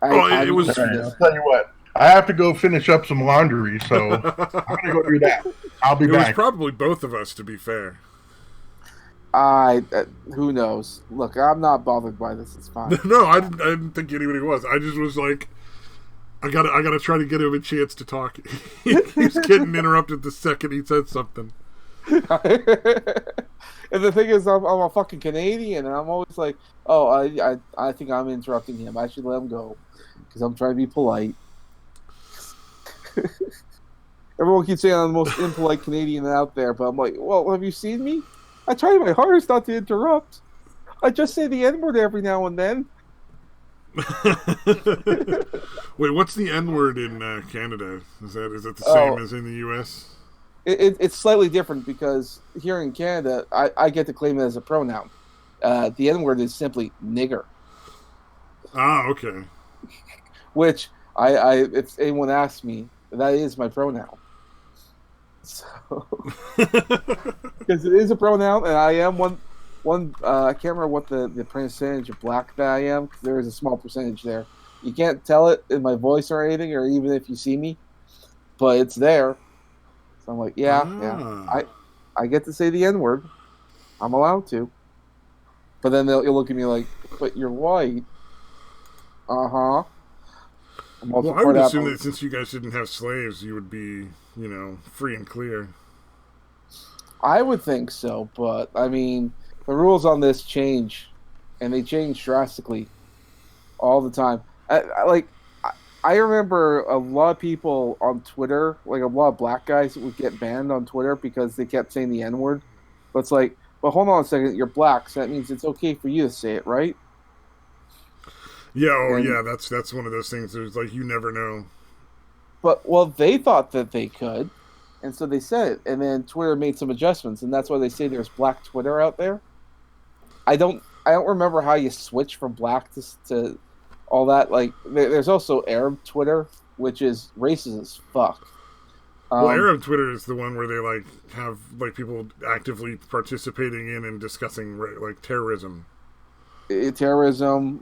It was. I'll tell you what. I have to go finish up some laundry, so I'm gonna go do that. I'll be back. It was probably both of us, to be fair. Who knows? Look, I'm not bothered by this. It's fine. No, I didn't think anybody was. I just was like, I gotta try to get him a chance to talk. He's getting interrupted the second he said something. And the thing is, I'm a fucking Canadian, and I'm always like, oh, I think I'm interrupting him. I should let him go because I'm trying to be polite. Everyone keeps saying I'm the most impolite Canadian out there, but I'm like, well, have you seen me? I try my hardest not to interrupt. I just say the N-word every now and then. Wait, what's the N-word in Canada? Is it the same as in the U.S.? It's slightly different because here in Canada, I get to claim it as a pronoun. The N-word is simply nigger. Ah, okay. Which if anyone asks me, that is my pronoun. So, because it is a pronoun, and I am one. I can't remember what the percentage of black that I am. Cause there is a small percentage there. You can't tell it in my voice or anything, or even if you see me, but it's there. So I'm like, yeah. I get to say the N-word. I'm allowed to. But then you'll look at me like, but you're white. Uh-huh. Well, I would assume that since you guys didn't have slaves, you would be, free and clear. I would think so, but, I mean, the rules on this change, and they change drastically all the time. I remember a lot of people on Twitter, like a lot of black guys would get banned on Twitter because they kept saying the N-word. But it's like, but hold on a second, you're black, so that means it's okay for you to say it, right? Yeah, that's one of those things. There's like you never know. But they thought that they could, and so they said it. And then Twitter made some adjustments, and that's why they say there's black Twitter out there. I don't remember how you switch from black to all that. Like there's also Arab Twitter, which is racist as fuck. Well, Arab Twitter is the one where they like have like people actively participating in and discussing like terrorism. Terrorism,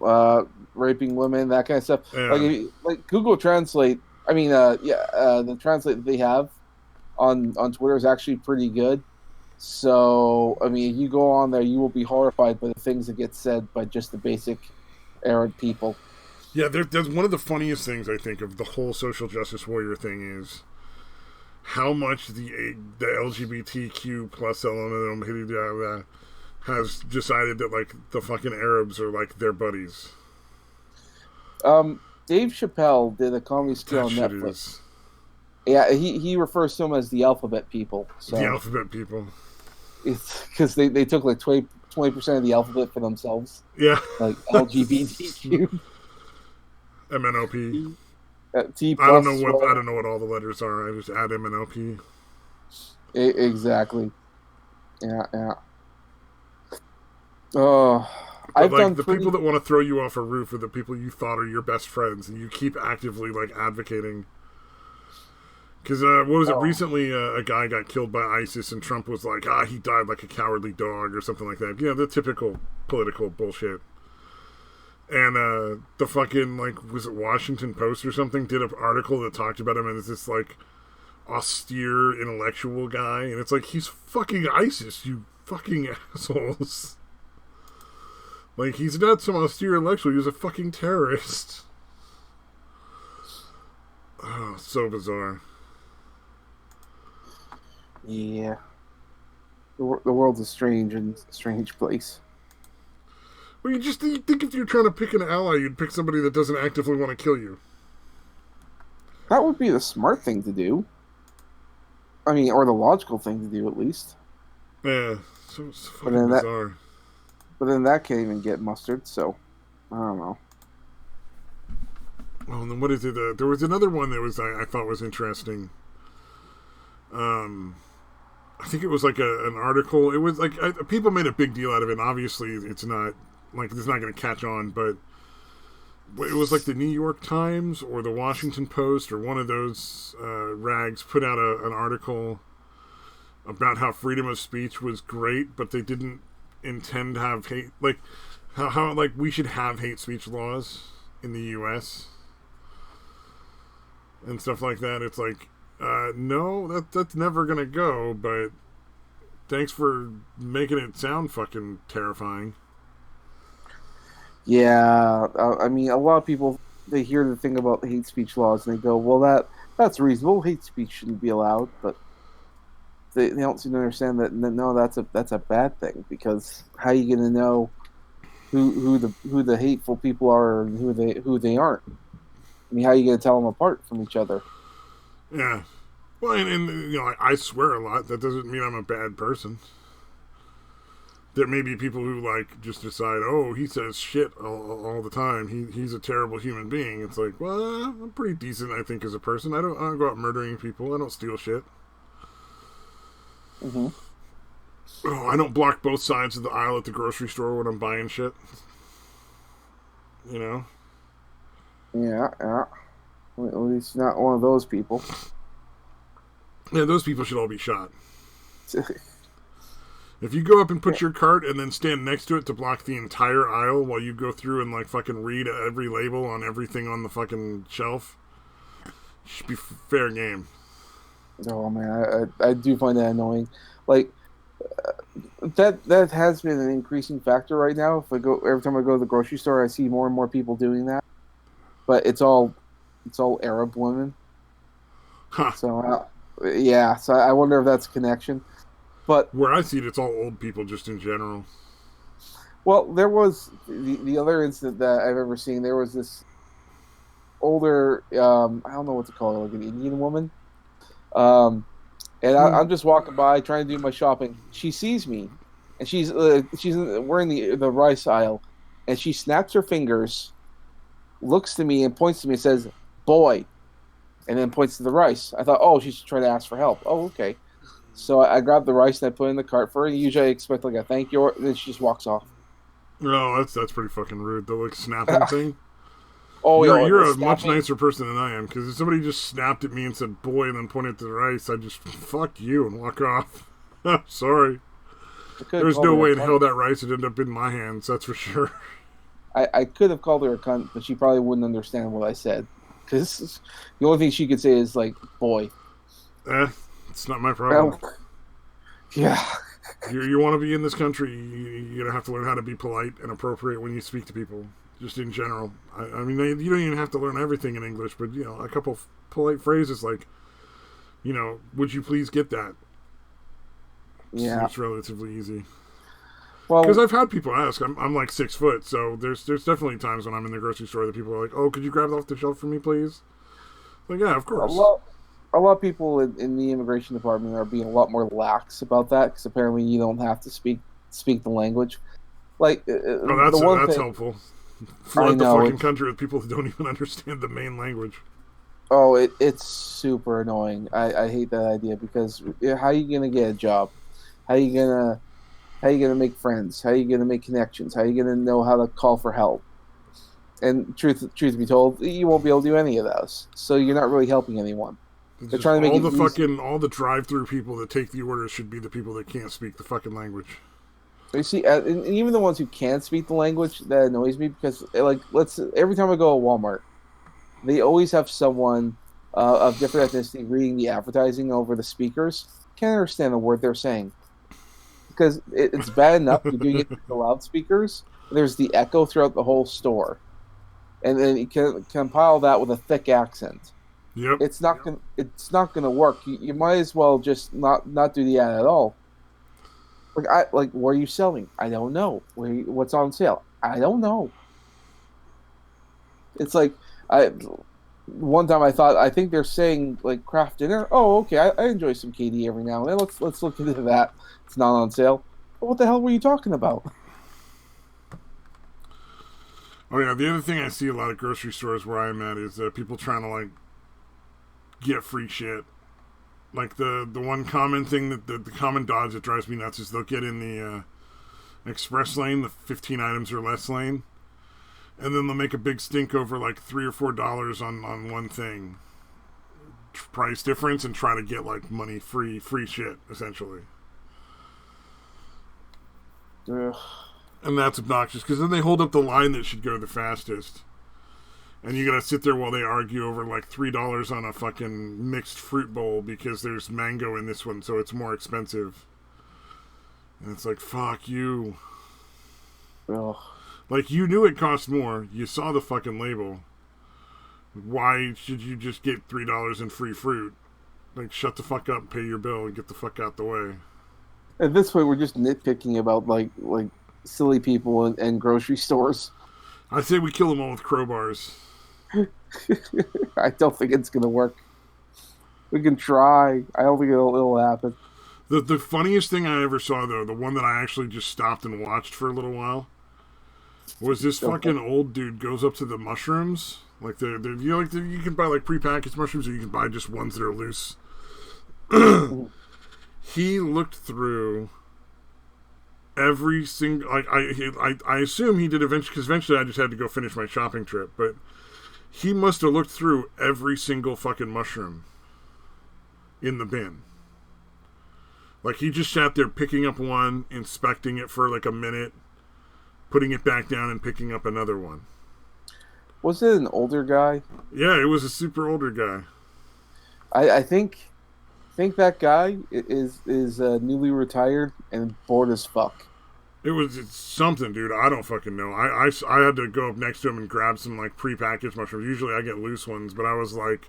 raping women, that kind of stuff. Yeah. Like Google Translate. I mean, the translate that they have on Twitter is actually pretty good. So, I mean, if you go on there, you will be horrified by the things that get said by just the basic Arab people. Yeah, there's one of the funniest things I think of the whole social justice warrior thing is how much the LGBTQ plus element has decided that like the fucking Arabs are like their buddies. Dave Chappelle did a comedy skit on Netflix. Yeah, he refers to them as the alphabet people. So the alphabet people. It's because they took like 20% of the alphabet for themselves. Yeah. Like LGBTQ. MNOP. T+. I don't know what all the letters are. I just add MNOP. Exactly. Yeah. I've done people that want to throw you off a roof are the people you thought are your best friends, and you keep actively like advocating. Because what was it? Recently, a guy got killed by ISIS, and Trump was like, he died like a cowardly dog or something like that. The typical political bullshit. And the fucking, like, was it Washington Post or something, did an article that talked about him as this, like, austere intellectual guy. And it's like, he's fucking ISIS, you fucking assholes. Like, he's not some austere intellectual, he's a fucking terrorist. Oh, so bizarre. Yeah. The world's a strange place. Well, you think if you're trying to pick an ally, you'd pick somebody that doesn't actively want to kill you. That would be the smart thing to do. I mean, or the logical thing to do at least. Yeah, so it's But fucking then that, bizarre. but then that can't even get mustered. So I don't know. Oh, and then what is it? There was another one that I thought was interesting. Um, I think it was like an article. It was like people made a big deal out of it. And obviously, it's not going to catch on, but it was like the New York Times or the Washington Post or one of those rags put out an article about how freedom of speech was great, but they didn't intend to have hate, like how like we should have hate speech laws in the U.S. and stuff like that. It's like, no, that's never gonna go. But thanks for making it sound fucking terrifying. Yeah, I mean, a lot of people they hear the thing about hate speech laws and they go, "Well, that's reasonable. Hate speech shouldn't be allowed." But they don't seem to understand that no, that's a bad thing because how are you going to know who the hateful people are and who they aren't? I mean, how are you going to tell them apart from each other? Yeah. Well, and you know, I swear a lot. That doesn't mean I'm a bad person. There may be people who like just decide, oh, he says shit all the time. He's a terrible human being. It's like, well, I'm pretty decent, I think, as a person. I don't go out murdering people. I don't steal shit. Mm-hmm. Oh, I don't block both sides of the aisle at the grocery store when I'm buying shit. You know. Yeah, yeah. At least not one of those people. Yeah, those people should all be shot. If you go up and put your cart and then stand next to it to block the entire aisle while you go through and like fucking read every label on everything on the fucking shelf, should be fair game. Oh man, I do find that annoying. Like that has been an increasing factor right now. If I go every time I go to the grocery store, I see more and more people doing that. But it's all Arab women. Huh. So yeah, so I wonder if that's a connection. But Where I see it, it's all old people just in general. well, there was the other incident that I've ever seen. There was this older I don't know what to call her, like an Indian woman. Um, and I'm just walking by trying to do my shopping. She sees me, and she's wearing the rice aisle, and she snaps her fingers, looks to me, and points to me and says, "Boy," and then points to the rice. I thought, oh, she's trying to ask for help. Oh, okay. So I grabbed the rice and I put it in the cart for her. Usually I expect like a thank you, or then she just walks off. No, that's pretty fucking rude. The like snapping thing. Oh, yeah, You're the a much snapping. nicer person than I am, because if somebody just snapped at me and said "boy" and then pointed to the rice, I'd just fuck you and walk off. Sorry. I could have There's called no her a way in cunt. hell that rice would end up in my hands. That's for sure. I could have called her a cunt, but she probably wouldn't understand what I said. Because the only thing she could say is like, boy. Eh, it's not my problem. Well, yeah. You want to be in this country, you're gonna have to learn how to be polite and appropriate when you speak to people. Just in general. I mean, you don't even have to learn everything in English, but you know, a couple polite phrases like, you know, would you please get that? Yeah. It's relatively easy. Because Well, I've had people ask. I'm like 6 foot, so there's definitely times when I'm in the grocery store that people are like, "Oh, could you grab it off the shelf for me, please?" Like, yeah, of a course. lot, a lot of people in the immigration department are being a lot more lax about that because apparently you don't have to speak the language. Like Oh, the one that's thing helpful. I Flood the know fucking it's country with people who don't even understand the main language. it's super annoying. I hate that idea because how are you gonna get a job? How are you gonna how are you gonna make friends? How are you gonna make connections? How are you gonna know how to call for help? And truth be told, you won't be able to do any of those. So you're not really helping anyone. It's They're just trying to make it easy. all the drive-through people that take the orders should be the people that can't speak the fucking language. You see, and even the ones who can speak the language, that annoys me because, like, let's every time I go to Walmart, they always have someone of different ethnicity reading the advertising over the speakers. Can't understand a word they're saying because it's bad enough you're doing it through the loudspeakers. There's the echo throughout the whole store, and then you can compile that with a thick accent. Yep. It's not gonna work. You might as well just not do the ad at all. Like what are you selling? I don't know. What's on sale? I don't know. It's like I One time I think they're saying like craft dinner. Oh, okay, I enjoy some KD every now and then. Let's look into that. It's not on sale. But what the hell were you talking about? Oh yeah, the other thing I see a lot of grocery stores where I'm at is people trying to like get free shit. Like the one common thing that the common dodge that drives me nuts is they'll get in the express lane, the 15 items or less lane, and then they'll make a big stink over like $3 or $4 on one thing, price difference, and try to get like money free shit essentially. Ugh. And that's obnoxious because then they hold up the line that should go the fastest. And you gotta sit there while they argue over like $3 on a fucking mixed fruit bowl because there's mango in this one, so it's more expensive. And it's like, fuck you. Ugh. Like, you knew it cost more. You saw the fucking label. Why should you just get $3 in free fruit? Like, shut the fuck up, pay your bill, and get the fuck out the way. At this point, we're just nitpicking about like silly people and grocery stores. I say we kill them all with crowbars. I don't think it's gonna work. We can try. I don't think it'll happen. The funniest thing I ever saw, though, the one that I actually just stopped and watched for a little while, was this fucking old dude goes up to the mushrooms. Like, you know, like you can buy like prepackaged mushrooms, or you can buy just ones that are loose. He looked through every single, like, I assume he did eventually, because eventually I just had to go finish my shopping trip, but he must have looked through every single fucking mushroom in the bin. Like, he just sat there picking up one, inspecting it for like a minute, putting it back down, and picking up another one. Was it an older guy? Yeah, it was a super older guy. I think that guy is newly retired and bored as fuck. It's something, dude. I don't fucking know. I had to go up next to him and grab some like prepackaged mushrooms. Usually I get loose ones, but I was like,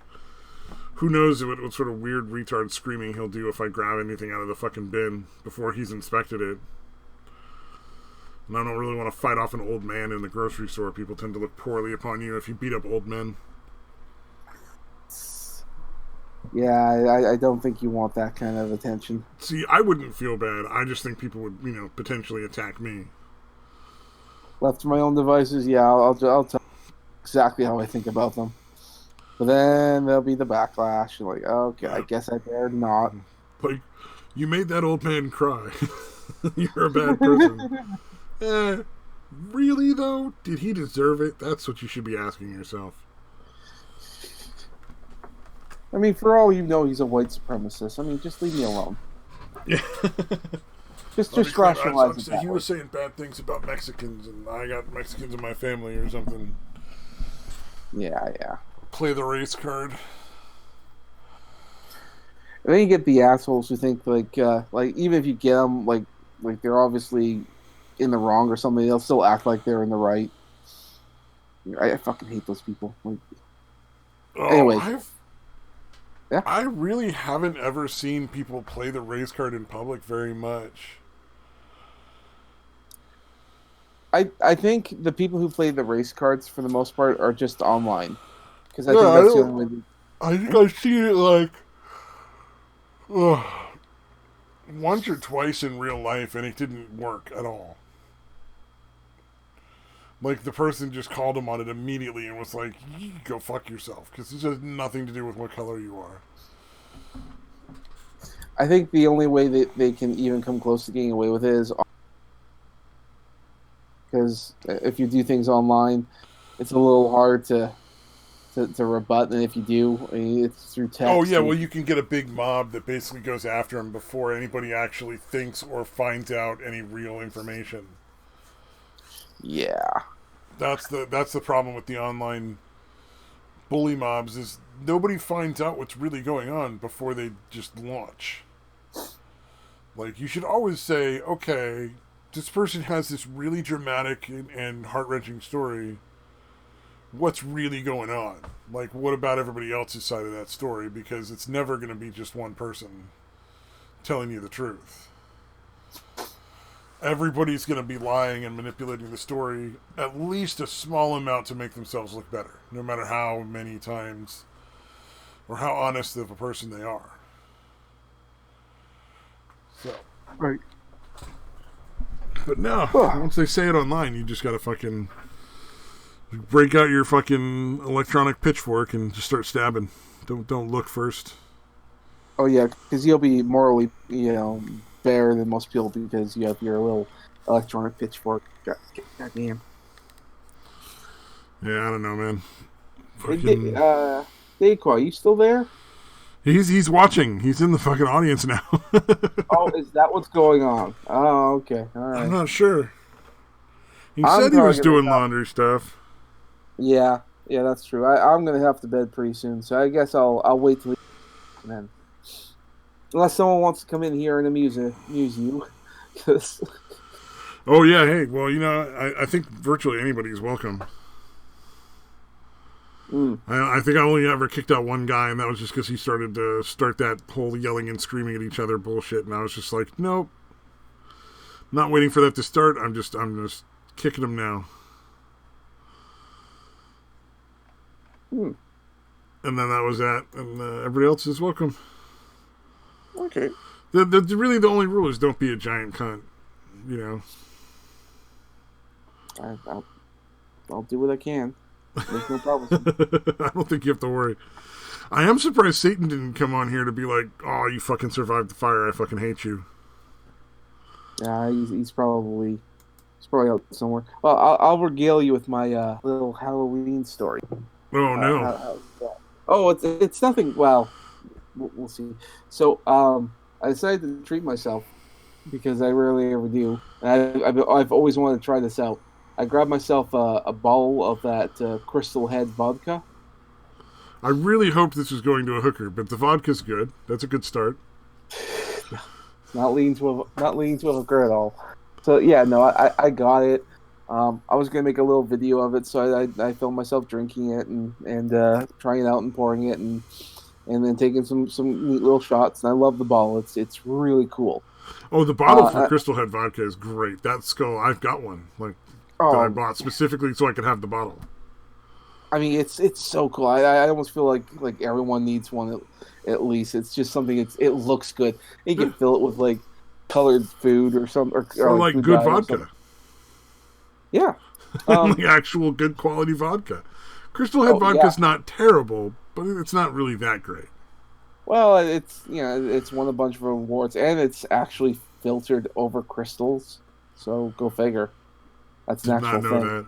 who knows what sort of weird retard screaming he'll do if I grab anything out of the fucking bin before he's inspected it. And I don't really want to fight off an old man in the grocery store. People tend to look poorly upon you if you beat up old men. Yeah, I don't think you want that kind of attention. See, I wouldn't feel bad. I just think people would, potentially attack me. Left to my own devices, yeah, I'll tell you exactly how I think about them. But then there'll be the backlash. You're like, okay, I guess I better not. Like, you made that old man cry. You're a bad person. Really, though? Did he deserve it? That's what you should be asking yourself. I mean, for all you know, he's a white supremacist. I mean, just leave me alone. Yeah. just rationalize it. He was saying bad things about Mexicans, and I got Mexicans in my family or something. Yeah. Play the race card. And then you get the assholes who think like even if you get them like they're obviously in the wrong or something, they'll still act like they're in the right. I fucking hate those people. Like, anyway. I really haven't ever seen people play the race card in public very much. I think the people who play the race cards for the most part are just online. Because I think that's the only way. I think I've seen it like once or twice in real life, and it didn't work at all. Like, the person just called him on it immediately and was like, you go fuck yourself, because this has nothing to do with what color you are. I think the only way that they can even come close to getting away with it is because if you do things online, it's a little hard to rebut, and if you do, I mean, it's through text. Oh, yeah, well, you can get a big mob that basically goes after him before anybody actually thinks or finds out any real information. Yeah. That's the problem with the online bully mobs is nobody finds out what's really going on before they just launch. Like, you should always say, okay, this person has this really dramatic and heart-wrenching story. What's really going on? Like, what about everybody else's side of that story? Because it's never going to be just one person telling you the truth. everybody's going to be lying and manipulating the story at least a small amount to make themselves look better, no matter how many times or how honest of a person they are. So, right. But no, once they say it online, you just got to fucking break out your fucking electronic pitchfork and just start stabbing. Don't look first. Oh yeah, because you'll be morally, better than most people because you have your little electronic pitchfork. God damn. Yeah, I don't know, man. Fucking... Dayquo, are you still there? He's watching. He's in the fucking audience now. Oh, is that what's going on? Oh, okay. All right. I'm not sure. He said he was doing laundry stuff. Yeah, that's true. I'm gonna have to bed pretty soon, so I guess I'll wait till then. Unless someone wants to come in here and amuse you. Oh yeah, hey, well, I think virtually anybody's welcome. I think I only ever kicked out one guy, and that was just because he started to start that whole yelling and screaming at each other bullshit, and I was just like, nope, not waiting for that to start. I'm just kicking him now. And then that was that, and everybody else is welcome. Okay. Really, the only rule is don't be a giant cunt. I'll do what I can. There's no problem. I don't think you have to worry. I am surprised Satan didn't come on here to be like, "Oh, you fucking survived the fire. I fucking hate you." Yeah, he's probably out somewhere. Well, I'll regale you with my little Halloween story. Oh no! It's nothing. Well, we'll see. So, I decided to treat myself because I rarely ever do, and I've always wanted to try this out. I grabbed myself a bottle of that Crystal Head vodka. I really hoped this was going to a hooker, but the vodka's good. That's a good start. Not leading to a hooker at all. So yeah, no, I got it. I was gonna make a little video of it, so I filmed myself drinking it and trying it out and pouring it and then taking some neat little shots. And I love the bottle. It's really cool. Oh, the bottle for Crystal Head vodka is great. That skull, I've got one that I bought specifically so I could have the bottle. I mean, it's so cool. I almost feel like everyone needs one at least. It's just something. It looks good. You can fill it with like colored food or something, or like good vodka. Yeah, like actual good quality vodka. Crystal Head vodka's not terrible, but it's not really that great. Well, it's it's won a bunch of awards, and it's actually filtered over crystals. So go figure. That's an actual thing. Did not know that.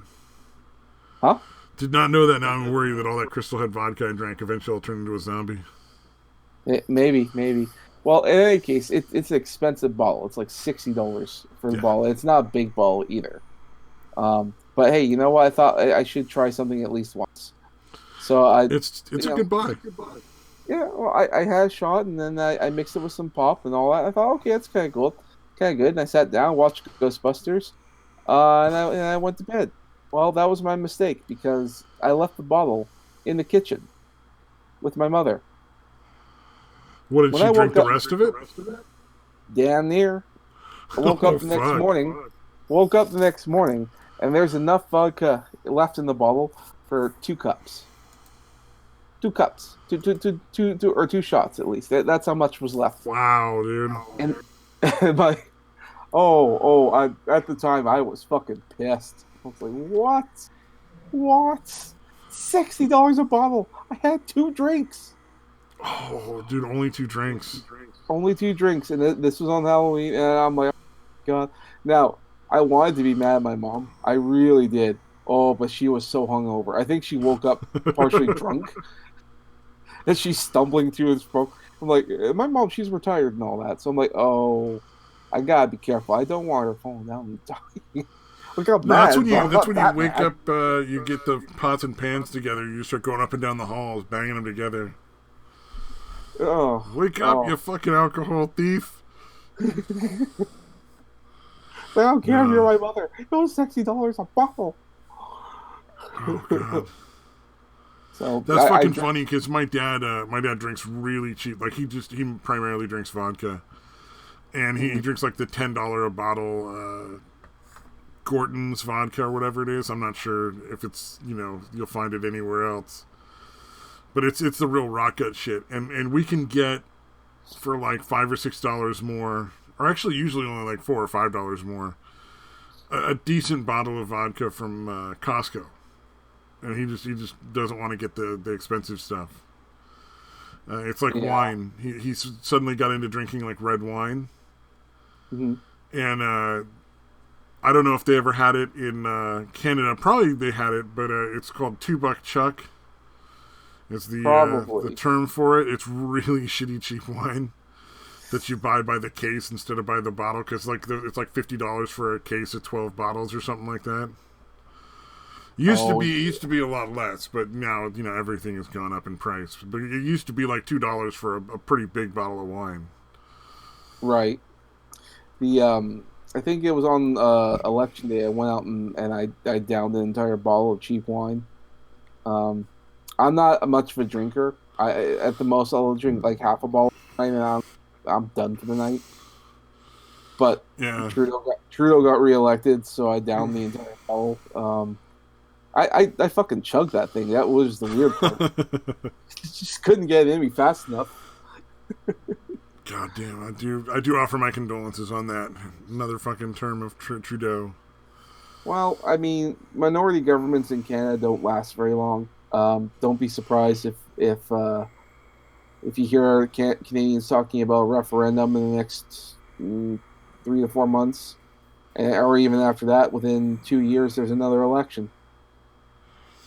Huh? Did not know that. Now I'm worried that all that Crystal Head vodka I drank eventually will turn into a zombie. Maybe. Well, in any case, it's an expensive bottle. It's like $60 for the bottle. It's not a big bottle either. But hey, you know what? I thought I should try something at least once. So it's a good buy. Yeah, well, I had a shot, and then I mixed it with some pop and all that. I thought, okay, that's kind of cool, kind of good. And I sat down, watched Ghostbusters, and I went to bed. Well, that was my mistake because I left the bottle in the kitchen with my mother. What, did she drink the rest of it? Damn near. I woke up the next morning, and there's enough vodka left in the bottle for 2 cups. 2 cups. Two shots at least. That's how much was left. Wow, dude. And at the time I was fucking pissed. I was like, what? $60 a bottle. I had 2 drinks. Oh, dude, only 2 drinks. Only 2 drinks, and this was on Halloween, and I'm like, oh, God. Now, I wanted to be mad at my mom. I really did. Oh, but she was so hungover. I think she woke up partially drunk. And she's stumbling through his phone. I'm like, my mom, she's retired and all that. So I'm like, oh, I gotta be careful. I don't want her falling down and dying. Look how bad. That's when you wake up, you get the pots and pans together, you start going up and down the halls, banging them together. Oh, wake up, you fucking alcohol thief. I don't care if you're my mother. It was $60 a bottle. Oh, God. So that's fucking funny because my dad drinks really cheap. Like he primarily drinks vodka, and he drinks like the $10 a bottle Gorton's vodka or whatever it is. I'm not sure if it's, you'll find it anywhere else. But it's the real rock gut shit. And we can get for like $5 or $6 more, or actually usually only like $4 or $5 more, a decent bottle of vodka from Costco. And he just doesn't want to get the expensive stuff. It's like wine. He suddenly got into drinking like red wine. Mm-hmm. And I don't know if they ever had it in Canada. Probably they had it, but it's called $2 Chuck. It's the term for it. It's really shitty cheap wine that you buy by the case instead of by the bottle, because it's like $50 for a case of 12 bottles or something like that. It used to be a lot less, but now everything has gone up in price. But it used to be like $2 for a pretty big bottle of wine. Right. I think it was on election day. I went out and I downed an entire bottle of cheap wine. I'm not much of a drinker. At the most I'll drink like half a bottle of wine and I'm done for the night. But yeah. Trudeau got reelected, so I downed the entire bottle. I fucking chugged that thing. That was the weird part. Just couldn't get it in me fast enough. God damn, I do offer my condolences on that. Another fucking term of Trudeau. Well, I mean, minority governments in Canada don't last very long. Don't be surprised if you hear Canadians talking about a referendum in the next 3 to 4 months, or even after that, within 2 years, there's another election.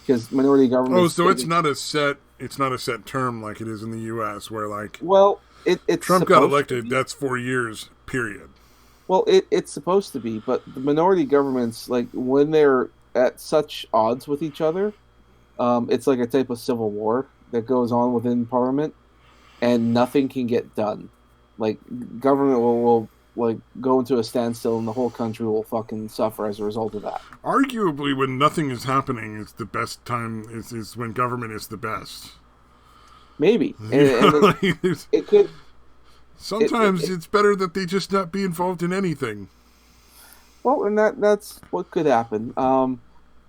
Because minority governments. Oh, so it's not a set term like it is in the U.S., where like it's Trump got elected. That's 4 years. Period. Well, it's supposed to be, but the minority governments, like when they're at such odds with each other, it's like a type of civil war that goes on within Parliament, and nothing can get done. Like government will like go into a standstill, and the whole country will fucking suffer as a result of that. Arguably, when nothing is happening, is the best time. Is when government is the best. Maybe, and it could. Sometimes it's better that they just not be involved in anything. Well, and that's what could happen.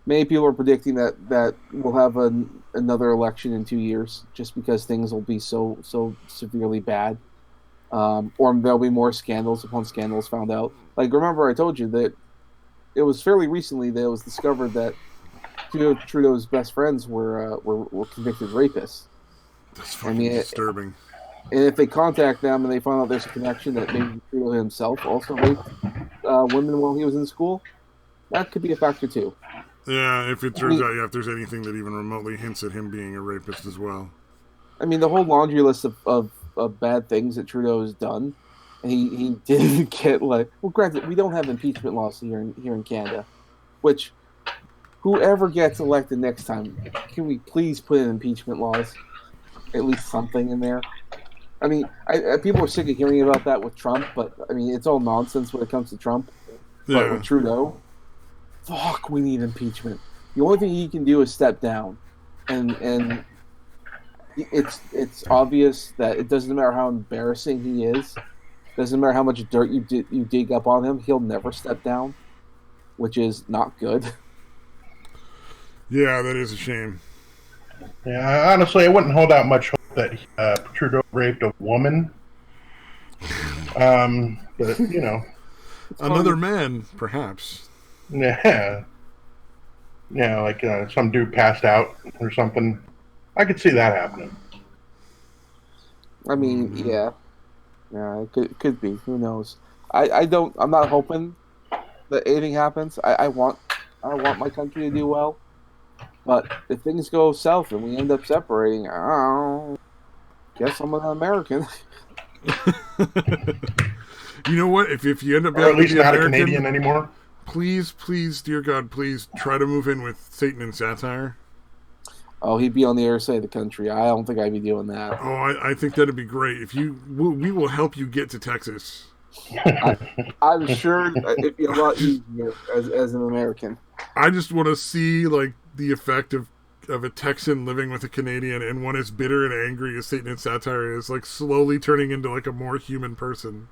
Many people are predicting that we'll have another election in 2 years, just because things will be so severely bad. Or there'll be more scandals upon scandals found out. Like, remember I told you that it was fairly recently that it was discovered that two of Trudeau's best friends were convicted rapists. That's fucking disturbing. And if they contact them and they find out there's a connection that maybe Trudeau himself also raped women while he was in school, that could be a factor too. Yeah, if it turns out, if there's anything that even remotely hints at him being a rapist as well. I mean, the whole laundry list of bad things that Trudeau has done, and he didn't get like. Well, granted, we don't have impeachment laws here in Canada, which whoever gets elected next time, can we please put in impeachment laws? At least something in there. I mean, people are sick of hearing about that with Trump, but I mean, it's all nonsense when it comes to Trump. Yeah. But with Trudeau, fuck, we need impeachment. The only thing he can do is step down, and it's obvious that it doesn't matter how embarrassing he is, doesn't matter how much dirt you dig up on him, he'll never step down, which is not good. Yeah, that is a shame. Yeah, honestly, I wouldn't hold out much hope that Trudeau raped a woman. But another man, perhaps. Yeah, like some dude passed out or something. I could see that happening. I mean, yeah, it could be. Who knows? I'm not hoping that anything happens. I want my country to do well. But if things go south and we end up separating, guess I'm an American. You know what? If you end up or at least not American, a Canadian anymore, please, dear God, please try to move in with Satan and satire. Oh, he'd be on the other side of the country. I don't think I'd be doing that. Oh, I think that'd be great. We will help you get to Texas. I'm sure it'd be a lot easier as an American. I just want to see like the effect of a Texan living with a Canadian, and one as bitter and angry as Satan and satire is, like slowly turning into like a more human person.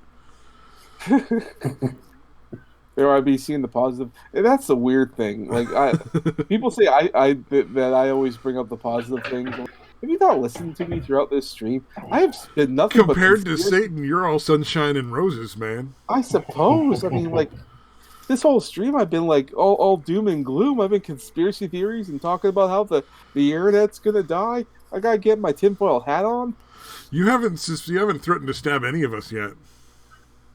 There I'd be seeing the positive. And that's the weird thing. Like people say that I always bring up the positive things. Have you not listened to me throughout this stream? I have been nothing but Compared to Satan, you're all sunshine and roses, man. I suppose. I mean, like this whole stream, I've been like all doom and gloom. I've been conspiracy theories and talking about how the internet's gonna die. I gotta get my tinfoil hat on. You haven't threatened to stab any of us yet.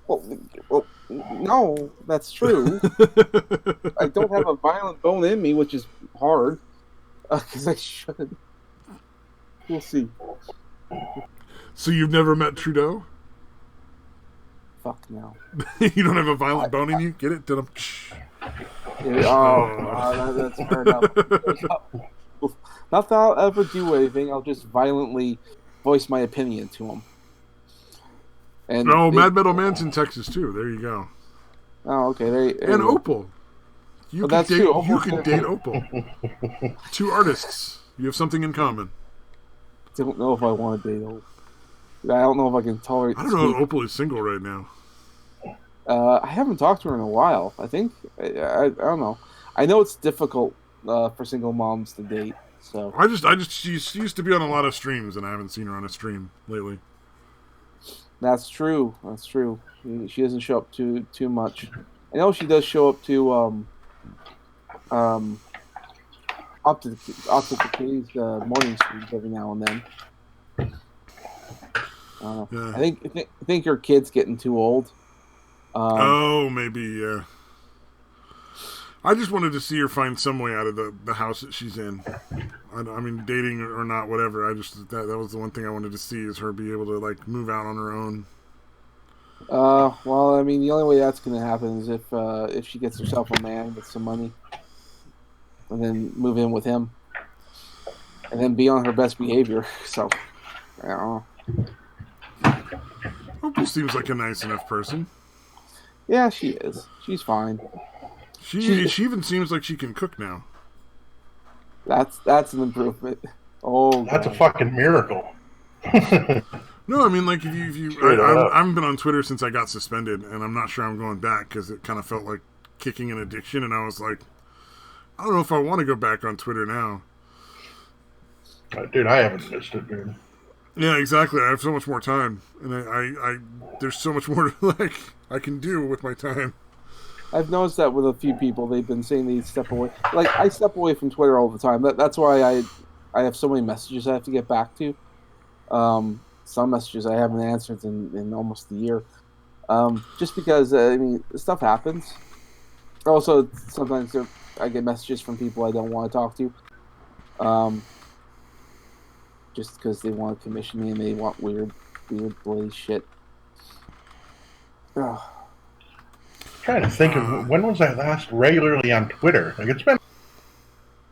Well, no, that's true. I don't have a violent bone in me, which is hard because I should. We'll see. So you've never met Trudeau? Fuck no. You don't have a violent bone in you? Get it? That's fair enough. Not that I'll ever do anything. I'll just violently voice my opinion to him. And Mad Metal Man's in Texas too. There you go. Oh, okay. And Opal. You can date Opal. Two artists. You have something in common. Don't know if I want to date Opal. I don't know if I can tolerate. I don't know if Opal is single right now. I haven't talked to her in a while. I think I don't know. I know it's difficult for single moms to date. So she used to be on a lot of streams, and I haven't seen her on a stream lately. That's true. That's true. She doesn't show up too much. I know she does show up to up to the K's morning streams every now and then. Yeah. I think her kid's getting too old. Maybe, yeah. I just wanted to see her find some way out of the house that she's in. I mean, dating or not, whatever. I just that was the one thing I wanted to see, is her be able to like move out on her own. Well, I mean, the only way that's going to happen is if she gets herself a man with some money, and then move in with him, and then be on her best behavior. So, I don't know. Opal seems like a nice enough person. Yeah, she is. She's fine. She even seems like she can cook now. That's an improvement. Oh, that's a fucking miracle. No, I mean, like I haven't been on Twitter since I got suspended, and I'm not sure I'm going back because it kind of felt like kicking an addiction, and I was like, I don't know if I want to go back on Twitter now. Dude, I haven't missed it, dude. Yeah, exactly. I have so much more time, and I there's so much more like I can do with my time. I've noticed that with a few people. They've been saying they step away. Like, I step away from Twitter all the time. That's why I have so many messages I have to get back to. Some messages I haven't answered in almost a year. Just because, I mean, stuff happens. Also, sometimes I get messages from people I don't want to talk to. Just because they want to commission me and they want weird bloody shit. Ugh. Trying to think of when was I last regularly on Twitter? Like, it's been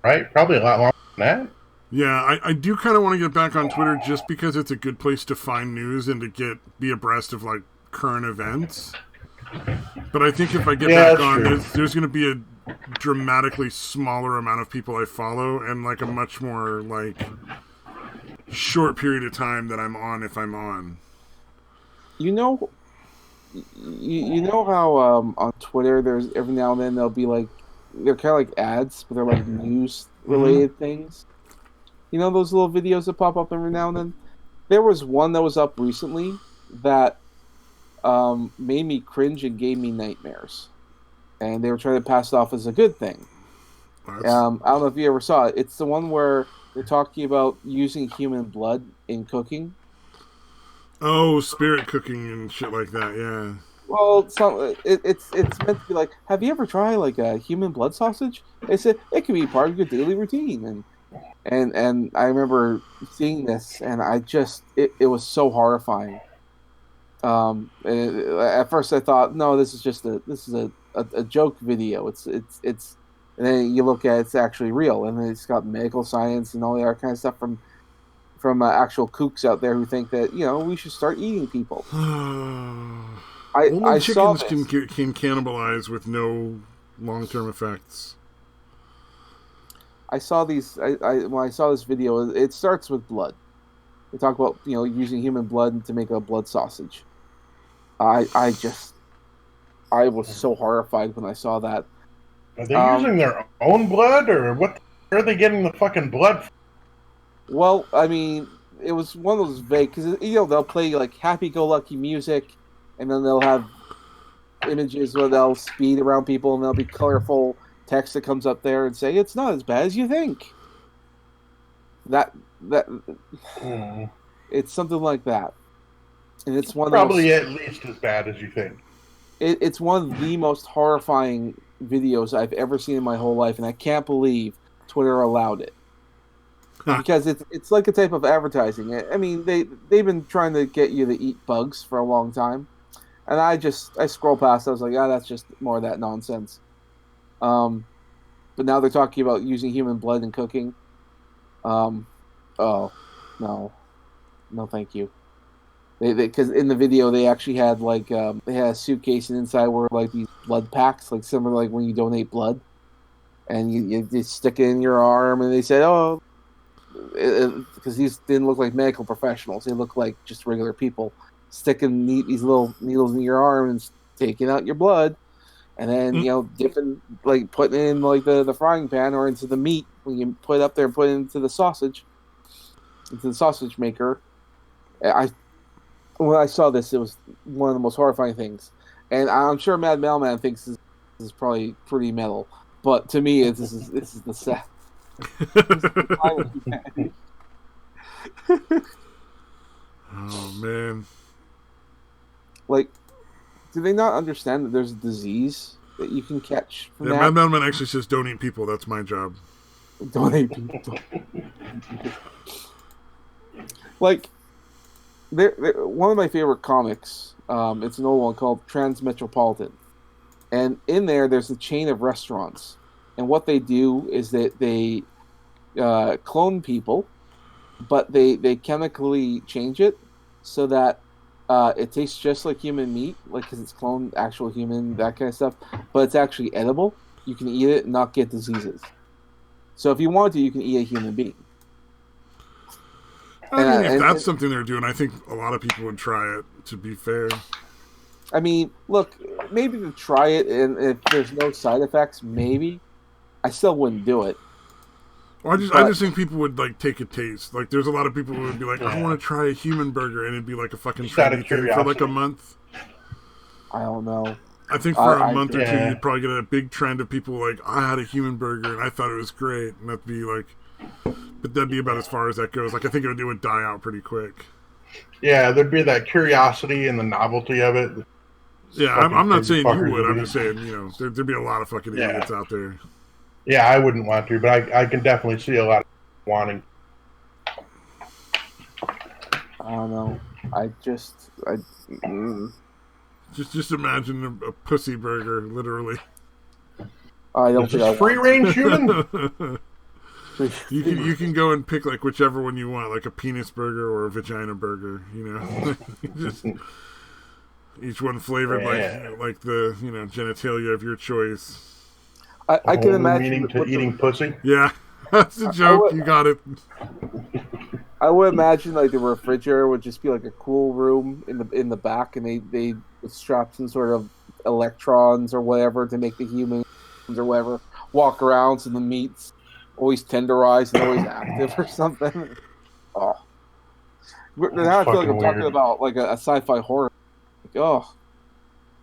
probably a lot longer than that. Yeah, I do kind of want to get back on Twitter just because it's a good place to find news and to be abreast of like current events. But I think if I get back on, there's going to be a dramatically smaller amount of people I follow and like a much more like short period of time that I'm on if I'm on. You know how on Twitter there's every now and then there'll be like, they're kind of like ads, but they're like news related things. You know those little videos that pop up every now and then? There was one that was up recently that made me cringe and gave me nightmares. And they were trying to pass it off as a good thing. I don't know if you ever saw it. It's the one where they're talking about using human blood in cooking. Oh, spirit cooking and shit like that, yeah. Well, it's meant to be like, have you ever tried like a human blood sausage? They said it can be part of your daily routine, and I remember seeing this, and I just it was so horrifying. At first I thought, no, this is a joke video. It's and then you look at it, it's actually real, and it's got medical science and all that kind of stuff from actual kooks out there who think that we should start eating people. Only chickens can cannibalize with no long-term effects. I saw these. When I saw this video, it starts with blood. They talk about using human blood to make a blood sausage. I just I was so horrified when I saw that. Are they using their own blood, or what? Where are they getting the fucking blood from? Well, I mean, it was one of those vague because they'll play like happy-go-lucky music, and then they'll have images where they'll speed around people, and there'll be colorful text that comes up there and say it's not as bad as you think. That it's something like that, and it's one of Probably at least as bad as you think. It's one of the most horrifying videos I've ever seen in my whole life, and I can't believe Twitter allowed it. Because it's like a type of advertising. I mean, they've been trying to get you to eat bugs for a long time, and I scroll past. I was like, that's just more of that nonsense. But now they're talking about using human blood in cooking. Oh no, thank you. Because in the video they actually had they had a suitcase, and inside were like these blood packs, like similar like when you donate blood, and you stick it in your arm, and they said, because these didn't look like medical professionals, they look like just regular people sticking these little needles in your arm and taking out your blood, and then dipping, like putting it in like the frying pan or into the meat when you put it up there and put it into the sausage maker. When I saw this, it was one of the most horrifying things, and I'm sure Mad Mailman thinks this is probably pretty metal, but to me, this is the set. Oh man! Like, do they not understand that there's a disease that you can catch from that? Mad Mailman actually says, "Don't eat people." That's my job. Don't eat people. Like. One of my favorite comics, it's an old one called Transmetropolitan. And in there's a chain of restaurants. And what they do is that they clone people, but they chemically change it so that it tastes just like human meat, like because it's cloned actual human, that kind of stuff. But it's actually edible. You can eat it and not get diseases. So if you want to, you can eat a human being. I mean, if that's something they're doing, I think a lot of people would try it, to be fair. I mean, look, maybe to try it, and if there's no side effects, maybe. I still wouldn't do it. Well, I just think people would, like, take a taste. Like, there's a lot of people who would be like, I want to try a human burger, and it'd be like a fucking trendy thing for, like, a month. I don't know. I think for a month or two, you'd probably get a big trend of people like, I had a human burger, and I thought it was great, and that'd be like... But that'd be about as far as that goes. Like, I think it would die out pretty quick. Yeah, there'd be that curiosity and the novelty of it. Yeah, I'm not saying you would. I'm just saying, there'd be a lot of fucking idiots out there. Yeah, I wouldn't want to, but I can definitely see a lot of wanting. I don't know. Just imagine a pussy burger, literally. I don't think free range human. You can go and pick like whichever one you want, like a penis burger or a vagina burger. Just each one flavored like the genitalia of your choice. I can imagine meaning to eating pussy. Yeah, that's the joke. You got it. I would imagine like the refrigerator would just be like a cool room in the back, and they would strap some sort of electrons or whatever to make the humans or whatever walk around, so the meat's always tenderized and always active or something. Oh, now I feel like I'm talking about like a sci-fi horror. Like,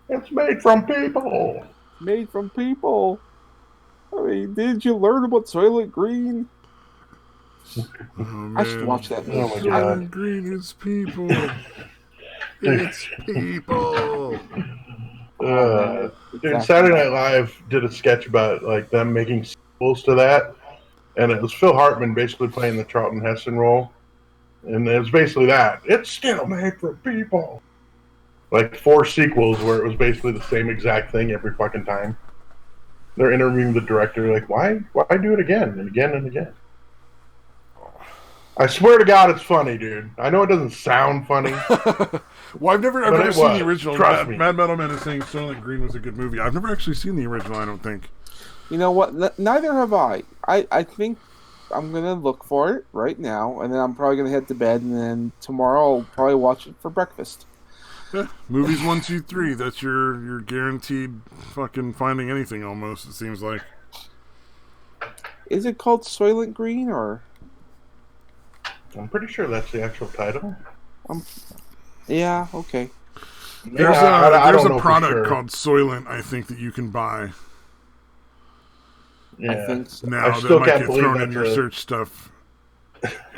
it's made from people. Made from people. I mean, did you learn about Soylent Green? Oh, I should watch that movie. Oh my God. Soylent Green is people. It's people. Dude, Saturday Night Live did a sketch about like them making sequels to that, and it was Phil Hartman basically playing the Charlton Heston role, and it was basically that. It's still made for people. Like 4 sequels where it was basically the same exact thing every fucking time. They're interviewing the director, like, why do it again and again and again? I swear to God, it's funny, dude. I know it doesn't sound funny. Well, I've never seen the original. Trust me. Mad Metal Man is saying Soylent Green was a good movie. I've never actually seen the original, I don't think. You know what? Neither have I. I think I'm going to look for it right now, and then I'm probably going to head to bed, and then tomorrow I'll probably watch it for breakfast. Movies 1, 2, 3. That's your guaranteed fucking finding anything. Almost, it seems like. Is it called Soylent Green or? I'm pretty sure that's the actual title. Yeah. Okay. There's a product called Soylent, I think, that you can buy. Yeah. I think so. Now that might get thrown in your search stuff.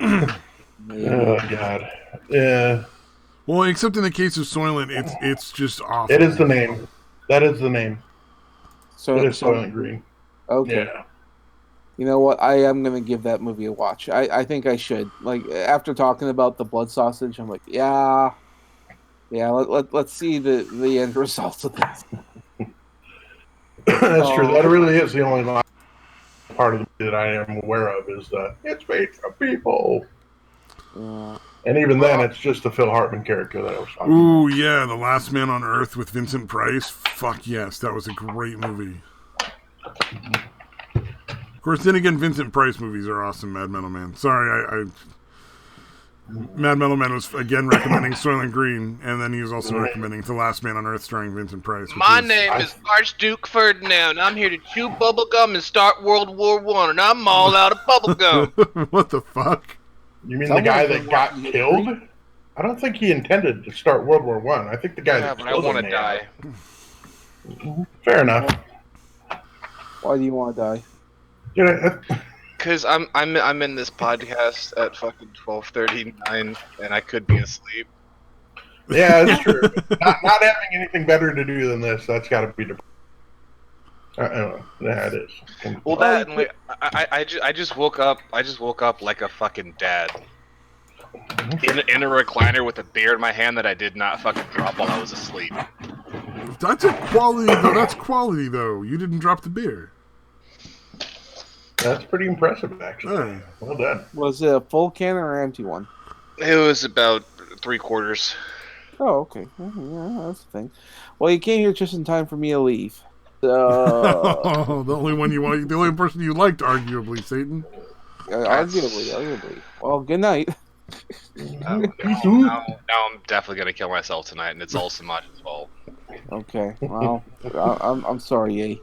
Oh God. Yeah. Well, except in the case of Soylent, it's just awful. It is the name. That is the name. So it is Soylent Green. Okay. Yeah. You know what? I am gonna give that movie a watch. I think I should. Like after talking about the blood sausage, I'm like, yeah. Let's see the end results of this. That's true. That really is the only part of the movie that I am aware of is that it's made for people. Yeah. And even then, it's just the Phil Hartman character that I was talking about. Ooh, yeah, The Last Man on Earth with Vincent Price. Fuck yes, that was a great movie. Of course, then again, Vincent Price movies are awesome. Mad Metal Man. Sorry, Mad Metal Man was again recommending Soylent Green, and then he was also recommending The Last Man on Earth starring Vincent Price. My name is Archduke Ferdinand. I'm here to chew bubblegum and start World War I, and I'm all out of bubblegum. What the fuck? You mean the guy that got killed? I don't think he intended to start World War I. I think the guy that killed him. I want to die. Fair enough. Why do you want to die? Because I'm in this podcast at fucking 12:39, and I could be asleep. Yeah, that's true. not having anything better to do than this, that's got to be depressing. Yeah, it is. Well, that and like, I just woke up. I just woke up like a fucking dad. In a recliner with a beer in my hand that I did not fucking drop while I was asleep. That's a quality though. That's quality though. You didn't drop the beer. That's pretty impressive, actually. Well done. Was it a full can or an empty one? It was about 3/4. Oh, okay. Yeah, that's the thing. Well, you came here just in time for me to leave. The only person you liked, arguably, Satan. Arguably. Well, good night. Now I'm definitely gonna kill myself tonight, and it's all Samaj's fault. Okay. Well, I'm sorry, eh?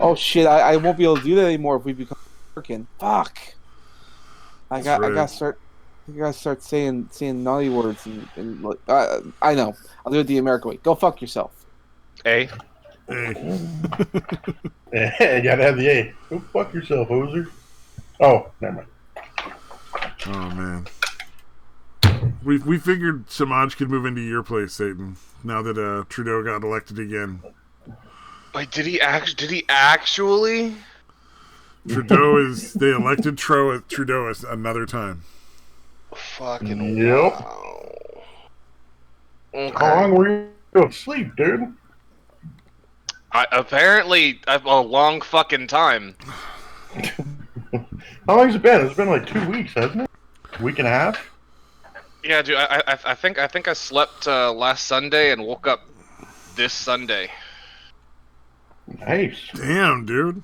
Oh shit! I won't be able to do that anymore if we become American. Fuck! I gotta start saying naughty words and I know. I'll do it the American way. Go fuck yourself. A. You gotta have the A. Go fuck yourself, hoser. Oh, never mind. Oh man. We figured Samaj could move into your place, Satan. Now that Trudeau got elected again. Wait, did he actually? They elected Trudeau another time. Fucking yep. Wow. Okay. How long were you going to sleep, dude? Apparently a long fucking time. How long has it been? It's been like 2 weeks, hasn't it? A week and a half? Yeah, dude. I think I slept last Sunday and woke up this Sunday. Nice. Damn, dude.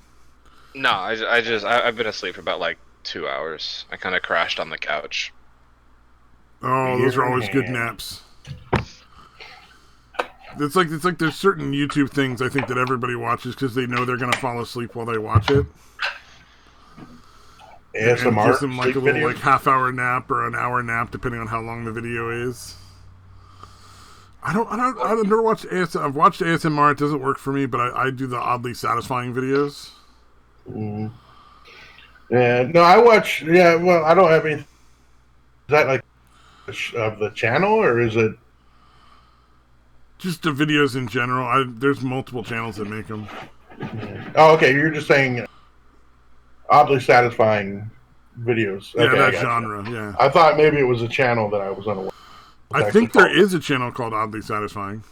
No, I've been asleep for about like 2 hours. I kind of crashed on the couch. Oh, those are always good naps. It's like there's certain YouTube things I think that everybody watches because they know they're gonna fall asleep while they watch it. ASMR gives them like a little like half-hour nap or an hour nap depending on how long the video is. I've never watched ASMR. I've watched ASMR. It doesn't work for me, but I do the oddly satisfying videos. Mm. Yeah, no, I watch. Yeah, well, I don't have any. Is that like of the channel or is it just the videos in general? There's multiple channels that make them. Oh, okay. You're just saying oddly satisfying videos. Yeah, okay, that genre. Yeah. I thought maybe it was a channel that I was unaware. I think there is a channel called Oddly Satisfying.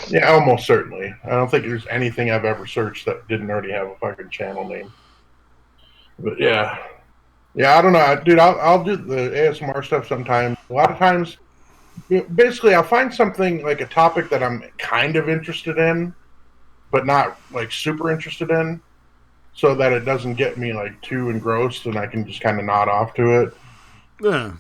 Yeah, almost certainly. I don't think there's anything I've ever searched that didn't already have a fucking channel name. But yeah, I don't know, dude. I'll do the ASMR stuff sometimes. A lot of times, basically, I'll find something like a topic that I'm kind of interested in, but not like super interested in, so that it doesn't get me like too engrossed, and I can just kind of nod off to it. Yeah.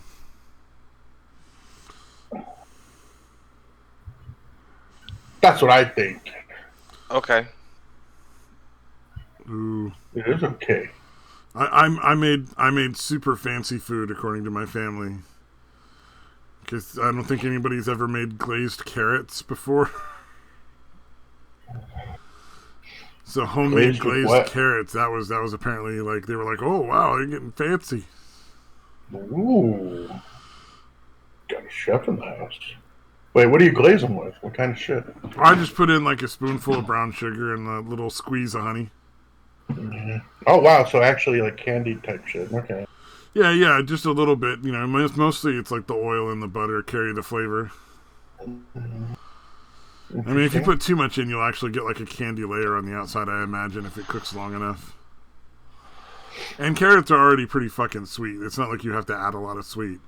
That's what I think. Okay. Ooh. It is okay. I made super fancy food according to my family. Because I don't think anybody's ever made glazed carrots before. So homemade glazed carrots. That was apparently like they were like, oh wow, they're getting fancy. Ooh, got a chef in the house. Wait, what are you glazing with? What kind of shit? I just put in like a spoonful of brown sugar and a little squeeze of honey. Mm-hmm. Oh wow, so actually like candy type shit. Okay. Yeah, just a little bit. You know, mostly it's like the oil and the butter carry the flavor. I mean, if you put too much in, you'll actually get like a candy layer on the outside, I imagine, if it cooks long enough. And carrots are already pretty fucking sweet. It's not like you have to add a lot of sweet.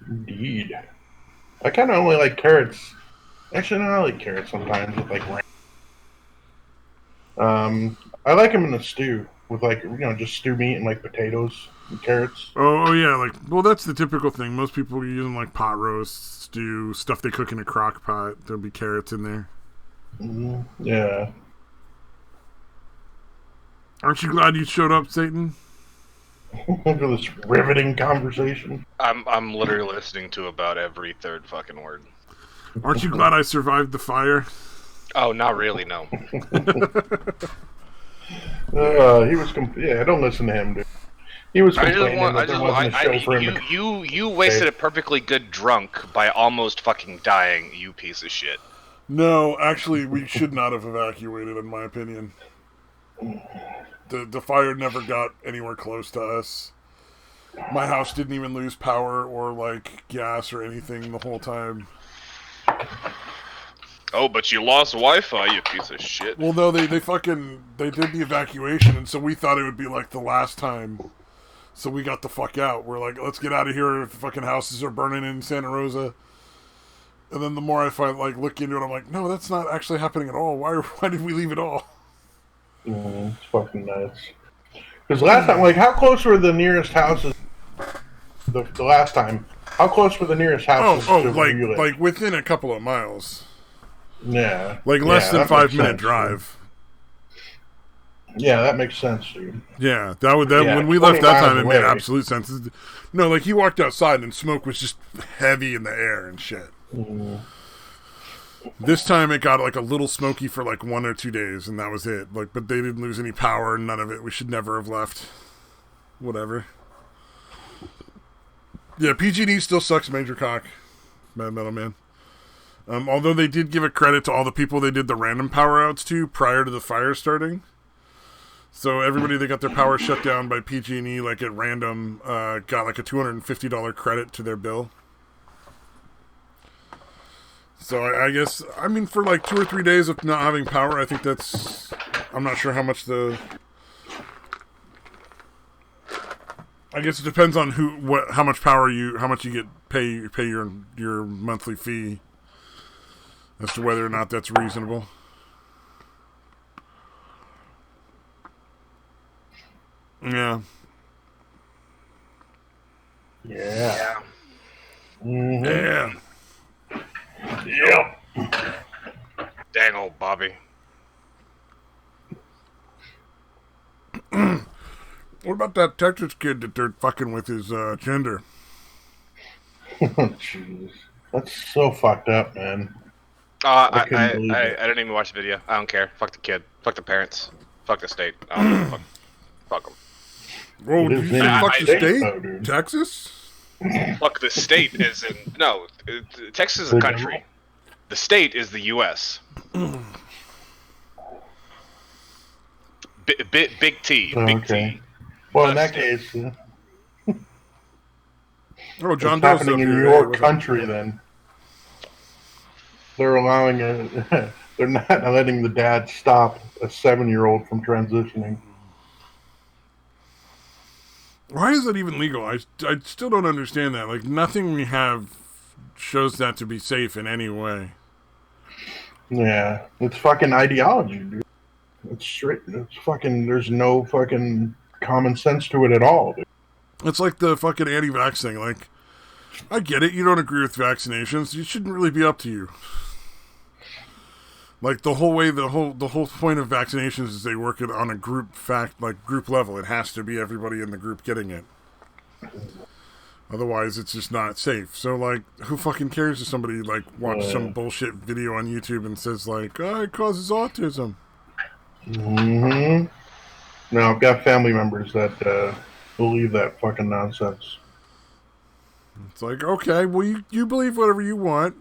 Indeed. I kind of only like carrots. Actually, no, I like carrots sometimes with like I like them in a stew with like just stew meat and like potatoes and carrots. Oh yeah, like well that's the typical thing. Most people use them like pot roast, stew, stuff they cook in a crock pot. There'll be carrots in there. Mm-hmm. Yeah. Aren't you glad you showed up, Satan? For this riveting conversation. I'm literally listening to about every third fucking word. Aren't you glad I survived the fire? Oh, not really, no. He was. Yeah, don't listen to him, dude. He was complaining that there wasn't a show for him. You wasted a perfectly good drunk by almost fucking dying, you piece of shit. No, actually, we should not have evacuated, in my opinion. The fire never got anywhere close to us. My house didn't even lose power or like gas or anything the whole time. Oh, but you lost Wi-Fi, you piece of shit. Well, no, they did the evacuation, and so we thought it would be like the last time. So we got the fuck out. We're like, let's get out of here. If the fucking houses are burning in Santa Rosa. And then the more I look into it, I'm like, no, that's not actually happening at all. Why did we leave it all? It's fucking nuts. Because last time, like, how close were the nearest houses? The last time, how close were the nearest houses? Like within a couple of miles. Yeah. Like less than 5-minute drive. Yeah, that makes sense, dude. Yeah, when we left that time, it made absolute sense. No, like he walked outside and smoke was just heavy in the air and shit. Mm-hmm. This time it got like a little smoky for like 1 or 2 days, and that was it. Like, but they didn't lose any power, none of it. We should never have left. Whatever. Yeah, PG&E still sucks major cock. Mad Metal Man. Although they did give a credit to all the people they did the random power outs to prior to the fire starting. So everybody that got their power shut down by PG&E like at random got like a $250 credit to their bill. So I guess, I mean, for like 2 or 3 days of not having power, I think that's, I'm not sure how much I guess it depends on how much you get pay your monthly fee as to whether or not that's reasonable. Yeah. Yeah. Mm-hmm. Yeah. Yep. Dang old Bobby. What about that Texas kid that they're fucking with his gender? Jeez. That's so fucked up, man. I didn't even watch the video. I don't care. Fuck the kid. Fuck the parents. Fuck the state. I don't give a fuck. Fuck them. Whoa, did you say fuck the state? Texas? Fuck the state is in... No, Texas is a country. The state is the U.S. Big T. Big T. Well, in that case... Oh, John it's happening in New York country, then. They're allowing they're not letting the dad stop a 7-year-old from transitioning. Why is that even legal? I still don't understand that. Like, nothing we have shows that to be safe in any way. Yeah, it's fucking ideology, dude. It's straight. It's fucking. There's no fucking common sense to it at all, dude. It's like the fucking anti-vax thing. Like, I get it. You don't agree with vaccinations. It shouldn't really be up to you. Like the whole point of vaccinations is they work it on a group level. It has to be everybody in the group getting it. Otherwise, it's just not safe. So, like, who fucking cares if somebody like watches some bullshit video on YouTube and says like, "Oh, it causes autism." Mm-hmm. Now I've got family members that believe that fucking nonsense. It's like, okay, well, you believe whatever you want.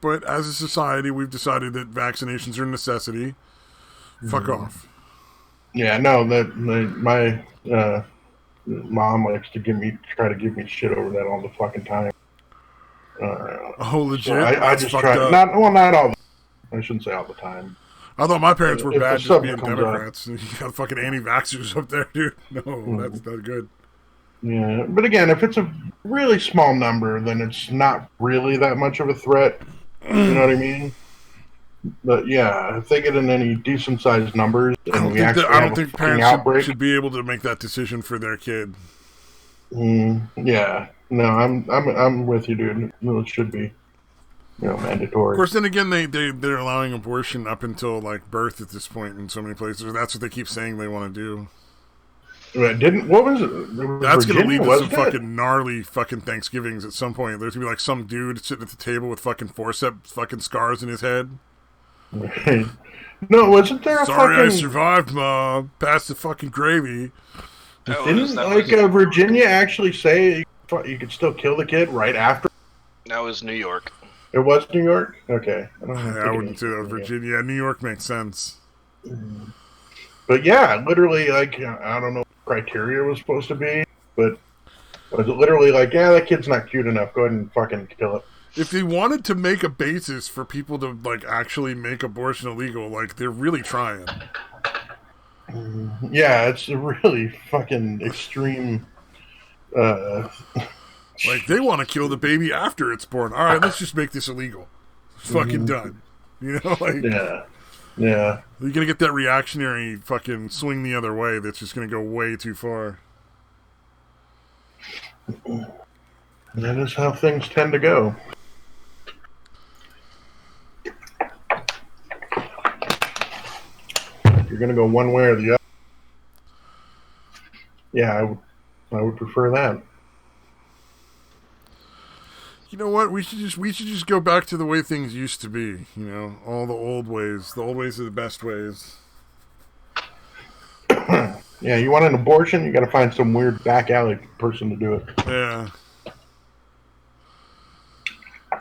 But as a society, we've decided that vaccinations are a necessity. Fuck off. Yeah, no, my mom likes to try to give me shit over that all the fucking time. Legit? So I just try up. not all. I shouldn't say all the time. I thought my parents were bad just being Democrats. You got fucking anti-vaxxers up there, dude. No, that's not good. Yeah, but again, if it's a really small number, then it's not really that much of a threat. You know what I mean? But yeah, if they get in any decent-sized numbers, and I don't think parents should be able to make that decision for their kid. Yeah, no, I'm with you, dude. No, it should be, mandatory. Of course, then again, they're allowing abortion up until like birth at this point in so many places. That's what they keep saying they want to do. What was it? That's going to lead to some fucking gnarly fucking Thanksgivings at some point. There's going to be like some dude sitting at the table with fucking forceps fucking scars in his head. Right. No, wasn't there a Sorry fucking... I survived, Mom. Pass the fucking gravy. Didn't Virginia actually say you could still kill the kid right after? That was New York. It was New York? Okay. I wouldn't say that was Virginia. New York makes sense. But yeah, literally, like, I don't know what criteria was supposed to be, but was it literally like, yeah, that kid's not cute enough, go ahead and fucking kill it. If they wanted to make a basis for people to, like, actually make abortion illegal, like, they're really trying. Yeah, it's a really fucking extreme, like, they want to kill the baby after it's born. All right, let's just make this illegal. It's fucking done. You know, like... Yeah. You're going to get that reactionary fucking swing the other way that's just going to go way too far. That is how things tend to go. You're going to go one way or the other. Yeah, I would prefer that. You know what? We should just go back to the way things used to be. You know, all the old ways. The old ways are the best ways. Yeah, you want an abortion? You got to find some weird back alley person to do it. Yeah.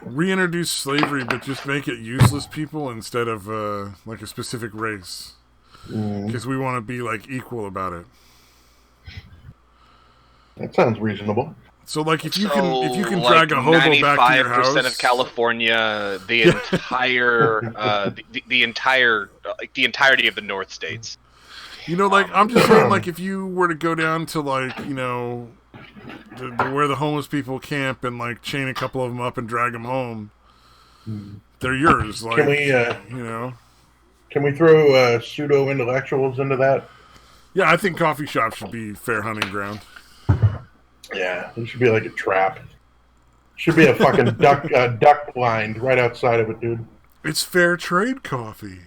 Reintroduce slavery, but just make it useless people instead of like a specific race. Because we want to be like equal about it. That sounds reasonable. So, like, if you can drag a hobo back to your house, 95% of California, the entirety of the North States. You know, like, I'm just saying, like, if you were to go down to, like, you know, where the homeless people camp and, like, chain a couple of them up and drag them home, they're yours. Like, can we, you know, can we throw pseudo intellectuals into that? Yeah, I think coffee shops should be fair hunting ground. Yeah, it should be like a trap. Should be a fucking duck blind right outside of it, dude. It's fair trade coffee.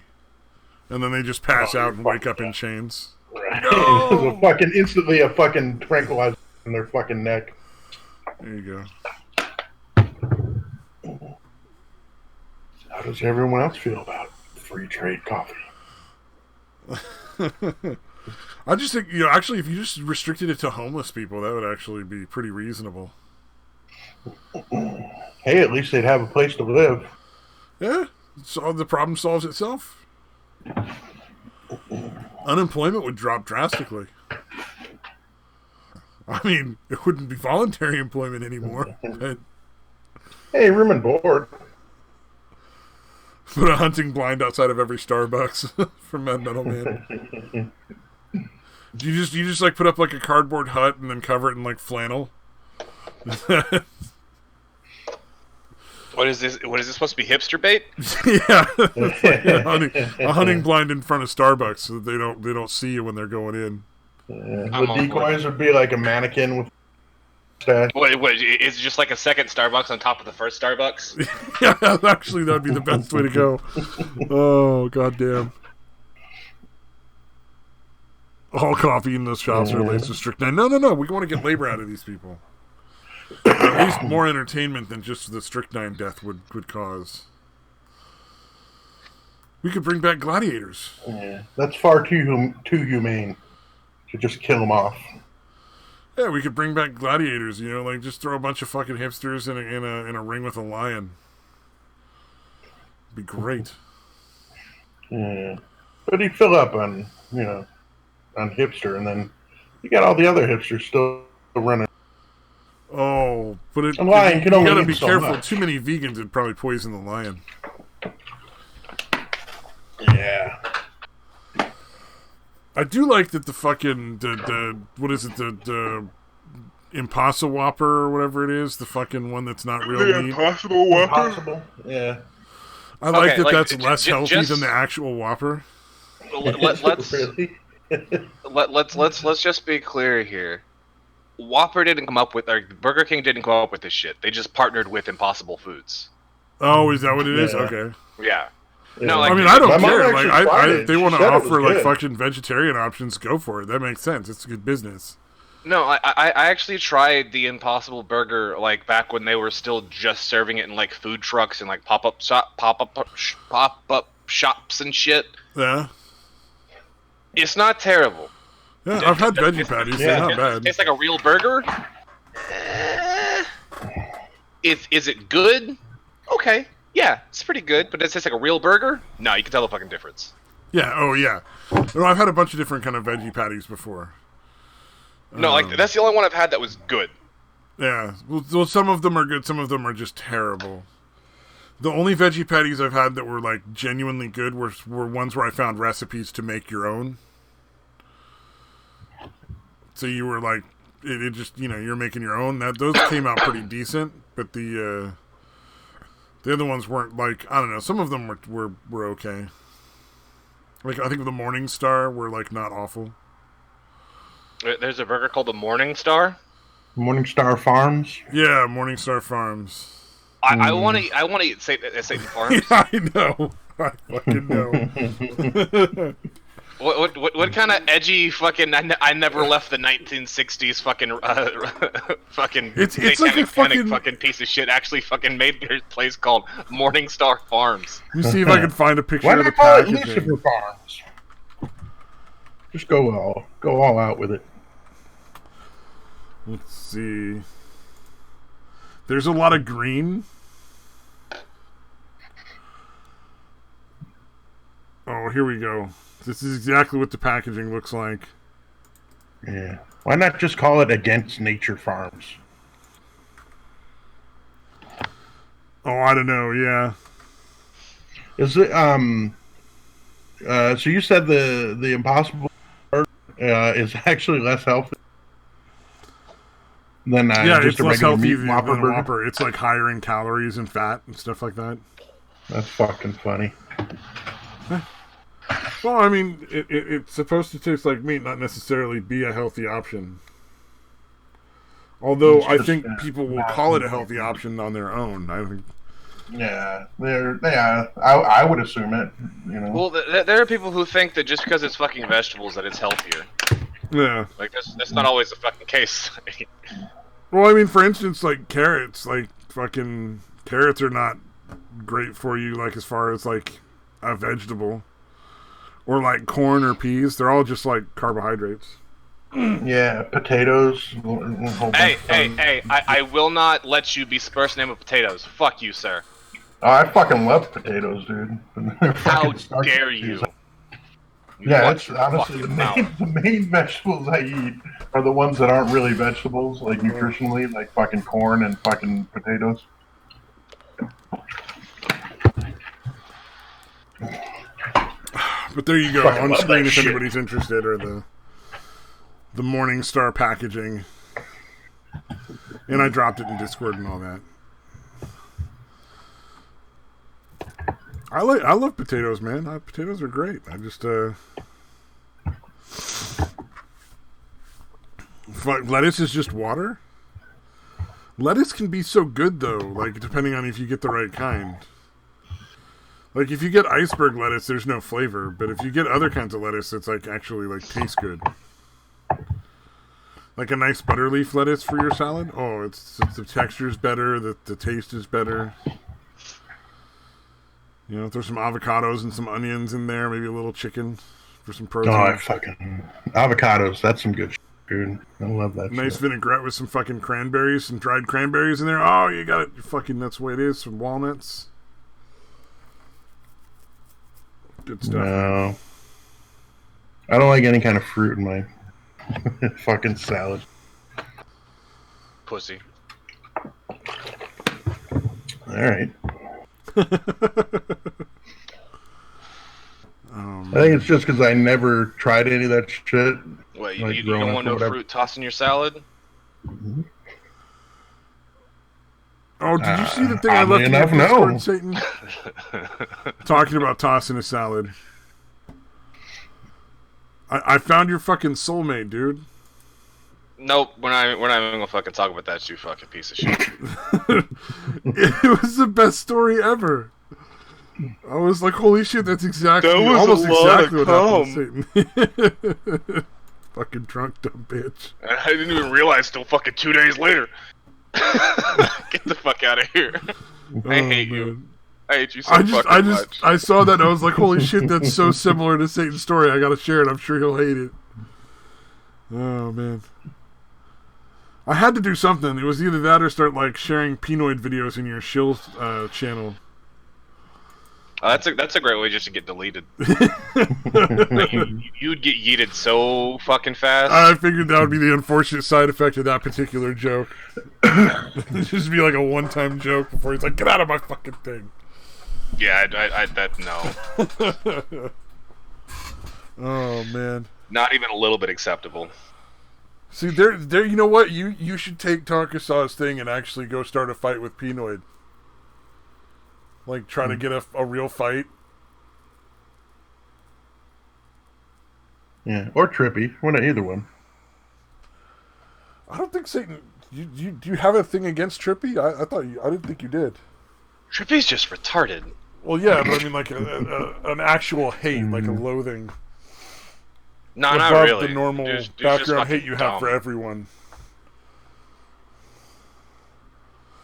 And then they just pass out and wake up in chains. Right. No! Instantly a fucking tranquilizer in their fucking neck. There you go. How does everyone else feel about free trade coffee? I just think, you know, actually, if you just restricted it to homeless people, that would actually be pretty reasonable. Hey, at least they'd have a place to live. Yeah, so the problem solves itself. Unemployment would drop drastically. I mean, it wouldn't be voluntary employment anymore. But... Hey, room and board. Put a hunting blind outside of every Starbucks for Mad Metal Man. You just like put up like a cardboard hut and then cover it in like flannel. What is this? What is this supposed to be? Hipster bait? Yeah, it's like a hunting blind in front of Starbucks so that they don't see you when they're going in. The decoys would be like a mannequin with Wait, is it just like a second Starbucks on top of the first Starbucks? Yeah, actually, that'd be the best way to go. Oh, goddamn. All coffee in those shops are laced with strychnine. No. We want to get labor out of these people. At least more entertainment than just the strychnine death would cause. We could bring back gladiators. Yeah, that's far too humane to just kill them off. Yeah, we could bring back gladiators. Like just throw a bunch of fucking hipsters in a ring with a lion. It'd be great. Yeah, but he'd fill up on on hipster, and then you got all the other hipsters still running. Oh, but you gotta be careful. Much. Too many vegans would probably poison the lion. Yeah. I do like that the fucking the what is it, the Impossible Whopper or whatever it is, the fucking one that's not real meat. Impossible Whopper. Impossible. Yeah. I like that. That's less healthy than the actual Whopper. Let's just be clear here. Whopper didn't come up with, or Burger King didn't come up with this shit. They just partnered with Impossible Foods. Oh, is that what it is? Okay. Yeah. No, I mean, I don't care. Like, they want to offer like fucking vegetarian options. Go for it. That makes sense. It's good business. No, I actually tried the Impossible Burger like back when they were still just serving it in like food trucks and like pop up shops and shit. Yeah. It's not terrible. Yeah, I've had veggie patties. They're not bad. It tastes like a real burger. Is it good? Okay. Yeah, it's pretty good, but does it taste like a real burger? No, you can tell the fucking difference. Yeah, oh yeah. No, I've had a bunch of different kind of veggie patties before. No, like that's the only one I've had that was good. Yeah, well, some of them are good, some of them are just terrible. The only veggie patties I've had that were like genuinely good were ones where I found recipes to make your own. So you were like, it just, you're making your own. Those came out pretty decent, but the other ones weren't, like, I don't know, some of them were okay. Like, I think the Morning Star were, like, not awful. There's a burger called the Morning Star? Morning Star Farms? Yeah, Morning Star Farms. I want to eat Satan Farms. Yeah, I know. I fucking know. What kind of edgy fucking I never left the 1960s fucking it's like a fucking piece of shit actually fucking made their place called Morning Star Farms. You see if I can find a picture of the packaging. Why not Lucifer Farms? Just go all out with it. Let's see. There's a lot of green. Oh, here we go. This is exactly what the packaging looks like. Yeah. Why not just call it Against Nature Farms? Oh, I don't know. Yeah. Is it so you said the Impossible is actually less healthy than just it's a less regular healthy meat than Whopper burger? Whopper. It's like higher in calories and fat and stuff like that. That's fucking funny. Well, I mean, it's supposed to taste like meat, not necessarily be a healthy option. Although I think people will call it a healthy option on their own. I think. Yeah, I would assume it. Well, there are people who think that just because it's fucking vegetables that it's healthier. Yeah. Like that's not always the fucking case. Well, I mean, for instance, like carrots, like fucking carrots are not great for you, like as far as like a vegetable. Or like corn or peas, they're all just like carbohydrates. Yeah, potatoes. Hey! I will not let you be first name of potatoes. Fuck you, sir. Oh, I fucking love potatoes, dude. How dare you? Yeah, it's honestly the main vegetables I eat are the ones that aren't really vegetables, like nutritionally, like fucking corn and fucking potatoes. But there you go, on screen if anybody's interested, or the Morning Star packaging. And I dropped it in Discord and all that. I love potatoes, man. Potatoes are great. I just lettuce is just water. Lettuce can be so good though, like depending on if you get the right kind. Like if you get iceberg lettuce, there's no flavor, but if you get other kinds of lettuce, it's like actually like tastes good. Like a nice butter leaf lettuce for your salad. Oh, it's the texture's better, the taste is better. You know, throw some avocados and some onions in there, maybe a little chicken for some protein. Oh, fucking avocados. That's some good shit, dude. I love that nice shit. Vinaigrette with some fucking cranberries, some dried cranberries in there. Oh, you got it. Fucking, that's the way it is. Some walnuts. Good stuff. No. I don't like any kind of fruit in my fucking salad. Pussy. Alright. I think it's just because I never tried any of that shit. What, like you don't want no fruit tossed in your salad? Mm-hmm. Oh, did you see the thing I left in your Discord, Satan? Talking about tossing a salad. I found your fucking soulmate, dude. Nope, we're not even gonna fucking talk about that, you fucking piece of shit. It was the best story ever. I was like, holy shit, that's exactly almost exactly what happened to Satan. Fucking drunk dumb bitch. I didn't even realize till fucking 2 days later. Get the fuck out of here. I hate you. I hate you so much. I saw that and I was like, holy shit, that's so similar to Satan's story. I gotta share it. I'm sure he'll hate it. Oh, man. I had to do something. It was either that or start, like, sharing Pinoid videos in your shill channel. That's a great way just to get deleted. Like, you'd get yeeted so fucking fast. I figured that would be the unfortunate side effect of that particular joke. Just be like a one-time joke before he's like, get out of my fucking thing. Yeah, no. Oh, man. Not even a little bit acceptable. See, there. You know what? You should take Tarkasaw's thing and actually go start a fight with Pinoid. Like, try to get a real fight. Yeah, or Trippy. Either one. I don't think Satan... Do you have a thing against Trippy? I didn't think you did. Trippy's just retarded. Well, yeah, but I mean, like an actual hate, like a loathing. No, not really. The normal background hate you have for everyone.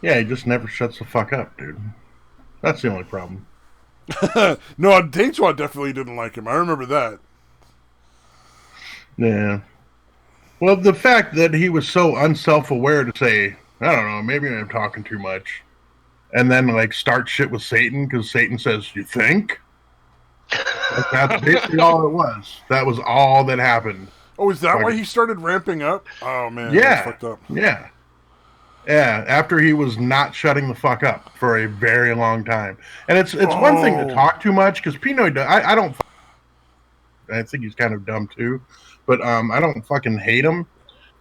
Yeah, he just never shuts the fuck up, dude. That's the only problem. No, Daneswat definitely didn't like him. I remember that. Yeah. Well, the fact that he was so unself-aware to say, I don't know, maybe I'm talking too much, and then like start shit with Satan because Satan says, "You think?" Like, that's basically all it was. That was all that happened. Oh, is that why he started ramping up? Oh man, yeah, that's fucked up. Yeah. After he was not shutting the fuck up for a very long time, and it's one thing to talk too much because Pinoid, I think he's kind of dumb too, but I don't fucking hate him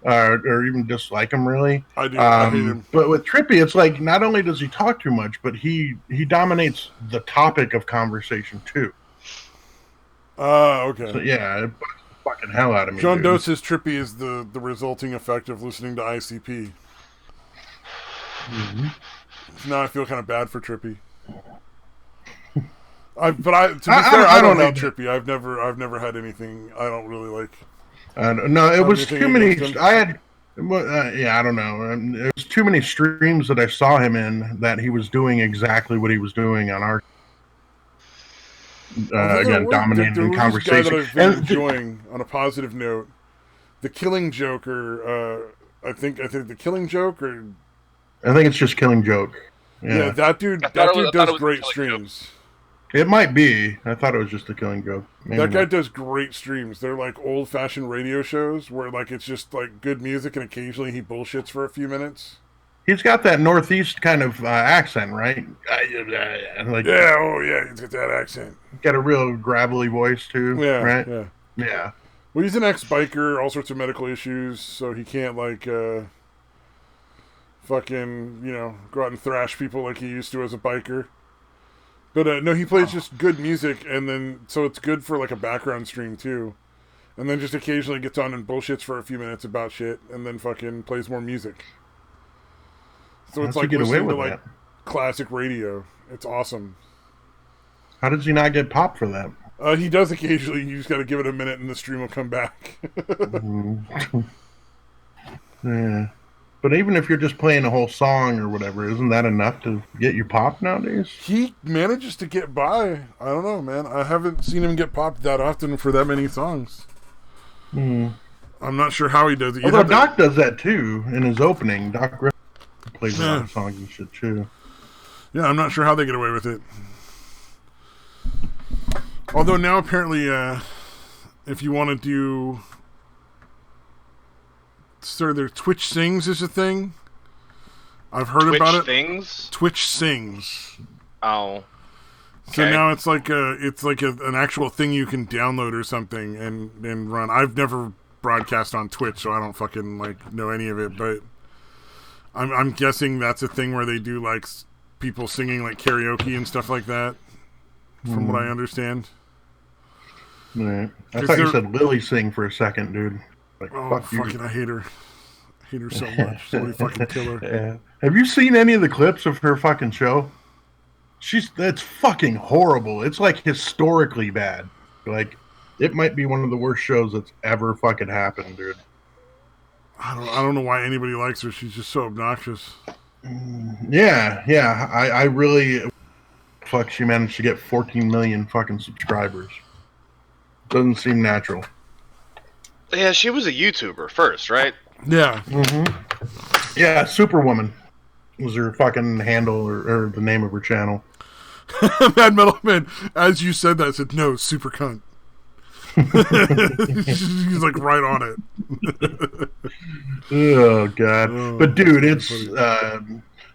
or even dislike him really. I do. I hate him. But with Trippy, it's like not only does he talk too much, but he dominates the topic of conversation too. Okay. So, yeah, it bugs the fucking hell out of me. John Doe says Trippy is the resulting effect of listening to ICP. Mm-hmm. So now I feel kind of bad for Trippy. To be fair, I don't know Trippy. I've never had anything I don't really like. No, it was too many. I don't know. It was too many streams that I saw him in that he was doing exactly what he was doing on our. Again, dominating conversation. Guy that I've been enjoying on a positive note, the Killing Joker. I think the Killing Joke, or I think it's just Killing Joke. Yeah, that dude does great streams. It might be. I thought it was just a Killing Joke. Maybe that guy does great streams. They're like old-fashioned radio shows where like it's just like good music and occasionally he bullshits for a few minutes. He's got that Northeast kind of accent, right? Like, yeah, he's got that accent. Got a real gravelly voice too. Yeah, right. Yeah. Well, he's an ex-biker, all sorts of medical issues, so he can't like fucking go out and thrash people like he used to as a biker. But no, he plays just good music, and then so it's good for like a background stream too. And then just occasionally gets on and bullshits for a few minutes about shit, and then fucking plays more music. So it's How'd like you get away listening to with like that? classic radio. It's awesome. How does he not get popped for that? He does occasionally. You just got to give it a minute, and the stream will come back. Yeah. But even if you're just playing a whole song or whatever, isn't that enough to get you popped nowadays? He manages to get by. I don't know, man. I haven't seen him get popped that often for that many songs. I'm not sure how he does it. Although Doc does that too in his opening. Doc Griffin plays a lot of songs and shit too. Yeah, I'm not sure how they get away with it. Although now apparently, if you want to do... Sir, their Twitch Sings is a thing. I've heard about it. Twitch Sings. Oh. Okay. So now it's like an actual thing you can download or something and run. I've never broadcast on Twitch, so I don't fucking like know any of it. But I'm guessing that's a thing where they do like people singing like karaoke and stuff like that. From what I understand. Right. I thought you said Lily Sing for a second, dude. Like, fucking, I hate her. I hate her so much. Somebody fucking kill her. Yeah. Have you seen any of the clips of her fucking show? That's fucking horrible. It's like historically bad. Like, it might be one of the worst shows that's ever fucking happened, dude. I don't know why anybody likes her. She's just so obnoxious. Yeah. I really... Fuck, she managed to get 14 million fucking subscribers. Doesn't seem natural. Yeah, she was a YouTuber first, right? Yeah. Yeah, Superwoman was her fucking handle or the name of her channel. Mad Metal Man, as you said that, said, no, super cunt. He's like right on it. Oh, God. But, dude, it's...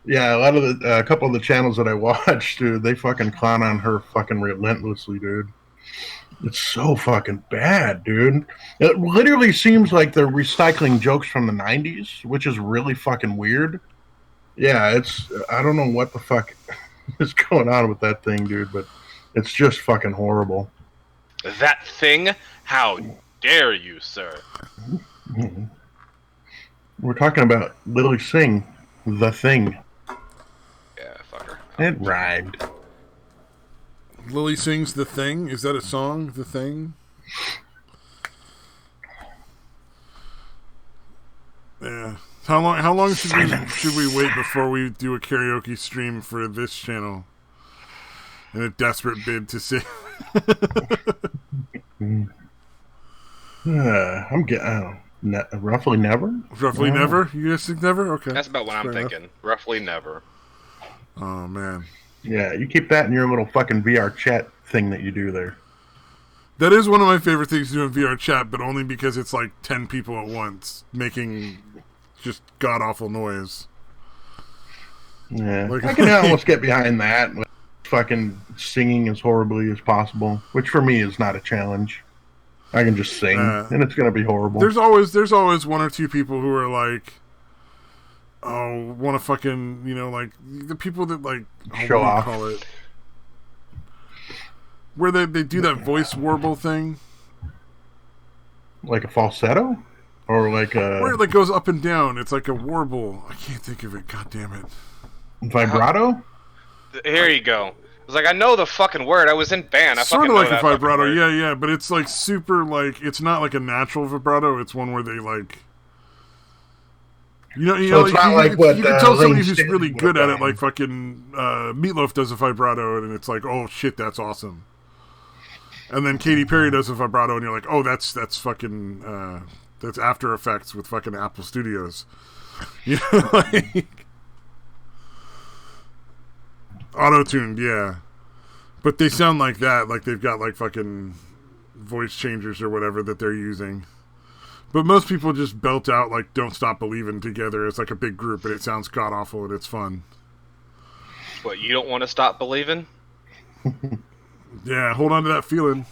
yeah, a couple of the channels that I watch, dude, they fucking clown on her fucking relentlessly, dude. It's so fucking bad, dude. It literally seems like they're recycling jokes from the 90s, which is really fucking weird. Yeah, I don't know what the fuck is going on with that thing, dude, but it's just fucking horrible. That thing? How dare you, sir? We're talking about Lily Sing, the thing. Yeah, fucker. It rhymed. Lily Sings The Thing? Is that a song? The Thing? Yeah. How long should we wait before we do a karaoke stream for this channel? In a desperate bid to see. I'm getting roughly never. Roughly never? You guys think never? Okay. That's about what I'm thinking. Enough. Roughly never. Oh man. Yeah, you keep that in your little fucking VR chat thing that you do there. That is one of my favorite things to do in VR chat, but only because it's like 10 people at once making just god-awful noise. Yeah, I can almost get behind that. Fucking singing as horribly as possible, which for me is not a challenge. I can just sing, and it's going to be horrible. There's always one or two people who are like, oh, want to fucking, like, the people that, like, show off. Call it? Where they do that voice warble thing. Like a falsetto? Or like a... Where it, like, goes up and down. It's like a warble. I can't think of it. God damn it. Vibrato? Here you go. I was like, I know the fucking word. I was in band. I sort of like a vibrato, yeah. Yeah. But it's, like, super, like, it's not like a natural vibrato. It's one where they, like... You so it's not like what you can tell somebody who's really good at it, like fucking Meatloaf does a vibrato, and it's like, oh shit, that's awesome. And then Katy Perry does a vibrato, and you're like, oh, that's fucking that's After Effects with fucking Apple Studios. You know, like auto-tuned, yeah. But they sound like that, like they've got like fucking voice changers or whatever that they're using. But most people just belt out, like, Don't Stop Believin' together. It's like a big group, and it sounds god-awful, and it's fun. What, you don't want to stop believing? Yeah, hold on to that feeling.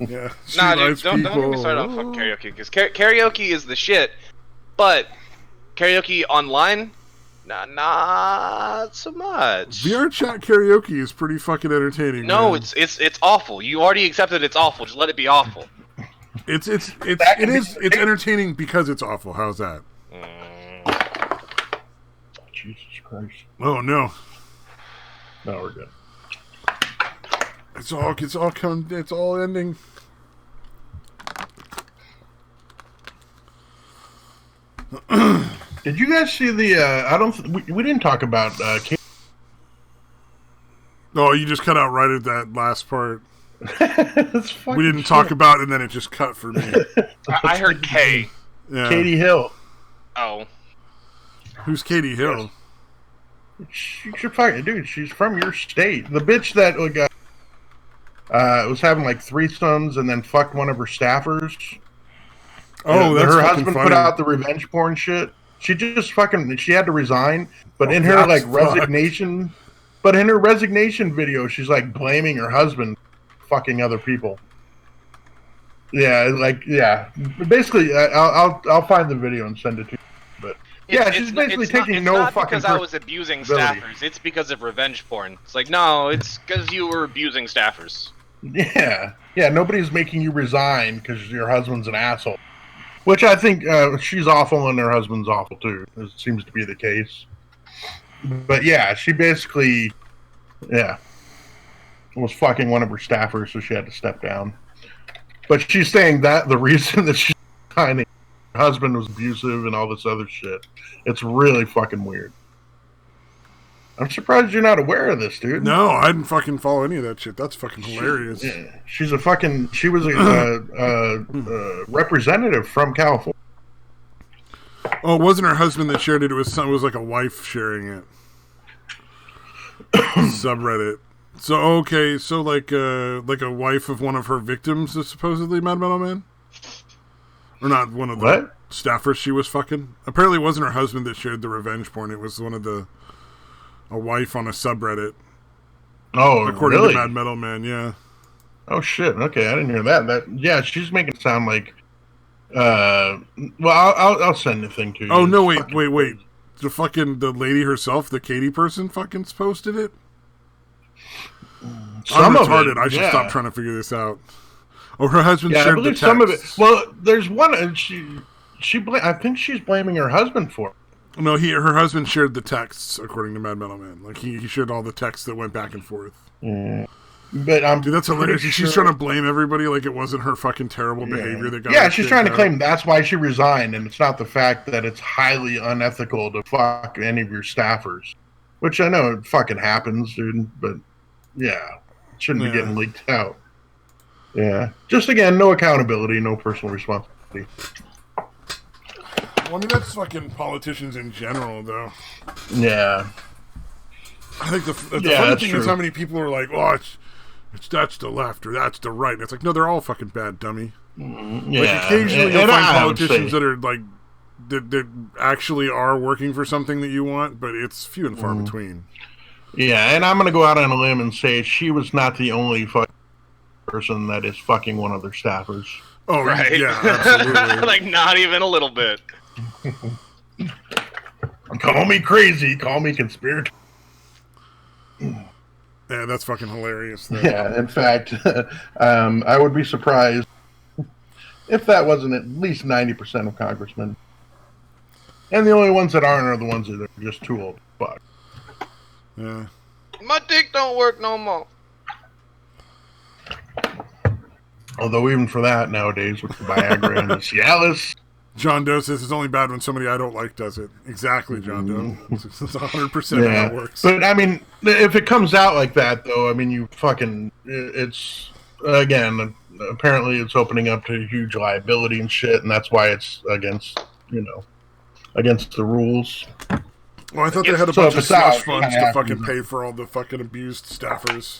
Yeah. Nah, dude, don't get me started on fucking karaoke, because karaoke is the shit, but karaoke online... Not so much. VR chat karaoke is pretty fucking entertaining. No, man. it's awful. You already accepted it's awful. Just let it be awful. It's entertaining because it's awful. How's that? Jesus Christ. Oh no. No, we're good. It's all ending. Did you guys see the? We didn't talk about. Oh, you just cut out right at that last part. We didn't shit. talk about it, and then it just cut for me. I heard K. Yeah. Katie Hill. Oh. Who's Katie Hill? She's fucking dude. She's from your state. The bitch that was having like threesomes and then fucked one of her staffers. Oh, that's her fucking husband funny. put out the revenge porn shit. She just she had to resign. But in her that's resignation, but in her resignation video, she's like blaming her husband for fucking other people. Yeah. Basically, I'll find the video and send it to you. But yeah, she's basically taking no fucking. It's not because I was abusing staffers. It's because of revenge porn. It's like, no, it's because you were abusing staffers. Yeah. Nobody's making you resign because your husband's an asshole. Which I think she's awful and her husband's awful too. It seems to be the case. But yeah, she basically, was fucking one of her staffers, so she had to step down. But she's saying that the reason that she's resigning, her husband was abusive and all this other shit. It's really fucking weird. I'm surprised you're not aware of this, dude. No, I didn't fucking follow any of that shit. That's fucking hilarious. She was a representative from California. Oh, it wasn't her husband that shared it. It was like a wife sharing it. Subreddit. So okay, so like a wife of one of her victims is supposedly Mad Metal Man, or not one of the staffers she was fucking. Apparently, it wasn't her husband that shared the revenge porn. It was a wife on a subreddit. Oh, according really? to Mad Metal Man, yeah. Oh shit! Okay, I didn't hear that. She's making it sound like. Well, I'll send the thing to you. Oh no! Wait! The lady herself, the Katie person, fucking posted it. I'm retarded. I should stop trying to figure this out. Oh, her husband shared the text. Some of it. Well, there's one. I think she's blaming her husband for it. No, her husband shared the texts, according to Mad Metal Man. Like, he shared all the texts that went back and forth. But dude, that's hilarious. She's trying to blame everybody like it wasn't her fucking terrible behavior that got her she's trying to claim that's why she resigned, and it's not the fact that it's highly unethical to fuck any of your staffers. Which I know it fucking happens, dude, but yeah, it shouldn't be getting leaked out. Yeah. Just again, no accountability, no personal responsibility. Well, I mean, that's fucking politicians in general, though. Yeah. I think the funny thing is how many people are like, oh, that's the left or that's the right. And it's like, no, they're all fucking bad, dummy. Yeah. Like, occasionally you'll find politicians that are like, that actually are working for something that you want, but it's few and far between. Yeah, and I'm going to go out on a limb and say she was not the only fucking person that is fucking one of their staffers. Oh, right. Yeah, absolutely. Like, not even a little bit. Call me crazy, call me conspirator. Yeah, that's fucking hilarious. Though. Yeah, in fact, I would be surprised if that wasn't at least 90% of congressmen. And the only ones that aren't are the ones that are just too old to fuck. Yeah. My dick don't work no more. Although even for that nowadays with the Viagra and the Cialis. John Doe says it's only bad when somebody I don't like does it. Exactly, John Doe. It's 100% how it works. But I mean, if it comes out like that, though, I mean, you fucking, it's, again, apparently it's opening up to huge liability and shit, and that's why it's against, against the ruls. Well, I thought they had a bunch of slush funds to fucking pay for all the fucking abused staffers.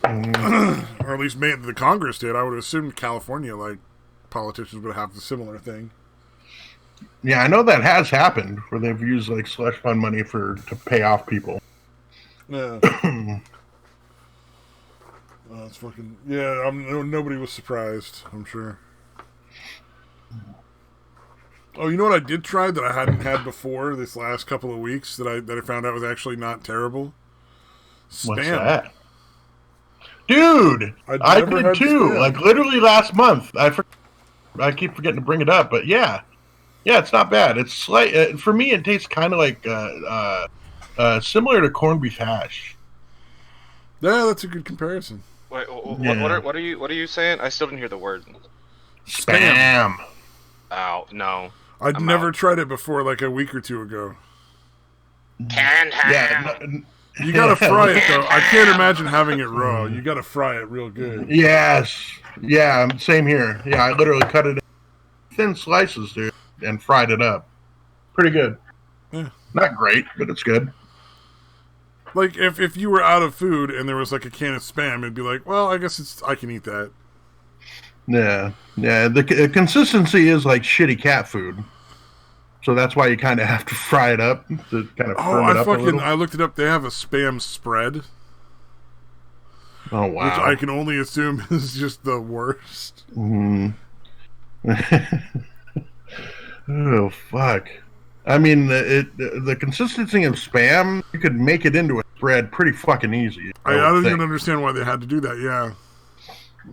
Or at least the Congress did. I would assume California, like, politicians would have the similar thing. Yeah, I know that has happened where they've used like slush fund money to pay off people. Yeah. It's fucking nobody was surprised, I'm sure. Oh, you know what I did try that I hadn't had before this last couple of weeks that I found out was actually not terrible? Spam. What's that? Dude, I never did had too. Spam. Like literally last month. I keep forgetting to bring it up, but yeah, it's not bad. It's slight for me. It tastes kind of like similar to corned beef hash. Yeah, that's a good comparison. Wait, Yeah. what are you saying? I still didn't hear the word. Spam. Oh no. I'd I'm never out. tried it before, like a week or two ago. Yeah. You gotta fry it though. I can't imagine having it raw. You gotta fry it real good. Yes. Yeah. Same here. Yeah. I literally cut it in thin slices, dude, and fried it up. Pretty good. Yeah. Not great, but it's good. Like if you were out of food and there was like a can of Spam, it'd be like, well, I guess I can eat that. Yeah. The consistency is like shitty cat food, so that's why you kind of have to fry it up to kind of firm it up a little. I looked it up. They have a Spam spread. Oh wow! Which I can only assume is just the worst. Oh fuck! I mean, the consistency of Spam, you could make it into a spread pretty fucking easy. I don't even understand why they had to do that. Yeah.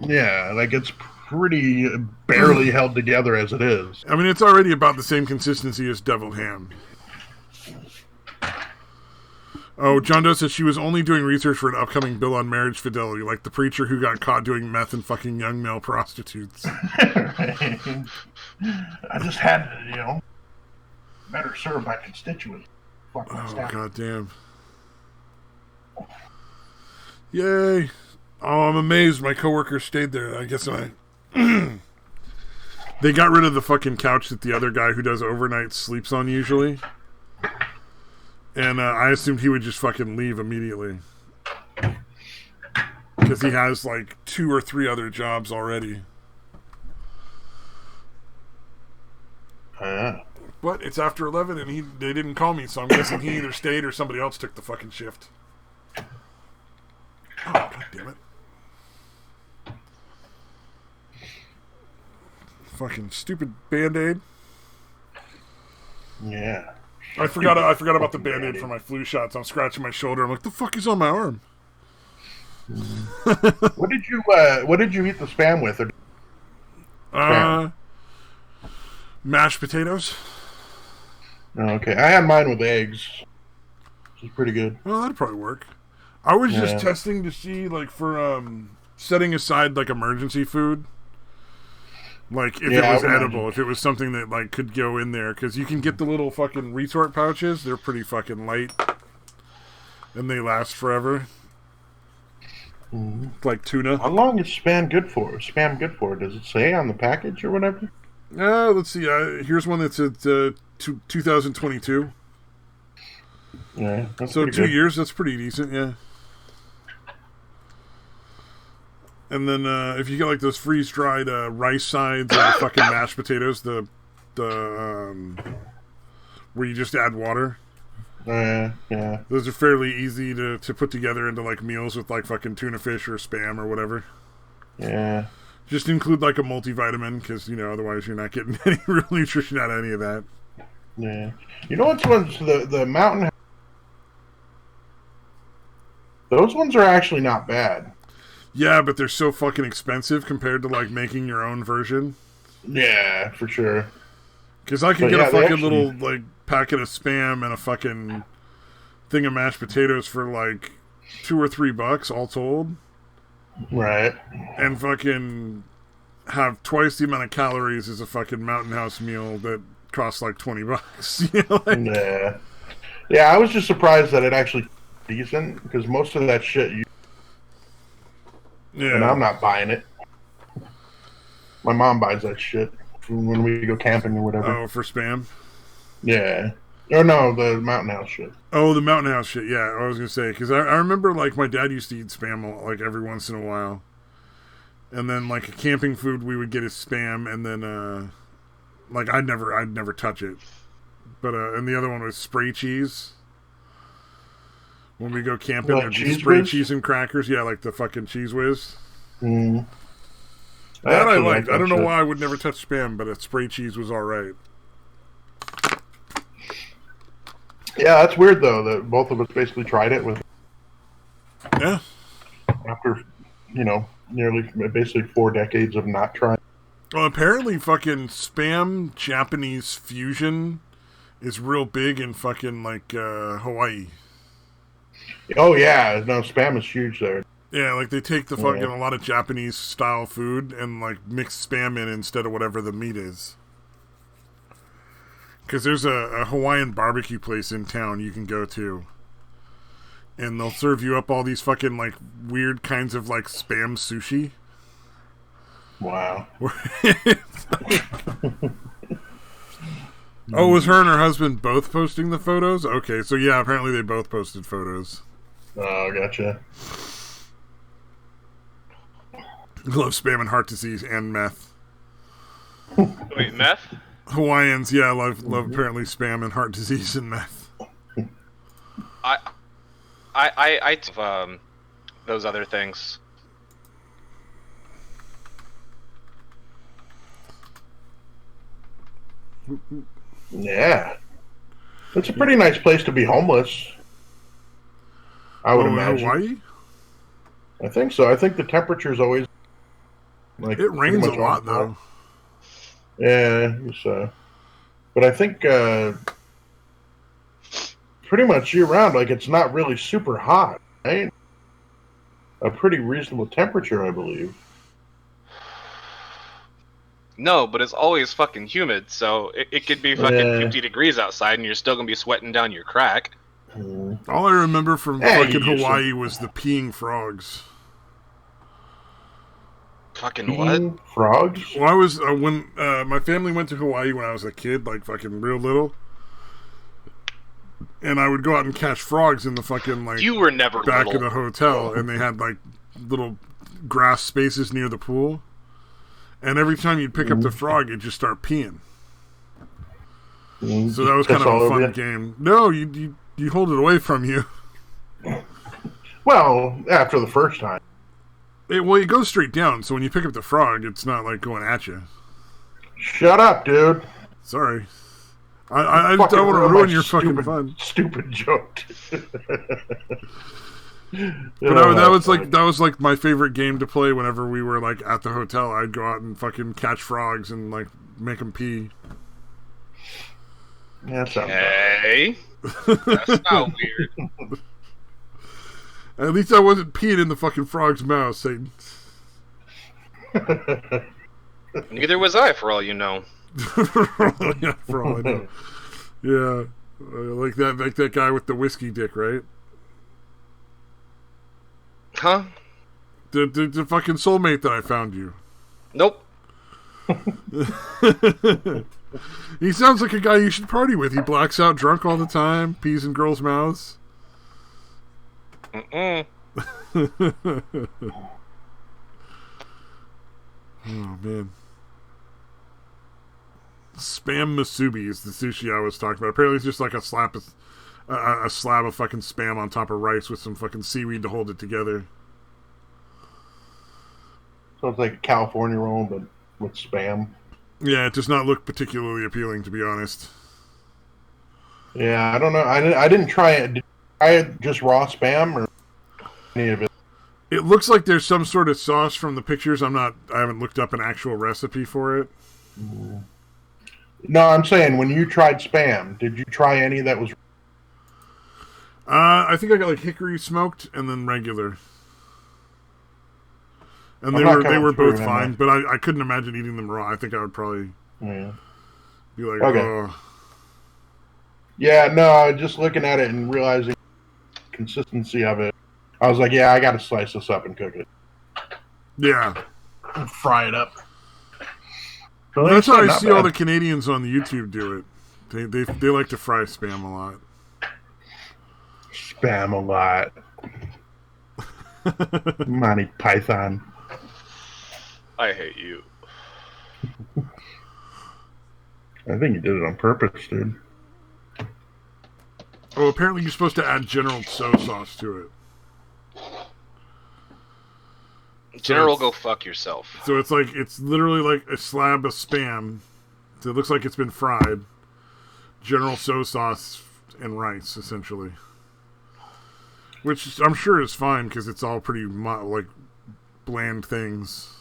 Yeah, like it's pretty barely held together as it is. I mean, it's already about the same consistency as deviled ham. Oh, John Doe says she was only doing research for an upcoming bill on marriage fidelity, like the preacher who got caught doing meth and fucking young male prostitutes. I just had to, better serve my constituents. Oh, goddamn. Yay. Oh, I'm amazed my coworker stayed there. I guess they got rid of the fucking couch that the other guy who does overnight sleeps on usually. And I assumed he would just fucking leave immediately. Because he has like 2 or 3 other jobs already. But it's after 11 and they didn't call me, so I'm guessing he either stayed or somebody else took the fucking shift. Oh, god damn it. Fucking stupid Band-Aid. Yeah. I forgot about the Band-Aid for my flu shots. I'm scratching my shoulder. I'm like, the fuck is on my arm? What did you eat the Spam with? Mashed potatoes. Oh, okay. I had mine with eggs. Which is pretty good. Well, that'd probably work. I was just testing to see, like, for setting aside like emergency food. Like, if it was edible, if it was something that, like, could go in there. Because you can get the little fucking retort pouches. They're pretty fucking light. And they last forever. Like tuna. How long is Spam good for? Does it say on the package or whatever? Let's see. Here's one that's at 2022. Yeah, that's so 2 good. years, that's pretty decent, yeah. And then if you get like those freeze-dried rice sides or the fucking mashed potatoes, the where you just add water. Yeah. Those are fairly easy to put together into like meals with like fucking tuna fish or Spam or whatever. Yeah. Just include like a multivitamin because otherwise you're not getting any real nutrition out of any of that. Yeah. You know what's ones the mountain. Those ones are actually not bad. Yeah, but they're so fucking expensive compared to like making your own version. Yeah, for sure. Because I can get a fucking little like packet of Spam and a fucking thing of mashed potatoes for like $2 or $3 all told. Right. And fucking have twice the amount of calories as a fucking Mountain House meal that costs like $20. Yeah, I was just surprised that it actually decent because most of that shit and I'm not buying it. My mom buys that shit when we go camping or whatever. Oh, for Spam? Yeah. Or no, the Mountain House shit. Oh, the Mountain House shit. Yeah, I was gonna say because I remember like my dad used to eat Spam like every once in a while, and then like a camping food we would get is Spam, and then like I'd never touch it, but and the other one was spray cheese. When we go camping, like spray cheese and crackers. Yeah, like the fucking Cheese Whiz. Mm. That I liked. I don't know why I would never touch Spam, but a spray cheese was alright. Yeah, that's weird though that both of us basically tried it with. Yeah. After nearly basically 4 decades of not trying. Well, apparently fucking spam Japanese fusion is real big in fucking like Hawaii. Oh yeah, no, spam is huge there. Yeah, like they take the fucking a lot of Japanese style food and like mix spam in instead of whatever the meat is. Because there's a Hawaiian barbecue place in town you can go to. And they'll serve you up all these fucking like weird kinds of like spam sushi. Wow. Oh, was her and her husband both posting the photos? Okay, so yeah, apparently they both posted photos. Oh, gotcha. Love spam and heart disease and meth. Wait, meth? Hawaiians, yeah, love apparently spam and heart disease and meth. I those other things. Yeah. It's a pretty nice place to be homeless. I would imagine. Hawaii? I think so. I think the temperature's always like it rains a lot though. Yeah, but I think pretty much year round, like it's not really super hot, right? A pretty reasonable temperature, I believe. No, but it's always fucking humid, so it could be fucking 50 degrees outside and you're still gonna be sweating down your crack. All I remember from fucking Hawaii was the peeing frogs. Fucking what? Frogs? Well, I was when my family went to Hawaii when I was a kid, like fucking real little, and I would go out and catch frogs in the fucking like you were never back little. of the hotel, and they had like little grass spaces near the pool, and every time you'd pick up the frog, you'd just start peeing. So that was kind of a fun game. No, you hold it away from you. Well, after the first time. Well, you go straight down, so when you pick up the frog, it's not like going at you. Shut up, dude. Sorry. I don't want to ruin your fucking fun. Stupid joke. But that was like my favorite game to play whenever we were like at the hotel. I'd go out and fucking catch frogs and like make them pee. Yeah, okay. That's not weird. At least I wasn't peeing in the fucking frog's mouth, Satan. Neither was I, for all you know. Yeah, for all I know. Yeah, like that guy with the whiskey dick, right? Huh? The fucking soulmate that I found you. Nope. He sounds like a guy you should party with. He blacks out drunk all the time, pees in girls' mouths. Mm-mm. Oh man, spam musubi is the sushi I was talking about. Apparently, it's just like a slab of fucking spam on top of rice with some fucking seaweed to hold it together. So it's like a California roll, but with spam. Yeah, it does not look particularly appealing, to be honest. Yeah, I don't know. I didn't try it. Did you try it just raw spam or any of it? It looks like there's some sort of sauce from the pictures. I haven't looked up an actual recipe for it. No, I'm saying when you tried spam, did you try any that was? I think I got like hickory smoked and then regular. And they were both fine, but I couldn't imagine eating them raw. I think I would probably be like, oh. Yeah, no, just looking at it and realizing the consistency of it, I was like, yeah, I got to slice this up and cook it. Yeah. And fry it up. So that's how I see all the Canadians on the YouTube do it. They like to fry spam a lot. Spam a lot. Monty Python. I hate you. I think you did it on purpose, dude. Oh, apparently you're supposed to add General Tso sauce to it. General, go fuck yourself. So it's literally like a slab of spam. So it looks like it's been fried. General Tso sauce and rice, essentially. Which I'm sure is fine because it's all pretty like bland things.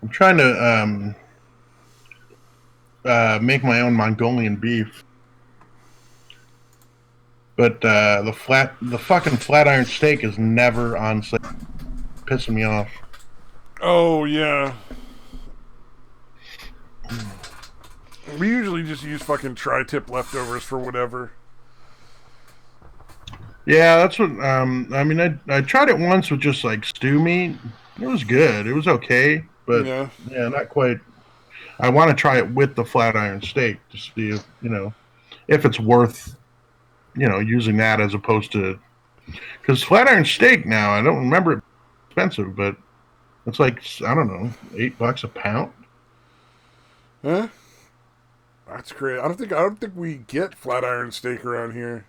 I'm trying to make my own Mongolian beef, but the fucking flat iron steak is never on sale. Pissing me off. Oh yeah. We usually just use fucking tri-tip leftovers for whatever. Yeah, that's what. I mean, I tried it once with just like stew meat. It was good. It was okay, but Yeah. not quite. I want to try it with the flat iron steak to see if if it's worth using that as opposed to, because flat iron steak now, I don't remember it expensive, but it's like, I don't know, $8 a pound. Huh? That's great. I don't think we get flat iron steak around here.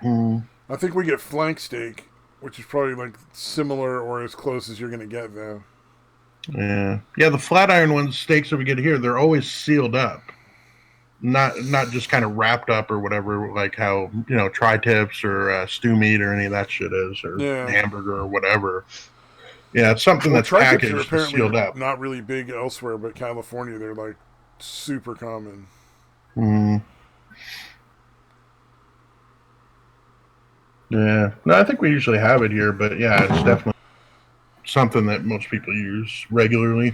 I think we get flank steak, which is probably like similar or as close as you're gonna get though. Yeah, the flat iron steaks that we get here, they're always sealed up, not just kind of wrapped up or whatever, like how tri-tips or stew meat or any of that shit is, or hamburger or whatever. Yeah, it's something that's packaged are apparently sealed up. Not really big elsewhere, but California, they're like super common. Yeah, no, I think we usually have it here, but yeah, it's definitely something that most people use regularly.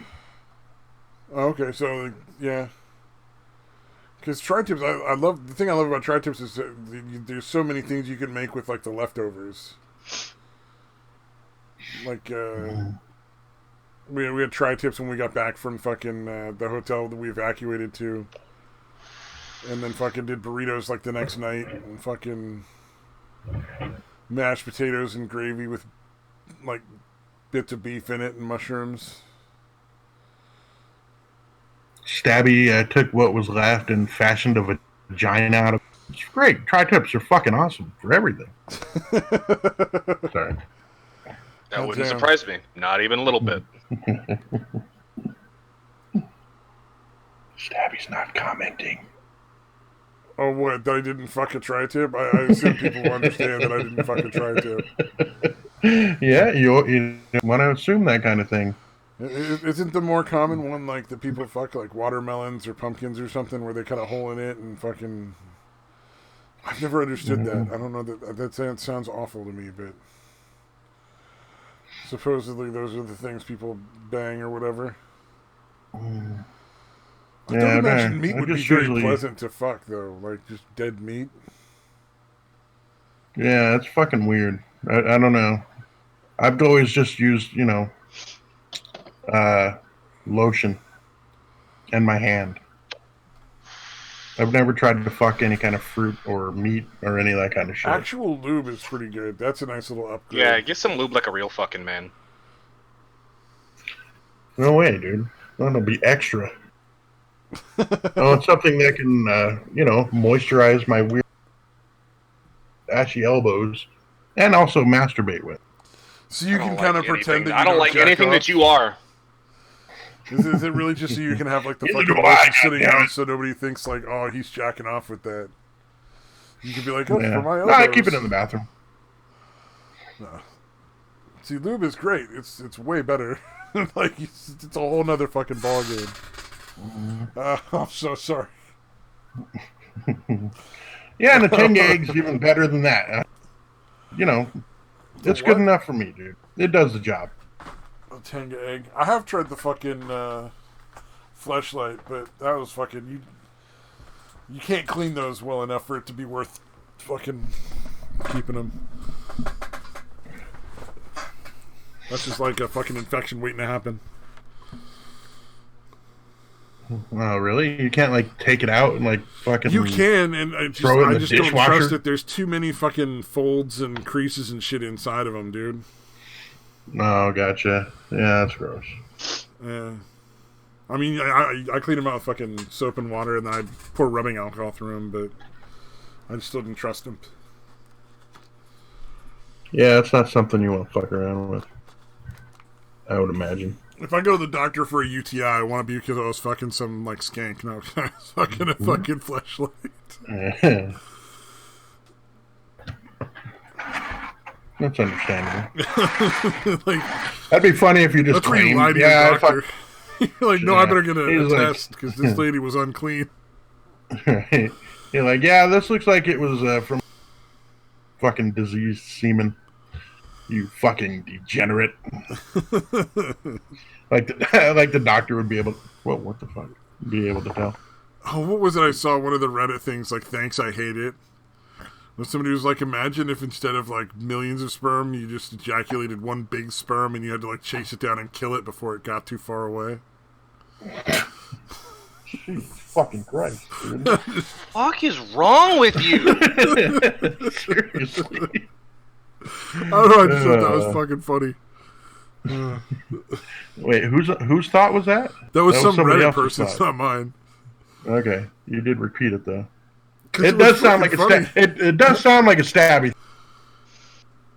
Okay, so yeah, because tri-tips, I love the thing I love about tri-tips is that there's so many things you can make with like the leftovers. Like we had tri-tips when we got back from fucking the hotel that we evacuated to, and then fucking did burritos like the next night, and fucking mashed potatoes and gravy with like bits of beef in it and mushrooms. Stabby took what was left and fashioned a vagina out of. It's great. Tri-tips are fucking awesome for everything. Sorry. That wouldn't surprise me. Not even a little bit. Stabby's not commenting. Oh, what? That I didn't fuck a tri-tip? I assume people will understand that I didn't fuck a tri-tip. Yeah, you want to assume that kind of thing. Isn't the more common one like the people fuck like watermelons or pumpkins or something where they cut a hole in it and fucking... I've never understood that. I don't know, that sounds awful to me, but... Supposedly those are the things people bang or whatever. I don't imagine meat would be very pleasant to fuck, though. Like, just dead meat. Yeah, it's fucking weird. I don't know. I've always just used, lotion in my hand. I've never tried to fuck any kind of fruit or meat or any of that kind of shit. Actual lube is pretty good. That's a nice little upgrade. Yeah, get some lube like a real fucking man. No way, dude. That'll be extra. Oh, it's something that can, moisturize my weird ashy elbows and also masturbate with. So you can kind of pretend that you I don't like anything off? That you are. Is it really just so you can have like the fucking lotion sitting out so nobody thinks like, oh, he's jacking off with that? You can be like, oh, for my elbows. No, I keep it in the bathroom. No. See, lube is great. It's way better. Like it's a whole nother fucking ball game. I'm so sorry. Yeah, and the 10 eggs even better than that. It's good enough for me, dude. It does the job. A Tenga egg. I have tried the fucking Fleshlight, but that was fucking you can't clean those well enough for it to be worth fucking keeping them. That's just like a fucking infection waiting to happen. Oh, really? You can't like take it out and like fucking. You can, and I just don't trust it. There's too many fucking folds and creases and shit inside of them, dude. Oh, gotcha. Yeah, that's gross. Yeah. I mean, I clean them out with fucking soap and water, and then I pour rubbing alcohol through them, but I just still didn't trust them. Yeah, it's not something you want to fuck around with, I would imagine. If I go to the doctor for a UTI, I want to be because I was fucking some, like, skank. No, I was fucking a fucking Fleshlight. That's understandable. Like, that'd be funny if you just that's where you lie to your doctor. You're like, no, I better get a test because this lady was unclean. Right. You're like, yeah, this looks like it was from fucking diseased semen. You fucking degenerate. like the doctor would be able. Well, what the fuck? Be able to tell. Oh, what was it? I saw one of the Reddit things like, "Thanks, I hate it." When somebody was like, "Imagine if instead of like millions of sperm, you just ejaculated one big sperm and you had to like chase it down and kill it before it got too far away." Jesus fucking Christ, dude. What the fuck is wrong with you? Seriously. I don't know, I just thought that was fucking funny. Wait, whose thought was that? That was some Reddit person's, not mine. Okay, you did repeat it though. It does sound like it does sound like a stabby.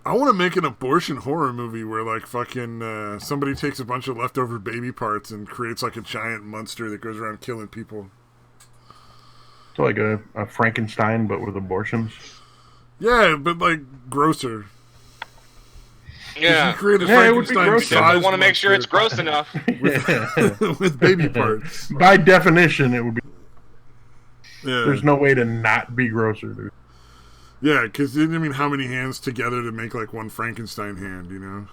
I want to make an abortion horror movie where, like, fucking somebody takes a bunch of leftover baby parts and creates, like, a giant monster that goes around killing people. So, like a Frankenstein, but with abortions? Yeah, but, like, grosser. Yeah. You create a Frankenstein size I want to make sure it's gross enough. with baby parts. By definition, it would be. Yeah. There's no way to not be grosser, dude. Yeah, because, I mean, how many hands together to make, like, one Frankenstein hand, you know?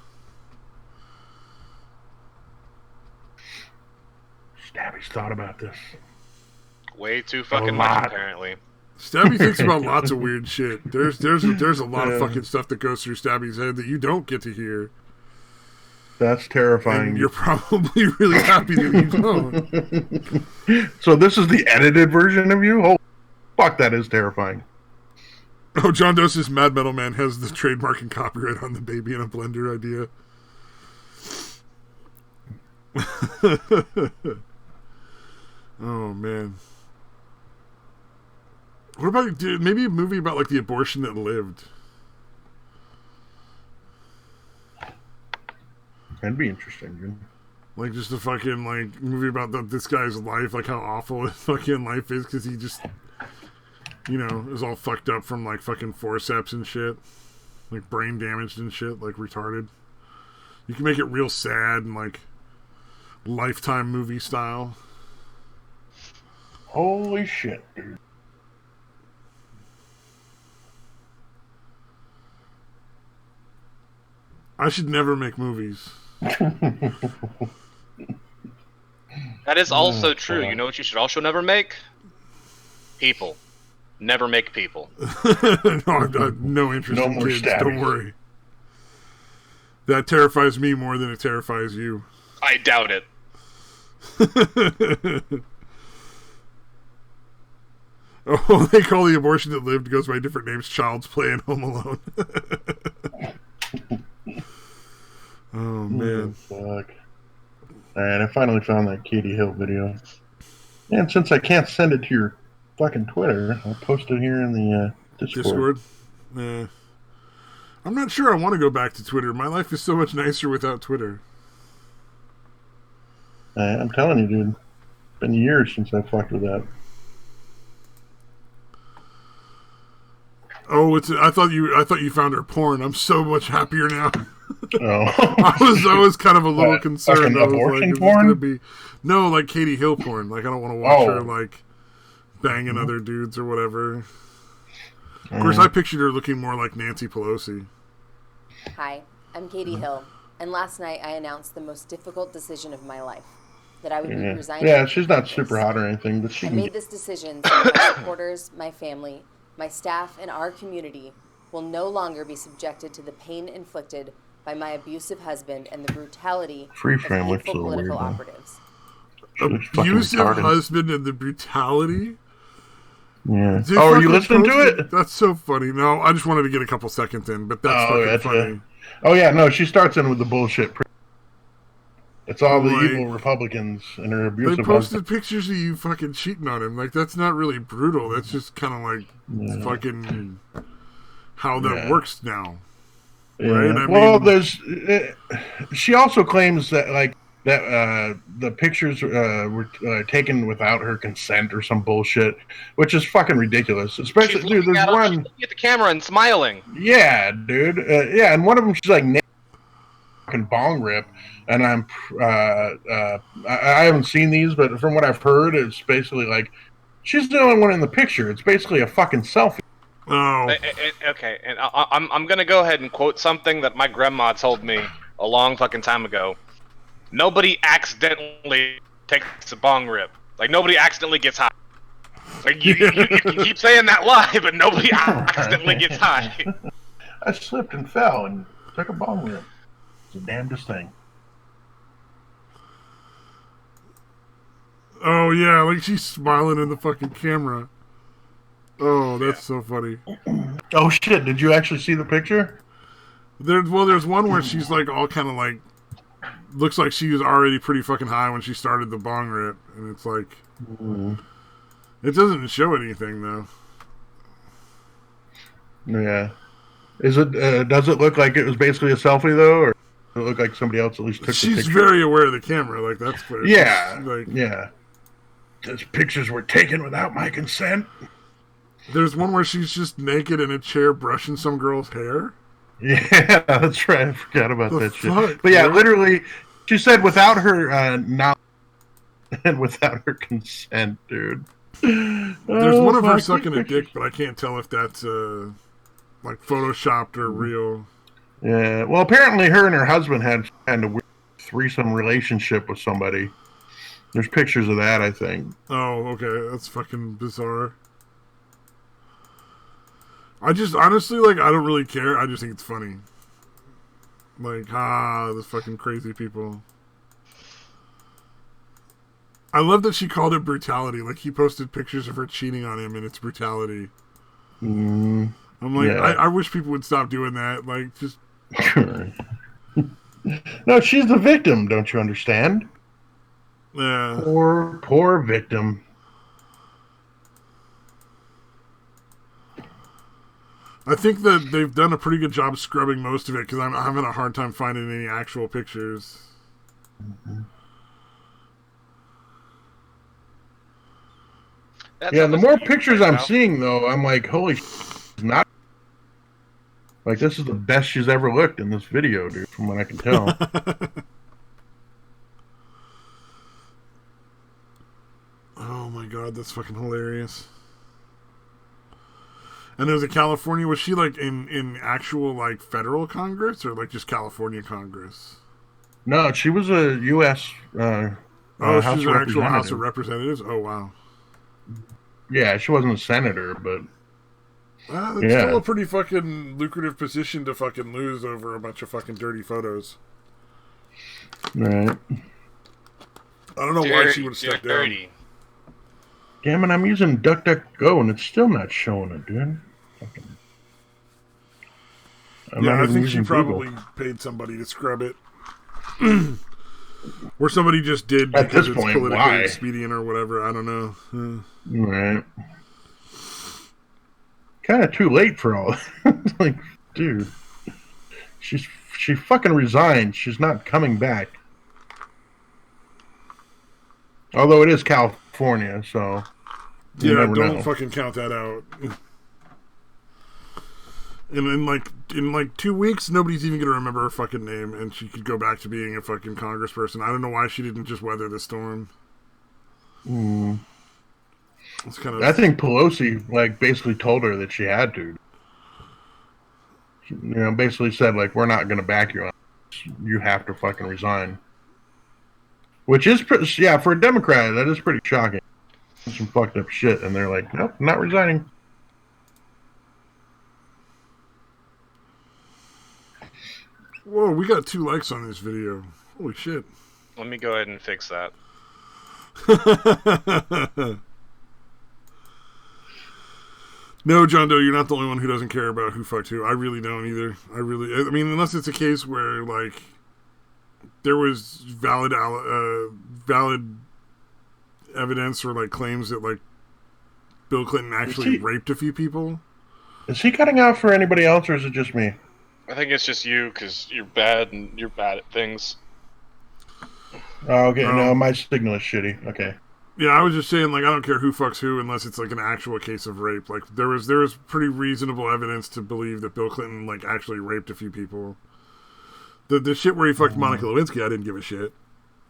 Stabby's thought about this. Way too fucking much, apparently. Stabby thinks about lots of weird shit. There's a lot of fucking stuff that goes through Stabby's head that you don't get to hear. That's terrifying. And you're probably really happy that you don't. So this is the edited version of you? Oh, fuck, that is terrifying. Oh, John Dose's Mad Metal Man has the trademark and copyright on the baby in a blender idea. Oh, man. What about, dude, maybe a movie about, like, the abortion that lived? That'd be interesting, dude. Like, just a fucking, like, movie about this guy's life, like, how awful his fucking life is, because he just, you know, is all fucked up from, like, fucking forceps and shit. Like, brain damaged and shit, like, retarded. You can make it real sad and, like, Lifetime movie style. Holy shit, dude. I should never make movies. That is also true. You know what you should also never make? People. Never make people. No, I've got no interest in kids. Stabbies. Don't worry. That terrifies me more than it terrifies you. I doubt it. Oh, they call the abortion that lived goes by different names. Child's Play and Home Alone. Oh, man. Fuck. Alright, I finally found that Katie Hill video. And since I can't send it to your fucking Twitter, I'll post it here in the Discord. I'm not sure I want to go back to Twitter. My life is so much nicer without Twitter. I'm telling you, dude. It's been years since I fucked with that. Oh, I thought you found her porn. I'm so much happier now. Oh. I was kind of a little concerned. I was abortion like, porn? Is this gonna be like Katie Hill porn? Like, I don't want to watch her like banging other dudes or whatever. Of course, I pictured her looking more like Nancy Pelosi. Hi, I'm Katie Hill, and last night I announced the most difficult decision of my life. That I would be resigning. Yeah, she's not super hot or anything, but I made this decision so my supporters, my family, my staff, and our community will no longer be subjected to the pain inflicted by my abusive husband and the brutality of hateful political operatives. Abusive husband and the brutality? Yeah. Oh, are you listening to it? That's so funny. No, I just wanted to get a couple seconds in, but that's fucking funny. Oh, yeah, no, she starts in with the bullshit. It's all the evil Republicans and her abusive They posted pictures of you fucking cheating on him. Like, that's not really brutal. That's just kind of like fucking how that works now. Yeah. Right? Well, she also claims that, like, that the pictures were taken without her consent or some bullshit, which is fucking ridiculous. Especially, dude, there's one. She's looking at the camera and smiling. Yeah, dude. Yeah, and one of them, she's like fucking bong rip, and I haven't seen these, but from what I've heard, it's basically like she's the only one in the picture. It's basically a fucking selfie. Oh. Okay, and I'm gonna go ahead and quote something that my grandma told me a long fucking time ago. Nobody accidentally takes a bong rip. Like, nobody accidentally gets high. Like, you keep saying that lie, but nobody accidentally gets high. I slipped and fell and took a bong rip. It's the damnedest thing. Oh, yeah, like she's smiling in the fucking camera. Oh, that's so funny. Oh, shit, did you actually see the picture? There's one where she's like all kind of like looks like she was already pretty fucking high when she started the bong rip, and it's like it doesn't show anything though. Yeah, is it? Does it look like it was basically a selfie though, or does it look like somebody else at least took the picture? She's very aware of the camera, like that's clear. Yeah, like, yeah. Those pictures were taken without my consent. There's one where she's just naked in a chair brushing some girl's hair. Yeah, that's right. I forgot about that fuck, shit. But yeah, literally, she said without her knowledge and without her consent, dude. There's one of her sucking a dick, but I can't tell if that's like photoshopped or real. Yeah. Well, apparently, her and her husband had a weird threesome relationship with somebody. There's pictures of that, I think. Oh, okay. That's fucking bizarre. I just, honestly, like, I don't really care. I just think it's funny. Like, those fucking crazy people. I love that she called it brutality. Like, he posted pictures of her cheating on him, and it's brutality. I'm like, yeah. I wish people would stop doing that. Like, just... No, she's the victim, don't you understand? Yeah. Poor victim. I think that they've done a pretty good job scrubbing most of it, because I'm having a hard time finding any actual pictures. Yeah, the more pictures I'm seeing, though, I'm like, holy shit, not... Like, this is the best she's ever looked in this video, dude, from what I can tell. Oh my god, that's fucking hilarious. And there's a California, was she like in actual like federal Congress or like just California Congress? No, she was a U.S. She's an actual House of Representatives? Oh, wow. Yeah, she wasn't a senator, but... That's still a pretty fucking lucrative position to fucking lose over a bunch of fucking dirty photos. Right. I don't know why she would have stepped down. Damn it, I'm using DuckDuckGo and it's still not showing it, dude. I think she probably paid somebody to scrub it. Or somebody just did because it's politically expedient or whatever. I don't know. Right. Kind of too late for all. Like, dude. She fucking resigned. She's not coming back. Although it is California, so... Yeah, don't fucking count that out. And in like 2 weeks, nobody's even gonna remember her fucking name, and she could go back to being a fucking congressperson. I don't know why she didn't just weather the storm. It's kind of... I think Pelosi like basically told her that she had to. You know, basically said like, we're not gonna back you on this. You have to fucking resign. Which is for a Democrat, that is pretty shocking. Some fucked up shit, and they're like, nope, not resigning. Whoa, we got 2 likes on this video. Holy shit. Let me go ahead and fix that. No, John Doe, you're not the only one who doesn't care about who fucked who. I really don't either. I mean, unless it's a case where, like, there was valid evidence or, like, claims that, like, Bill Clinton actually raped a few people. Is he cutting out for anybody else, or is it just me? I think it's just you, because you're bad, and you're bad at things. Oh, okay, no, my signal is shitty. Okay. Yeah, I was just saying, like, I don't care who fucks who unless it's, like, an actual case of rape. Like, there was pretty reasonable evidence to believe that Bill Clinton, like, actually raped a few people. The shit where he fucked Monica Lewinsky, I didn't give a shit.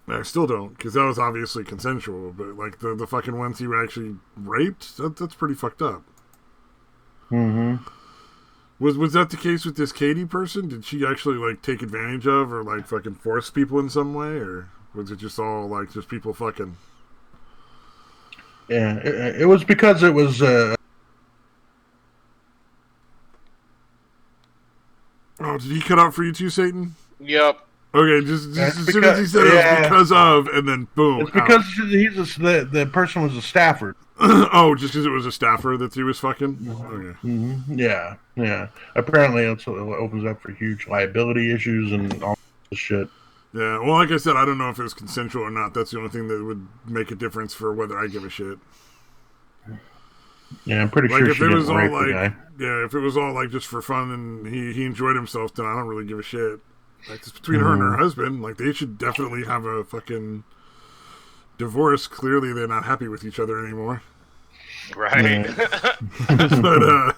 I still don't, because that was obviously consensual. But, like, the fucking ones he actually raped, that's pretty fucked up. Mm-hmm. Was that the case with this Katie person? Did she actually, like, take advantage of or, like, fucking force people in some way? Or was it just all, like, just people fucking... Yeah, it was because it was. Oh, did he cut out for you too, Satan? Yep. Okay, just as soon as he said it was because of, and then boom. It's because the person was a staffer. Oh, just because it was a staffer that he was fucking? Okay. Mm-hmm. Yeah. Apparently, it opens up for huge liability issues and all this shit. Yeah, well, like I said, I don't know if it was consensual or not. That's the only thing that would make a difference for whether I give a shit. Yeah, I'm pretty sure she didn't rape the guy. Yeah, if it was all like just for fun and he enjoyed himself, then I don't really give a shit. Like, it's between her and her husband. Like, they should definitely have a fucking divorce. Clearly, they're not happy with each other anymore. Right. But,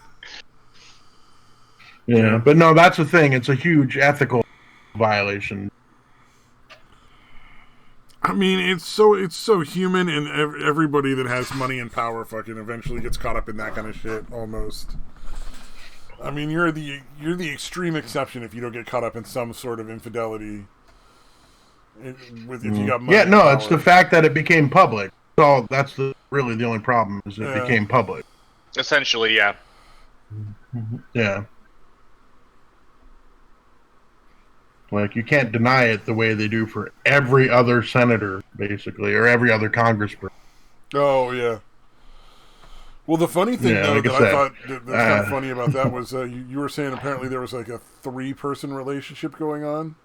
yeah, but no, that's the thing. It's a huge ethical violation. I mean, it's so human, and everybody that has money and power fucking eventually gets caught up in that kind of shit. Almost. I mean, you're the extreme exception if you don't get caught up in some sort of infidelity. If you got money. Yeah, no, it's the fact that it became public. So that's really the only problem is it became public. Essentially, yeah. Yeah. Like, you can't deny it the way they do for every other senator, basically, or every other congressperson. Oh, yeah. Well, the funny thing, though, that I thought that's kind of funny about that was you were saying apparently there was, like, a 3-person relationship going on.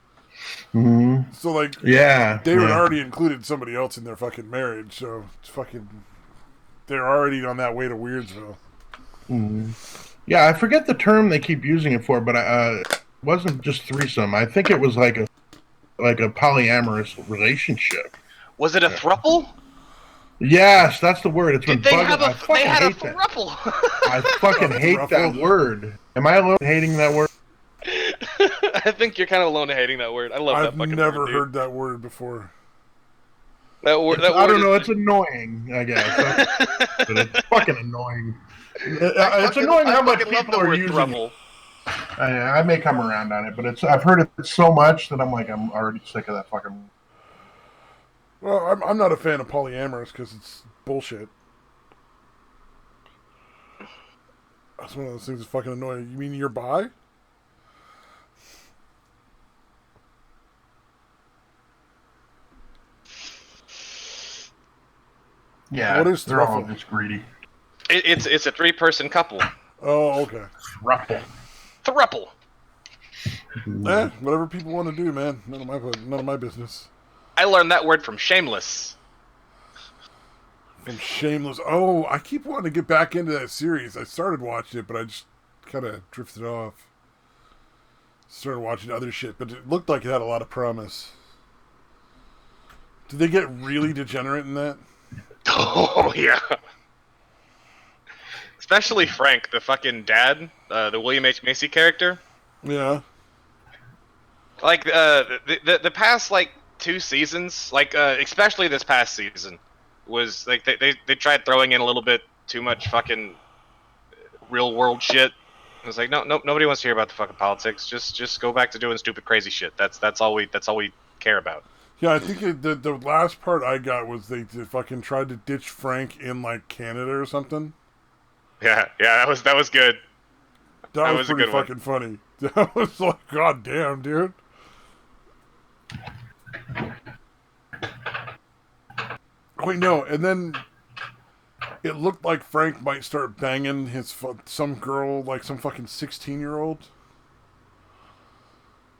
Mm-hmm. So, like, they had already included somebody else in their fucking marriage, so it's fucking... They're already on that way to Weirdsville. Mm-hmm. Yeah, I forget the term they keep using it for, but it wasn't just threesome. I think it was like a polyamorous relationship. Was it a throuple? Yes, that's the word. It's been they bugging. had I fucking hate that. I fucking hate that word. Am I alone hating that word? I think you're kind of alone hating that word. I love that fucking word. I've never heard that word before. That word. I don't know. It's annoying, I guess. But it's fucking annoying. It's annoying how much people are using it. I may come around on it, but I've heard it so much that I'm already sick of that fucking. Well, I'm not a fan of polyamorous because it's bullshit. That's one of those things that's fucking annoying. You mean you're bi? Yeah, what is they're all just greedy. It's a 3-person couple. Oh, okay. Thruple. Whatever people want to do, man. None of my business. I learned that word from Shameless. From Shameless. Oh, I keep wanting to get back into that series. I started watching it, but I just kind of drifted off. Started watching other shit, but it looked like it had a lot of promise. Did they get really degenerate in that? Oh, yeah. Especially Frank, the fucking dad, the William H. Macy character. Yeah. Like, the past, like, 2 seasons, like, especially this past season, was, like, they tried throwing in a little bit too much fucking real-world shit. It was like, no, nobody wants to hear about the fucking politics. Just go back to doing stupid, crazy shit. That's all we care about. Yeah, I think the last part I got was they fucking tried to ditch Frank in, like, Canada or something. Yeah, that was good. That was pretty fucking funny. That was like, god damn, dude. Wait, no, and then it looked like Frank might start banging some girl, like some fucking 16-year-old.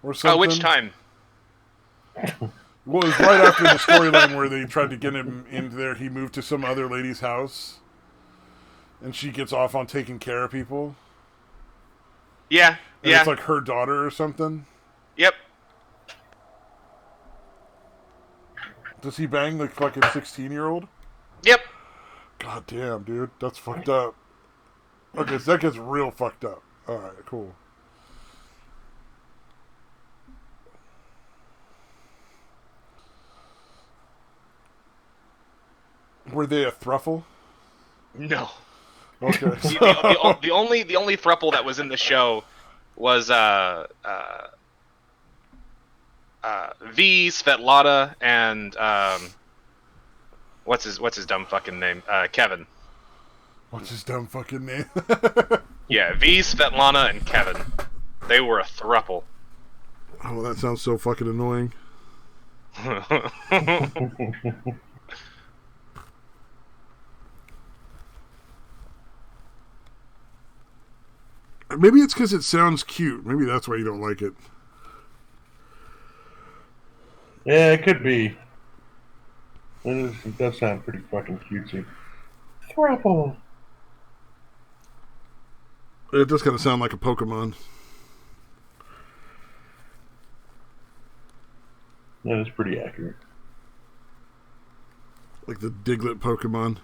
Or something. Which time? Well, it was right after the storyline where they tried to get him into there. He moved to some other lady's house. And she gets off on taking care of people. Yeah, and it's like her daughter or something. Yep. Does he bang the fucking 16-year-old? Yep. God damn, dude. That's fucked up. Okay, so that gets real fucked up. Alright, cool. Were they a thruffle? No. Okay. the only throuple that was in the show was V, Svetlana, and what's his dumb fucking name? Kevin. What's his dumb fucking name? Yeah, V, Svetlana, and Kevin. They were a throuple. Oh, that sounds so fucking annoying. Maybe it's because it sounds cute. Maybe that's why you don't like it. Yeah, it could be. It does sound pretty fucking cutesy. Throuple. It does kind of sound like a Pokemon. That is pretty accurate. Like the Diglett Pokemon.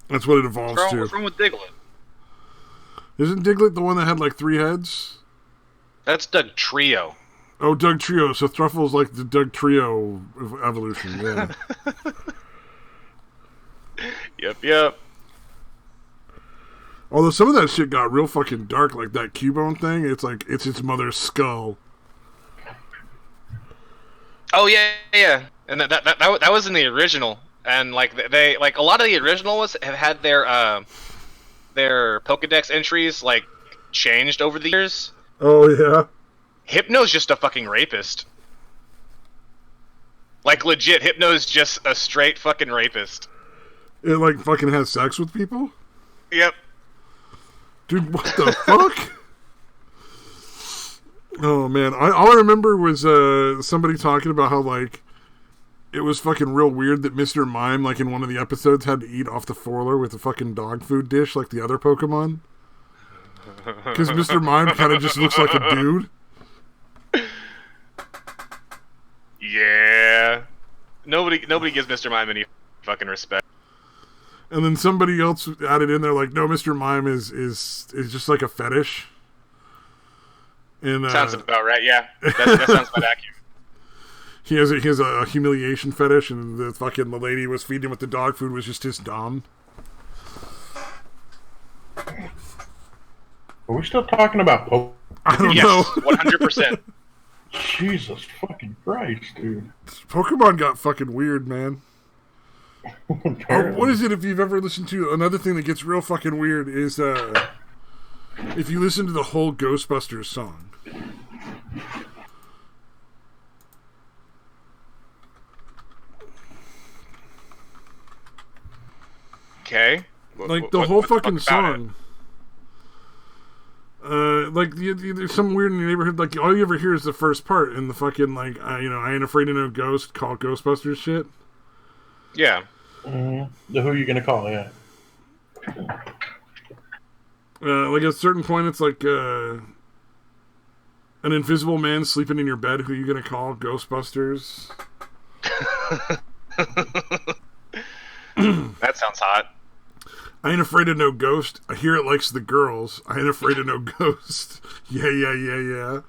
That's what it evolves to. What's wrong with Diglett? Isn't Diglett the one that had like 3 heads? That's Doug Trio. Oh, Doug Trio. So Thruffle's like the Doug Trio evolution, yeah. Yep. Although some of that shit got real fucking dark, like that Cubone thing. It's like, it's its mother's skull. Oh, yeah. And that was in the original. And, like, they like, a lot of the original ones have had their Pokedex entries, like, changed over the years. Oh, yeah? Hypno's just a fucking rapist. Like, legit, Hypno's just a straight fucking rapist. It, like, fucking has sex with people? Yep. Dude, what the fuck? Oh, man. All I remember was somebody talking about how, like, it was fucking real weird that Mr. Mime, like, in one of the episodes, had to eat off the floor with a fucking dog food dish like the other Pokemon. Because Mr. Mime kind of just looks like a dude. Yeah. Nobody gives Mr. Mime any fucking respect. And then somebody else added in there, like, no, Mr. Mime is just like a fetish. And sounds about right, yeah. That sounds about accurate. He has a humiliation fetish, and the lady was feeding him with the dog food was just his dom. Are we still talking about Pokemon? I don't know. 100%. Jesus fucking Christ, dude. Pokemon got fucking weird, man. What is it, if you've ever listened to another thing that gets real fucking weird is if you listen to the whole Ghostbusters song. Okay. Like the whole fucking song. Like there's some weird in the neighborhood. Like all you ever hear is the first part, and the fucking like I ain't afraid of no ghost. Call Ghostbusters shit. Yeah. Mm-hmm. Who are you gonna call? Yeah. Like at a certain point, it's like an invisible man sleeping in your bed. Who are you gonna call? Ghostbusters. That sounds hot. I ain't afraid of no ghost. I hear it likes the girls. I ain't afraid of no ghost. Yeah.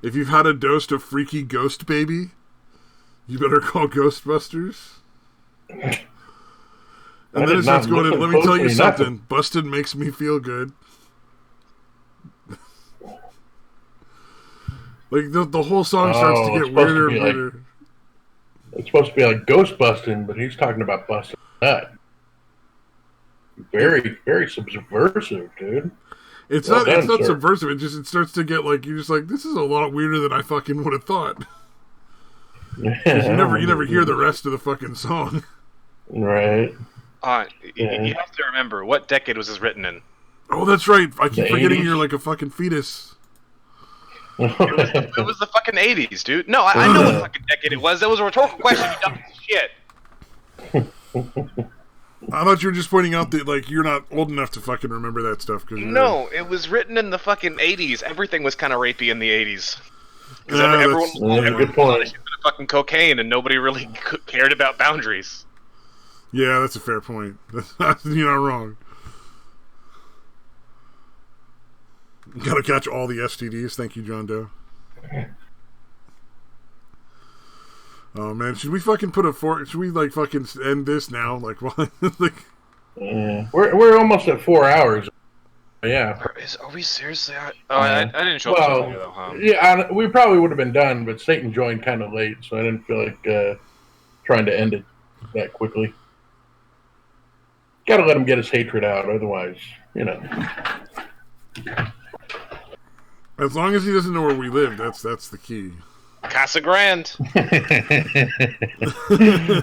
If you've had a dose of freaky ghost baby, you better call Ghostbusters. And then it starts going, let me tell you something. Busted makes me feel good. Like the whole song starts to get weirder and weirder. It's supposed to be like ghost busting, but he's talking about busting nut. Very, very subversive, dude. It's not subversive. It starts to get like, you're just like, this is a lot weirder than I fucking would have thought. Yeah, you never hear the rest of the fucking song. Right. You have to remember, what decade was this written in? Oh, that's right. I keep forgetting 80s? You're like a fucking fetus. It was the fucking 80s, dude. No, I know what fucking decade it was. That was a rhetorical question, you dumb piece of shit. I thought you were just pointing out that, like, you're not old enough to fucking remember that stuff. No, it was written in the fucking 80s. Everything was kind of rapey in the 80s. Because everyone good point. was fucking cocaine, and nobody really cared about boundaries. Yeah, that's a fair point. You're not wrong. You gotta catch all the STDs. Thank you, John Doe. Oh man, should we fucking put a should we like fucking end this now? Like, what? Like, we're almost at 4 hours. Yeah. Are we seriously? I didn't show up to though, huh? Yeah, we probably would have been done, but Satan joined kind of late, so I didn't feel like trying to end it that quickly. Got to let him get his hatred out, otherwise, you know. As long as he doesn't know where we live, that's the key. Casa Grande.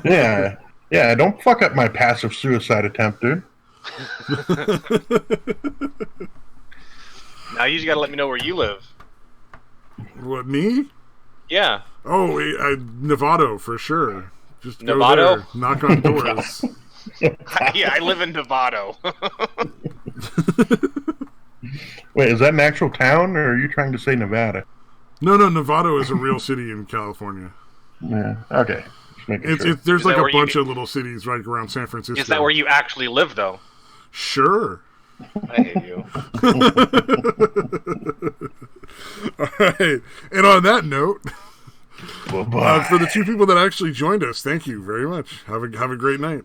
Yeah. Don't fuck up my passive suicide attempt, dude. Now you just gotta let me know where you live. What, me? Yeah. Oh, Nevada for sure. Just Nevada? Go there, knock on doors. Yeah, I live in Nevada. Wait, is that an actual town, or are you trying to say Nevada? No, Nevada is a real city in California. Yeah, okay. There's like a bunch of little cities right around San Francisco. Is that where you actually live, though? Sure. I hate you. All right. And on that note, for the two people that actually joined us, thank you very much. Have a great night.